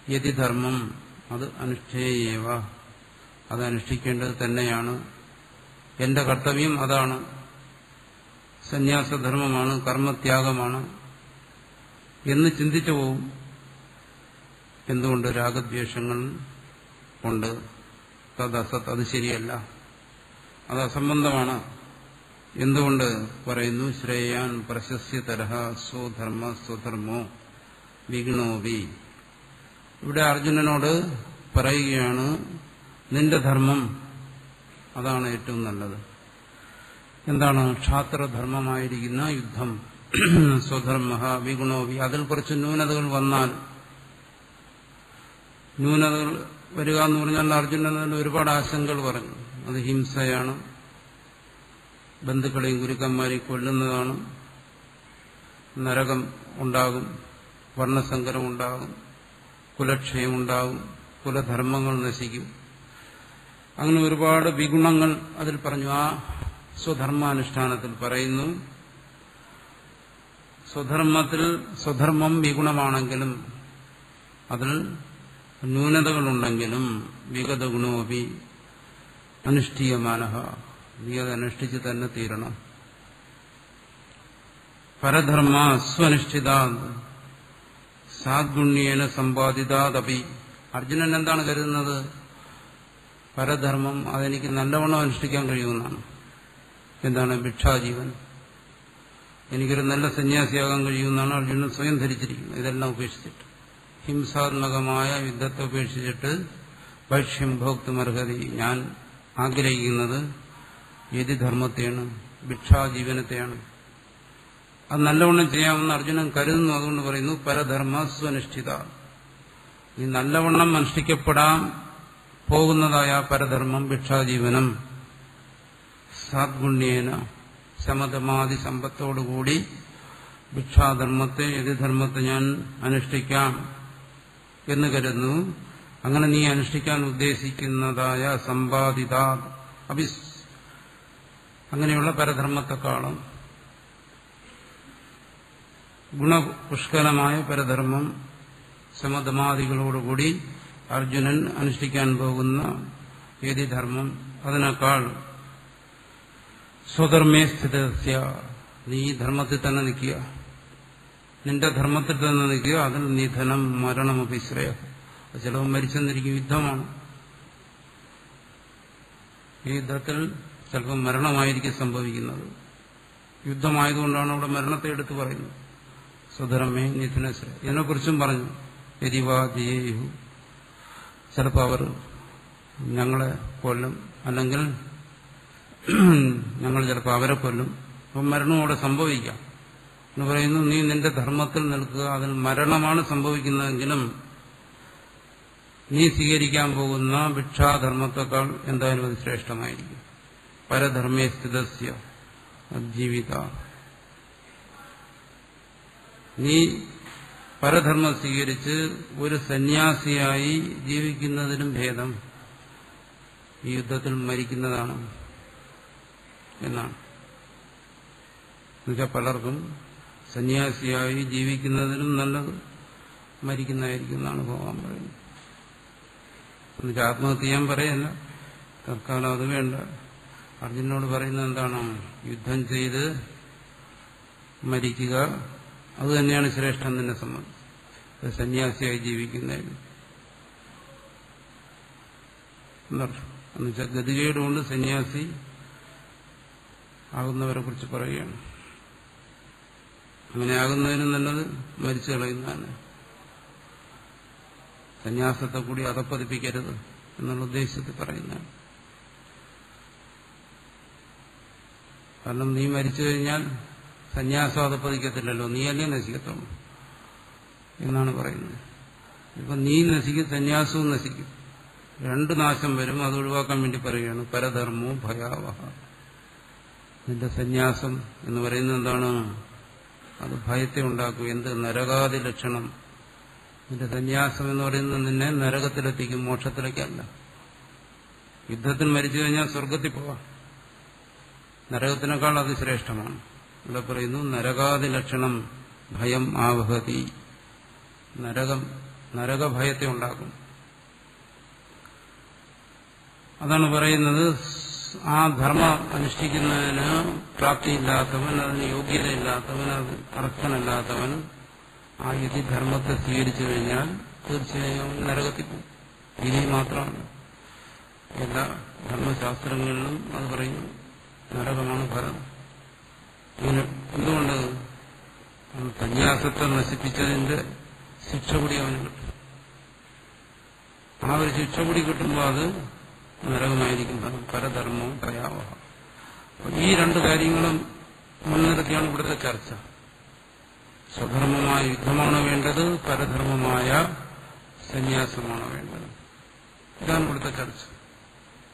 യതി ധർമ്മം, അത് അനുഷ്ഠേയവ, അത് അനുഷ്ഠിക്കേണ്ടത് തന്നെയാണ്. എന്റെ കർത്തവ്യം അതാണ്. സന്യാസധർമ്മമാണ്, കർമ്മത്യാഗമാണ് എന്ന് ചിന്തിച്ചു പോവും. എന്തുകൊണ്ട്? രാഗദ്വേഷങ്ങൾ കൊണ്ട്. തദസത്, അത് ശരിയല്ല, അത് അസംബന്ധമാണ്. എന്തുകൊണ്ട് പറയുന്നു? ശ്രേയാൻ പ്രശസ്യതരഃ സ്വധർമ്മ സ്വധർമ്മോ വിഘ്നോവി. ഇവിടെ അർജുനനോട് പറയുകയാണ്, നിന്റെ ധർമ്മം അതാണ് ഏറ്റവും നല്ലത്. എന്താണ്? ക്ഷാത്രധർമ്മമായിരിക്കുന്ന യുദ്ധം. സ്വധർമ്മ വിഗുണോവി. അതിൽ കുറച്ച് ന്യൂനതകൾ വന്നാൽ, ന്യൂനതകൾ വരിക എന്ന് പറഞ്ഞാൽ അർജുനന് ഒരുപാട് ആശങ്കകൾ പറഞ്ഞു. അത് ഹിംസയാണ്, ബന്ധുക്കളെയും ഗുരുക്കന്മാരെയും കൊല്ലുന്നതാണ്, നരകം ഉണ്ടാകും, വർണ്ണസങ്കരം ഉണ്ടാകും, കുലക്ഷയം ഉണ്ടാകും, കുലധർമ്മങ്ങൾ നശിക്കും. അങ്ങനെ ഒരുപാട് വിഗുണങ്ങൾ അതിൽ പറഞ്ഞു. ആ സ്വധർമാനുഷ്ഠാനത്തിൽ പറയുന്നു, സ്വധർമ്മം വിഗുണമാണെങ്കിലും അതിൽ ന്യൂനതകളുണ്ടെങ്കിലും വിഗത ഗുണോപി അനുഷ്ഠീയമാനഃ, നീ അത് അനുഷ്ഠിച്ച് തന്നെ തീരണം. പരധർമ്മ സ്വനിഷ്ഠിതാ സാദ്ഗുണ്യേന സമ്പാദിതാദപി. അർജുനൻ എന്താണ് കരുതുന്നത്? പരധർമ്മം അതെനിക്ക് നല്ലവണ്ണം അനുഷ്ഠിക്കാൻ കഴിയുമെന്നാണ്. എന്താണ്? ഭിക്ഷാജീവൻ. എനിക്കൊരു നല്ല സന്യാസിയാകാൻ കഴിയുമെന്നാണ് അർജുനൻ സ്വയം ധരിച്ചിരിക്കുന്നത്. ഇതെല്ലാം ഉപേക്ഷിച്ചിട്ട്, ഹിംസാത്മകമായ യുദ്ധത്തെ ഉപേക്ഷിച്ചിട്ട് ഭക്ഷ്യം ഭോക്തുമർഹതി, ഞാൻ ആഗ്രഹിക്കുന്നത് യതിധർമ്മത്തെയാണ്, ഭിക്ഷാജീവനത്തെയാണ്. അത് നല്ലവണ്ണം ചെയ്യാമെന്ന് അർജുനൻ കരുതുന്നു. അതുകൊണ്ട് പറയുന്നു പരധർമ്മ സ്വനിഷ്ഠിത. ഈ നല്ലവണ്ണം അനുഷ്ഠിക്കപ്പെടാൻ പോകുന്നതായ പരധർമ്മം, ഭിക്ഷാജീവനം, സാദ്ഗുണ്യേന ശമതമാതി സമ്പത്തോടുകൂടി ഭിക്ഷാധർമ്മത്തെ യതിധർമ്മത്തെ ഞാൻ അനുഷ്ഠിക്കാം എന്ന് കരുതുന്നു. അങ്ങനെ നീ അനുഷ്ഠിക്കാൻ ഉദ്ദേശിക്കുന്നതായ സമ്പാദിത അങ്ങനെയുള്ള പരധർമ്മത്തെക്കാളും ഗുണപുഷ്കലമായ പരധർമ്മം സമധമാദികളോടുകൂടി അർജുനൻ അനുഷ്ഠിക്കാൻ പോകുന്ന യതിധർമ്മം അതിനേക്കാൾ സ്വധർമ്മേ സ്ഥിതസ്യ നീ ധർമ്മത്തിൽ തന്നെ നിൽക്കുക, നിന്റെ ധർമ്മത്തിൽ തന്നെ നിൽക്കുക. അതിൽ നിധനം മരണമഭിശ്രയ. ചിലവ് മരിച്ചെന്നിരിക്കും, യുദ്ധമാണ്. ഈ യുദ്ധത്തിൽ ചിലപ്പോൾ മരണമായിരിക്കും സംഭവിക്കുന്നത്. യുദ്ധമായതുകൊണ്ടാണ് അവിടെ മരണത്തെ എടുത്തു പറയുന്നത്. സ്വധർമ്മേ നിധനശ്രയ. ഇതിനെക്കുറിച്ചും പറഞ്ഞു. യതിവാ ജയേഹു, ചിലപ്പോൾ അവർ ഞങ്ങളെ കൊല്ലും, അല്ലെങ്കിൽ ഞങ്ങൾ ചിലപ്പോൾ അവരെ കൊല്ലും. അപ്പം മരണവും അവിടെ സംഭവിക്കാം എന്ന് പറയുന്നു. നീ നിന്റെ ധർമ്മത്തിൽ നിൽക്കുക, അതിൽ മരണമാണ് സംഭവിക്കുന്നതെങ്കിലും നീ സ്വീകരിക്കാൻ പോകുന്ന ഭിക്ഷാധർമ്മത്തെക്കാൾ എന്തായാലും അത് ശ്രേഷ്ഠമായിരിക്കും. പരധർമ്മേ സ്ഥിതസ്യ ജീവിത. നീ പരധർമ്മം സ്വീകരിച്ച് ഒരു സന്യാസിയായി ജീവിക്കുന്നതിനും ഭേദം ഈ യുദ്ധത്തിൽ മരിക്കുന്നതാണ് എന്നാണ്. എന്നുവെച്ചാൽ പലർക്കും സന്യാസിയായി ജീവിക്കുന്നതിനും നല്ലത് മരിക്കുന്നതായിരിക്കും എന്നാണ് ഭഗവാൻ പറയുന്നത്. എന്നുവെച്ചാൽ ആത്മഹത്യ ചെയ്യാൻ പറയല്ല, തൽക്കാലം അത് വേണ്ട. അർജുനോട് പറയുന്നത് എന്താണ്? യുദ്ധം ചെയ്ത് മരിക്കുക, അത് തന്നെയാണ് ശ്രേഷ്ഠം നിന്നെ സംബന്ധിച്ച്, സന്യാസിയായി ജീവിക്കുന്നതിന്. എന്നുവെച്ചാൽ ഗതികേടുകൊണ്ട് സന്യാസി ആകുന്നവരെ കുറിച്ച് പറയുകയാണ്. അങ്ങനെ ആകുന്നതിന് നല്ലത് മരിച്ചു കളയുന്നതാണ്. സന്യാസത്തെ കൂടി അധപ്പതിപ്പിക്കരുത് എന്നുള്ള ഉദ്ദേശത്തിൽ പറയുന്നതാണ്. കാരണം നീ മരിച്ചു കഴിഞ്ഞാൽ സന്യാസം അധപ്പതിക്കത്തില്ലല്ലോ, നീയല്ലേ നശിക്കത്തുള്ളൂ എന്നാണ് പറയുന്നത്. ഇപ്പൊ നീ നശിക്കും, സന്യാസവും നശിക്കും, രണ്ട് നാശം വരും. അത് ഒഴിവാക്കാൻ വേണ്ടി പറയുകയാണ് പരധർമ്മവും ഭയാവഹ. നിന്റെ സന്യാസം എന്ന് പറയുന്നത് എന്താണ്? അത് ഭയത്തെ ഉണ്ടാക്കും. എന്ത്? നരകാദി ലക്ഷണം. നിന്റെ സന്യാസം എന്ന് പറയുന്നത് നിന്നെ നരകത്തിലെത്തിക്കും, മോക്ഷത്തിലേക്കല്ല. യുദ്ധത്തിൽ മരിച്ചു കഴിഞ്ഞാൽ സ്വർഗത്തിൽ പോവാം, നരകത്തിനേക്കാൾ അത് ശ്രേഷ്ഠമാണ്. ഇവിടെ പറയുന്നു നരകാദി ലക്ഷണം ഭയം ആവഹതി. നരകഭയത്തെ ഉണ്ടാക്കും. അതാണ് പറയുന്നത്. ആ ധർമ്മം അനുഷ്ഠിക്കുന്നതിന് പ്രാപ്തിയില്ലാത്തവൻ, അതിന് യോഗ്യതയില്ലാത്തവൻ, അത് അർഹനല്ലാത്തവൻ ആ യതിധർമ്മത്തെ സ്വീകരിച്ചു കഴിഞ്ഞാൽ തീർച്ചയായും നരകത്തിൽ പോകും. ഇനി മാത്രമാണ് എല്ലാ ധർമ്മശാസ്ത്രങ്ങളിലും അത് പറയുന്നു, നരകമാണ് ഫലം. ഇങ്ങനെ എന്തുകൊണ്ട്? സന്യാസത്തെ നശിപ്പിച്ചതിന്റെ ശിക്ഷ കൂടി അവന് കിട്ടും. ആ ഒരു ശിക്ഷ കൂടി കിട്ടുമ്പോൾ അത് നരകമായിരിക്കും ഫലം. പരധർമ്മവും ഭയാവഹ. ഈ രണ്ട് കാര്യങ്ങളും മുൻനിർത്തിയാണ് ഇവിടുത്തെ ചർച്ച. സ്വധർമ്മമായ യുദ്ധമാണോ വേണ്ടത്, പരധർമ്മമായ സന്യാസമാണോ വേണ്ടത്? ഇതാണ് ഇവിടുത്തെ ചർച്ച.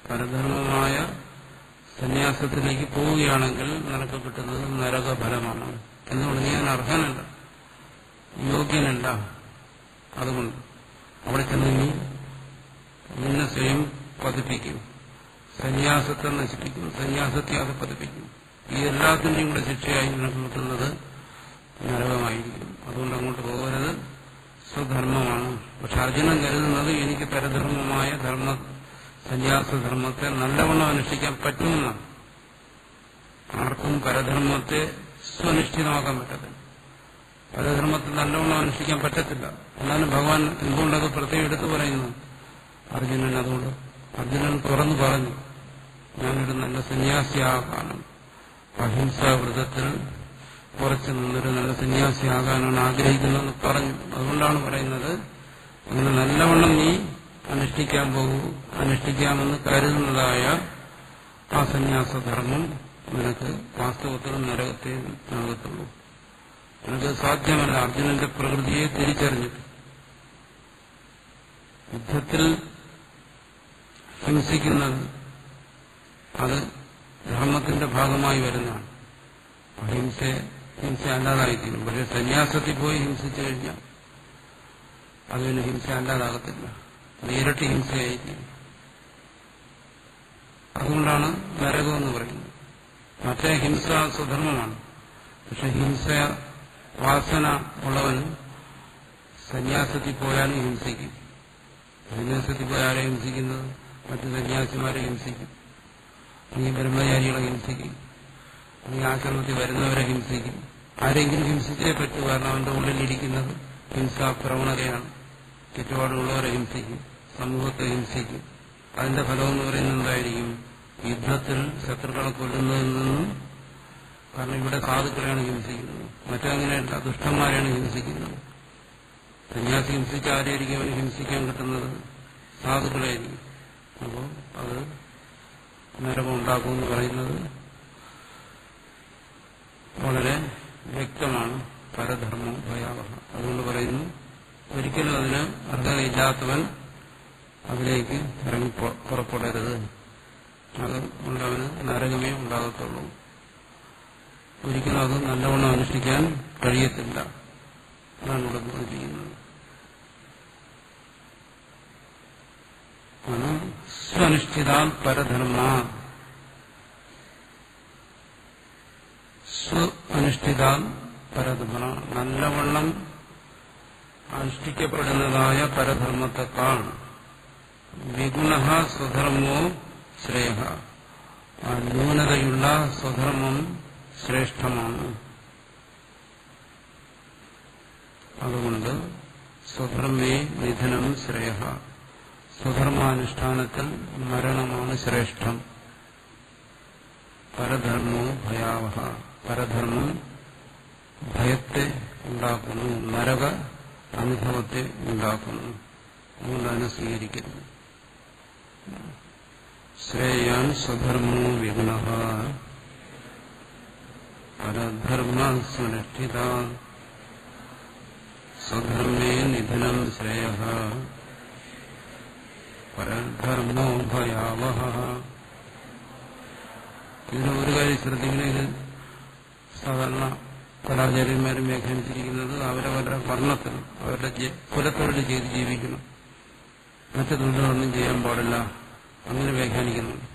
പരധർമ്മമായ സന്യാസത്തിലേക്ക് പോവുകയാണെങ്കിൽ നിനക്ക് കിട്ടുന്നത് നരകഫലമാണ്. എന്തുകൊണ്ട്? നീ ഞാൻ അർഹനല്ല, യോഗ്യനല്ല. അതുകൊണ്ട് അവിടെ ചെന്ന് നീ നിന്നെ സ്വയം പതിപ്പിക്കും, സന്യാസത്തെ നശിപ്പിക്കും, സന്യാസത്തെ അത് പതിപ്പിക്കും. ഈ എല്ലാത്തിന്റെയും കൂടെ ശിക്ഷയായി നിനക്ക് കിട്ടുന്നത് നരകമായിരിക്കും. അതുകൊണ്ട് അങ്ങോട്ട് പോകരുത്, സ്വധർമ്മമാണ്. പക്ഷെ അർജുനൻ കരുതുന്നത് എനിക്ക് പരധർമ്മമായ സന്യാസധർമ്മത്തെ നല്ലവണ്ണം അനുഷ്ഠിക്കാൻ പറ്റുമെന്നാണ്. ആർക്കും പരധർമ്മത്തെ സ്വനിഷ്ഠിതമാക്കാൻ പറ്റത്തില്ല, പരധർമ്മത്തെ നല്ലവണ്ണം അനുഷ്ഠിക്കാൻ പറ്റത്തില്ല. എന്നാലും ഭഗവാൻ എന്തുകൊണ്ടത് പ്രത്യേകം എടുത്തു പറയുന്നു? അർജുനൻ അതുകൊണ്ട് അർജുനൻ തുറന്നു പറഞ്ഞു, ഞാനൊരു നല്ല സന്യാസിയാകാനും അഹിംസാവ്രതത്തിൽ കുറച്ചു നിന്നൊരു നല്ല സന്യാസിയാകാനാണ് ആഗ്രഹിക്കുന്നതെന്ന് പറഞ്ഞു. അതുകൊണ്ടാണ് പറയുന്നത്, അങ്ങനെ നല്ലവണ്ണം നീ അനുഷ്ഠിക്കാൻ പോകൂ, അനുഷ്ഠിക്കാമെന്ന് കരുതുന്നതായ ആ സന്യാസധർമ്മം നിനക്ക് വാസ്തവത്തിൽ നരകത്തെ നൽകത്തുള്ളൂ. നിനക്ക് സാധ്യമല്ല. അർജുനന്റെ പ്രകൃതിയെ തിരിച്ചറിഞ്ഞിട്ട് യുദ്ധത്തിൽ ഹിംസിക്കുന്നത് അത് ധർമ്മത്തിന്റെ ഭാഗമായി വരുന്നതാണ്. അഹിംസയെ ഹിംസ അല്ലാതായിത്തീരും. പക്ഷെ സന്യാസത്തിൽ പോയി ഹിംസിച്ചു കഴിഞ്ഞാൽ അത് പിന്നെ ഹിംസ അല്ലാതാകത്തില്ല, അത് ഇരട്ടി ഹിംസയായിരിക്കും. അതുകൊണ്ടാണ് നരകമെന്ന് പറയുന്നത്. മറ്റേ ഹിംസ സ്വധർമ്മമാണ്. പക്ഷെ ഹിംസ വാസന ഉള്ളവൻ സന്യാസത്തിൽ പോയാലും ഹിംസിക്കും. സന്യാസത്തിൽ പോയി ആരെ ഹിംസിക്കുന്നത്? മറ്റു സന്യാസിമാരെ ഹിംസിക്കും, അല്ലെങ്കിൽ ബ്രഹ്മചാരികളെ ഹിംസിക്കും, അല്ലെങ്കിൽ ആശ്രമത്തിൽ വരുന്നവരെ ഹിംസിക്കും. ആരെങ്കിലും ഹിംസിച്ചേ പറ്റൂ, കാരണം അവന്റെ ഉള്ളിലിരിക്കുന്നത് ഹിംസാ പ്രവണതയാണ്. ചുറ്റുപാടുള്ളവരെ ഹിംസിക്കും, സമൂഹത്തെ ഹിംസിക്കും. അതിന്റെ ഫലമെന്ന് പറയുന്നത് എന്തായിരിക്കും? യുദ്ധത്തിൽ ശത്രുക്കളെ കൊല്ലുന്നതിൽ നിന്നും, കാരണം ഇവിടെ സാധുക്കളെയാണ് ഹിംസിക്കുന്നത്, മറ്റങ്ങനെയല്ല, ദുഷ്ടന്മാരെയാണ് ഹിംസിക്കുന്നത്. സന്യാസി ഹിംസിച്ച ആരെയായിരിക്കും അവന് ഹിംസിക്കാൻ കിട്ടുന്നത്? സാധുക്കളായിരിക്കും. അപ്പോൾ അത് നരകമുണ്ടാക്കുമെന്ന് പറയുന്നത് വളരെ വ്യക്തമാണ്. പരധർമ്മം ഭയാവഹ. അതുകൊണ്ട് പറയുന്നു, ഒരിക്കലും അതിന് അർഹതയില്ലാത്തവൻ അതിലേക്ക് ഇറങ്ങി പുറപ്പെടരുത്. അത് കൊണ്ടവന് നരകമേ ഉണ്ടാകത്തുള്ളൂ. ഒരിക്കലും അത് നല്ലവണ്ണം അനുഷ്ഠിക്കാൻ കഴിയത്തില്ല. അതാണ് ഇവിടെ ബോധിപ്പിക്കുന്നത്. സ്വനുഷ്ഠിതാൽ പരധർമ്മ, അനുഷ്ഠിതാൽ പരധർമ്മ, നല്ലവണ്ണം അനുഷ്ഠിക്കപ്പെടുന്നതായ പരധർമ്മത്തെക്കാൾ വിഗുണ സ്വധർമ്മോ ശ്രേയ, ന്യൂനതയുള്ള സ്വധർമ്മം ശ്രേഷ്ഠമാണ്. അതുകൊണ്ട് സ്വധർമ്മേ നിധനം ശ്രേയ, സ്വധർമാനുഷ്ഠാനത്തിൽ മരണമാണ് ശ്രേഷ്ഠം. പരധർമ്മോ ഭയാവഹ, പരധർമ്മം ഭയത്തെ ഉണ്ടാക്കുന്നു, നരക അനുഭവത്തെ ഉണ്ടാക്കുന്നു. അതുകൊണ്ട് അതിനെ സ്വീകരിക്കരുത്. ശ്രേയാൻ സ്വധർമ്മോ വിഗുണ പരധർമ്മ സുനിഷ്ഠിത സ്വധർമ്മേ നിധനം ശ്രേയ പരധർമ്മോ ഭയാവഹ. ഇതിന് ഒരു കാര്യം ശ്രദ്ധിക്കണം. ഇത് സാധാരണ പല ആചാര്യന്മാരും വ്യാഖ്യാനിച്ചിരിക്കുന്നത് അവരവരുടെ വർണ്ണത്തിൽ, അവരുടെ കുലത്തൊഴിൽ ചെയ്ത് ജീവിക്കണം, മറ്റു തൊഴിലുകളൊന്നും ചെയ്യാൻ പാടില്ല, അങ്ങനെ വ്യാഖ്യാനിക്കുന്നുണ്ട്.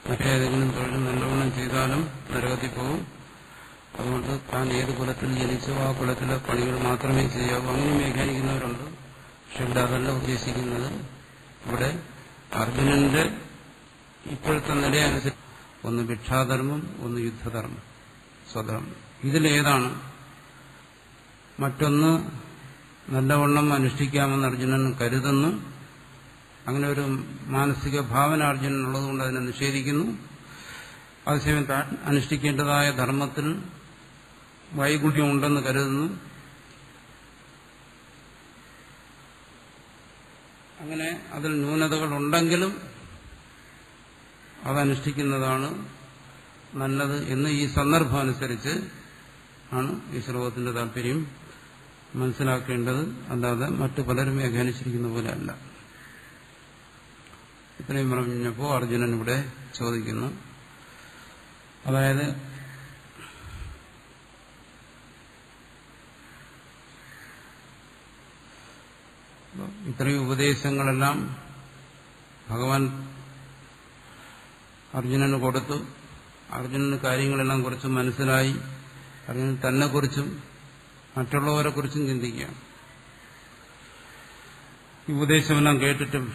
മറ്റേതെങ്കിലും തൊഴിൽ നല്ലവണ്ണം ചെയ്താലും നരകത്തിൽ പോകും. അതുകൊണ്ട് താൻ ഏത് കുലത്തിൽ ജനിച്ചോ ആ കുലത്തിലെ പണികൾ മാത്രമേ ചെയ്യാവൂ, അങ്ങനെ വ്യാഖ്യാനിക്കുന്നവരുണ്ട്. പക്ഷെ ഇവിടെ അതല്ല ഉദ്ദേശിക്കുന്നത്. ഇവിടെ അർജുനന്റെ ഇപ്പോഴത്തെ നിലയനുസരിച്ച് ഒന്ന് ഭിക്ഷാധർമ്മം, ഒന്ന് യുദ്ധധർമ്മം, സ്വധർമ്മം. ഇതിലേതാണ്? മറ്റൊന്ന് നല്ലവണ്ണം അനുഷ്ഠിക്കാമെന്ന് അർജുനൻ കരുതുന്നു. അങ്ങനെ ഒരു മാനസിക ഭാവന അർജുനനുള്ളതുകൊണ്ട് അതിനെ നിഷേധിക്കുന്നു. അതേസമയം താൻ അനുഷ്ഠിക്കേണ്ടതായ ധർമ്മത്തിൽ വൈകുണ്ഠ്യമുണ്ടെന്ന് കരുതുന്നു. അങ്ങനെ അതിൽ ന്യൂനതകൾ ഉണ്ടെങ്കിലും അതനുഷ്ഠിക്കുന്നതാണ് നല്ലത് എന്ന് ഈ സന്ദർഭം അനുസരിച്ച് ആണ് ഈ ശ്ലോകത്തിന്റെ താല്പര്യം മനസ്സിലാക്കേണ്ടത്. അല്ലാതെ മറ്റു പലരും വ്യാഖ്യാനിച്ചിരിക്കുന്ന പോലെ അല്ല. ഇത്രയും പറഞ്ഞപ്പോൾ അർജുനൻ ഇവിടെ ചോദിക്കുന്നു, അതായത് ഇത്രയും ഉപദേശങ്ങളെല്ലാം ഭഗവാൻ അർജുനന് കൊടുത്തു. അർജുനന് കാര്യങ്ങളെല്ലാം കുറച്ച് മനസ്സിലായി. അർജുനൻ തന്നെക്കുറിച്ചും മറ്റുള്ളവരെക്കുറിച്ചും ചിന്തിക്കുകയാണ്. ഈ ഉപദേശമെല്ലാം കേട്ടിട്ടും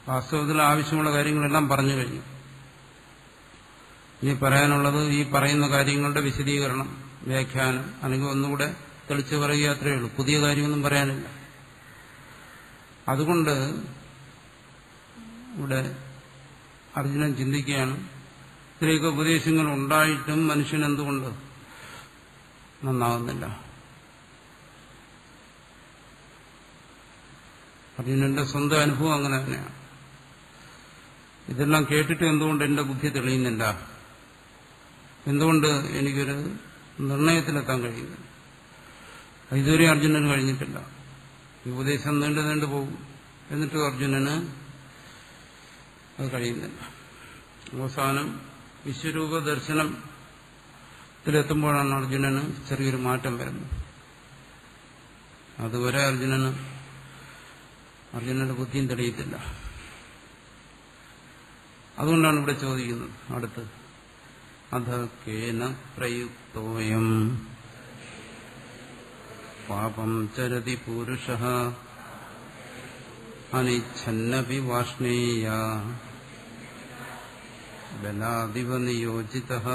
വാസ്തവത്തിൽ ആവശ്യമുള്ള കാര്യങ്ങളെല്ലാം പറഞ്ഞു കഴിഞ്ഞു. ഇനി പറയാനുള്ളത് ഈ പറയുന്ന കാര്യങ്ങളുടെ വിശദീകരണം, വ്യാഖ്യാനം, അല്ലെങ്കിൽ ഒന്നുകൂടെ തെളിച്ചു പറയുക, അത്രയേ ഉള്ളൂ. പുതിയ കാര്യമൊന്നും പറയാനില്ല. അതുകൊണ്ട് ഇവിടെ അർജുനൻ ചിന്തിക്കുകയാണ്, ഇത്രയൊക്കെ ഉപദേശങ്ങൾ ഉണ്ടായിട്ടും മനുഷ്യൻ എന്തുകൊണ്ട് നന്നാകുന്നില്ല? അർജുനന്റെ സ്വന്തം അനുഭവം അങ്ങനെ തന്നെയാണ്. ഇതെല്ലാം കേട്ടിട്ട് എന്തുകൊണ്ട് എന്റെ ബുദ്ധി തെളിയുന്നില്ല? എന്തുകൊണ്ട് എനിക്കൊരു നിർണയത്തിലെത്താൻ കഴിയുന്നില്ല? ഇതുവരെ അർജുനന് കഴിഞ്ഞിട്ടില്ല. ഈ ഉപദേശം നീണ്ടു പോകും. എന്നിട്ടും അർജുനന് അത് കഴിയുന്നില്ല. അവസാനം വിശ്വരൂപ ദർശനം ത്തിലെത്തുമ്പോഴാണ് അർജുനന് ചെറിയൊരു മാറ്റം വരുന്നത്. അതുവരെ അർജുനന്റെ ബുദ്ധിയും തെളിയത്തില്ല. അതുകൊണ്ടാണ് ഇവിടെ ചോദിക്കുന്നത് അടുത്ത്, അധ കേന പ്രയുക്തോയം പാപം ചരതി പൂരുഷഃ അനിച്ഛന്നപി വാഷ്ണേയ ബലാദിവ നിയോജിതഃ.